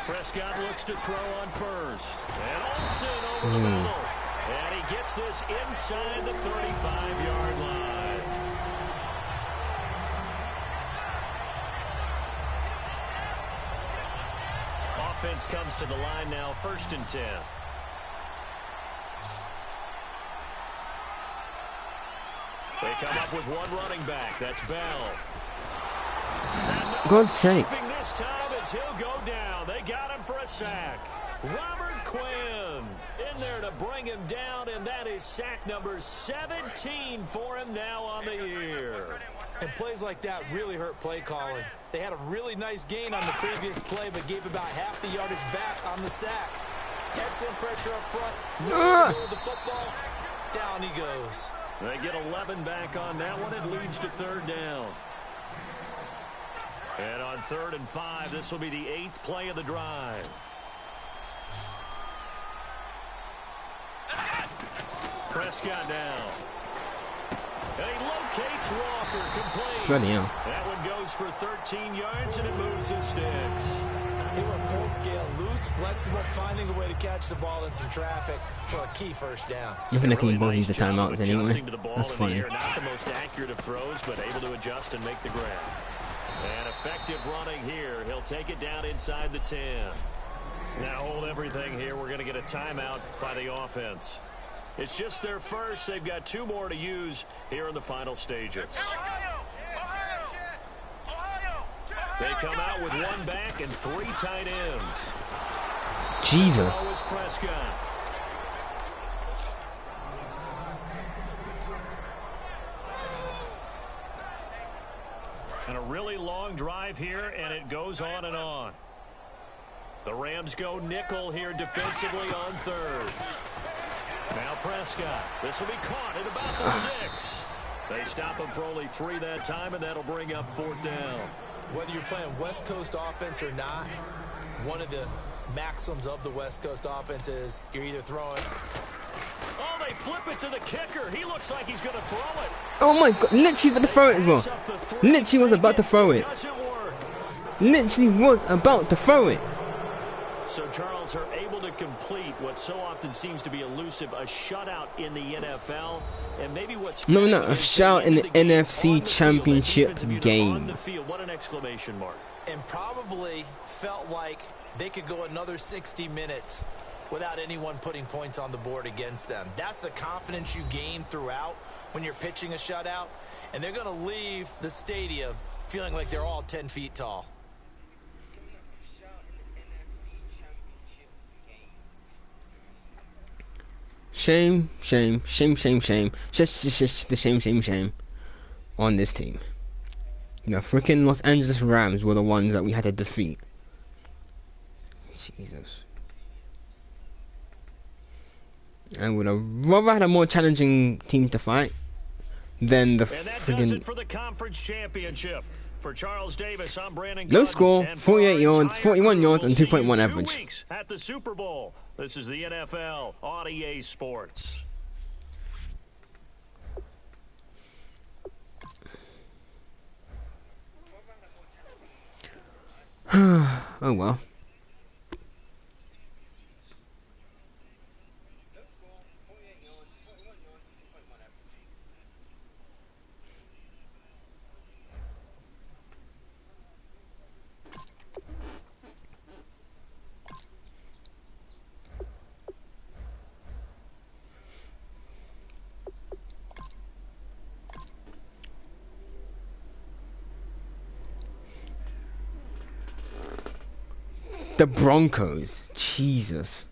[SPEAKER 2] Prescott looks to throw on first. And Olsen over the middle. And he gets this inside the 35-yard line. Offense comes to the line now, 1st and 10. They come up with one running back. That's Bell.
[SPEAKER 4] God's sake.
[SPEAKER 2] This time as he'll go down. They got him for a sack. Robert Quinn in there to bring him down, and that is sack number 17 for him now on the year.
[SPEAKER 3] And plays like that really hurt play calling. They had a really nice gain on the previous play, but gave about half the yardage back on the sack. Excellent pressure up front. Nowhere to go with the football. Down he goes.
[SPEAKER 2] They get 11 back on that one. It leads to 3rd down. And on 3rd and 5, this will be the 8th play of the drive. Prescott now. And he locates Walker, complete.
[SPEAKER 4] Bloody hell.
[SPEAKER 2] That one goes for 13 yards, and it moves his sticks.
[SPEAKER 3] They were full scale, loose, flexible, finding a way to catch the ball in some traffic for a key first down.
[SPEAKER 4] Even if he both use the
[SPEAKER 2] job of
[SPEAKER 4] timeouts anyway.
[SPEAKER 2] adjusting to the ball
[SPEAKER 4] That's
[SPEAKER 2] in the
[SPEAKER 4] funny.
[SPEAKER 2] air. Not the most accurate of throws, but able to adjust and make the grab. And effective running here. He'll take it down inside the 10. Now hold everything here. We're going to get a timeout by the offense. It's just their first. They've got 2 more to use here in the final stages. They come out with 1 back and 3 tight ends.
[SPEAKER 4] Jesus.
[SPEAKER 2] Prescott. And a really long drive here, and it goes on and on. The Rams go nickel here defensively on 3rd. Now Prescott. This will be caught at about the 6. They stop him for only 3 that time, and that'll bring up 4th down.
[SPEAKER 3] Whether you're playing West Coast offense or not, one of the maxims of the West Coast offense is you're either throwing.
[SPEAKER 2] Oh, they flip it to the kicker. He looks like he's going to throw it.
[SPEAKER 4] Oh my God. Literally about to throw it as well. Literally was about to throw it. Literally was about to throw it.
[SPEAKER 2] So Charles are able to complete what so often seems to be elusive, a shutout in the NFL, and maybe what's
[SPEAKER 4] No, a shutout in the NFC Championship game.
[SPEAKER 2] On the field. What an exclamation mark.
[SPEAKER 3] And probably felt like they could go another 60 minutes without anyone putting points on the board against them. That's the confidence you gain throughout when you're pitching a shutout, and they're going to leave the stadium feeling like they're all 10 feet tall.
[SPEAKER 4] Shame. Just the shame on this team. The freaking Los Angeles Rams were the ones that we had to defeat. Jesus. I would have rather had a more challenging team to fight than the
[SPEAKER 2] freaking. Does it for the conference championship. For Charles Davis, I'm Brandon.
[SPEAKER 4] Low score, 48 yards, 41 yards, and 2.1 average.
[SPEAKER 2] At the Super Bowl. This is the NFL on EA Sports.
[SPEAKER 4] Oh well. The Broncos. Jesus.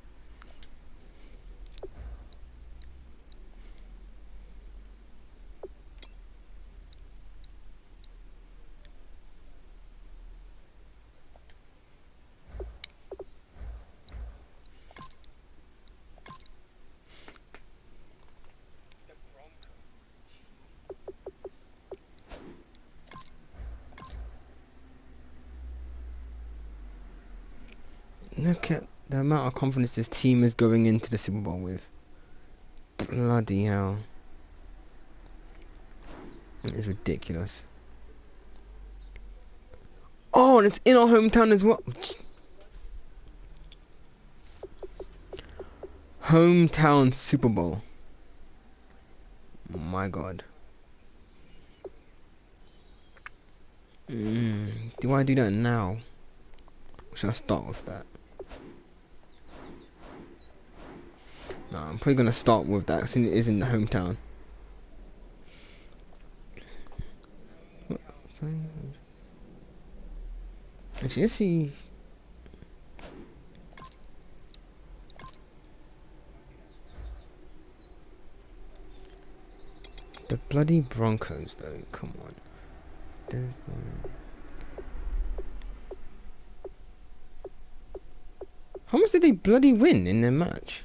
[SPEAKER 4] Look at the amount of confidence this team is going into the Super Bowl with. Bloody hell. It's ridiculous. Oh, and it's in our hometown as well. Hometown Super Bowl. My God. Do I do that now? Or should I start with that? No, I'm probably gonna start with that since it is in the hometown. Actually, let's see. The bloody Broncos, though. Come on. How much did they bloody win in their match?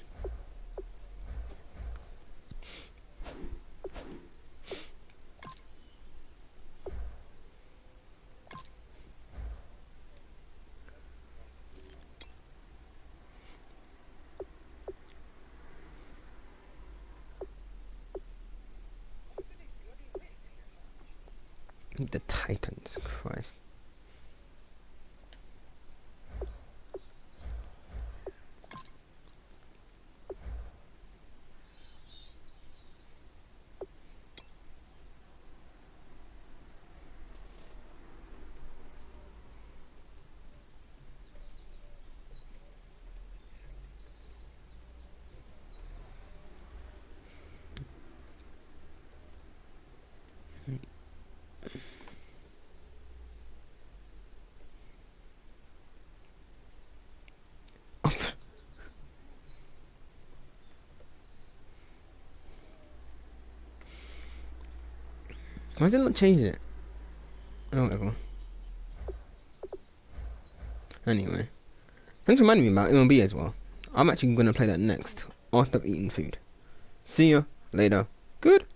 [SPEAKER 4] The Titans, Christ. Why is it not changing it? Oh, whatever. Anyway. Thanks for reminding me about MLB as well. I'm actually going to play that next after I've eaten food. See ya later. Good.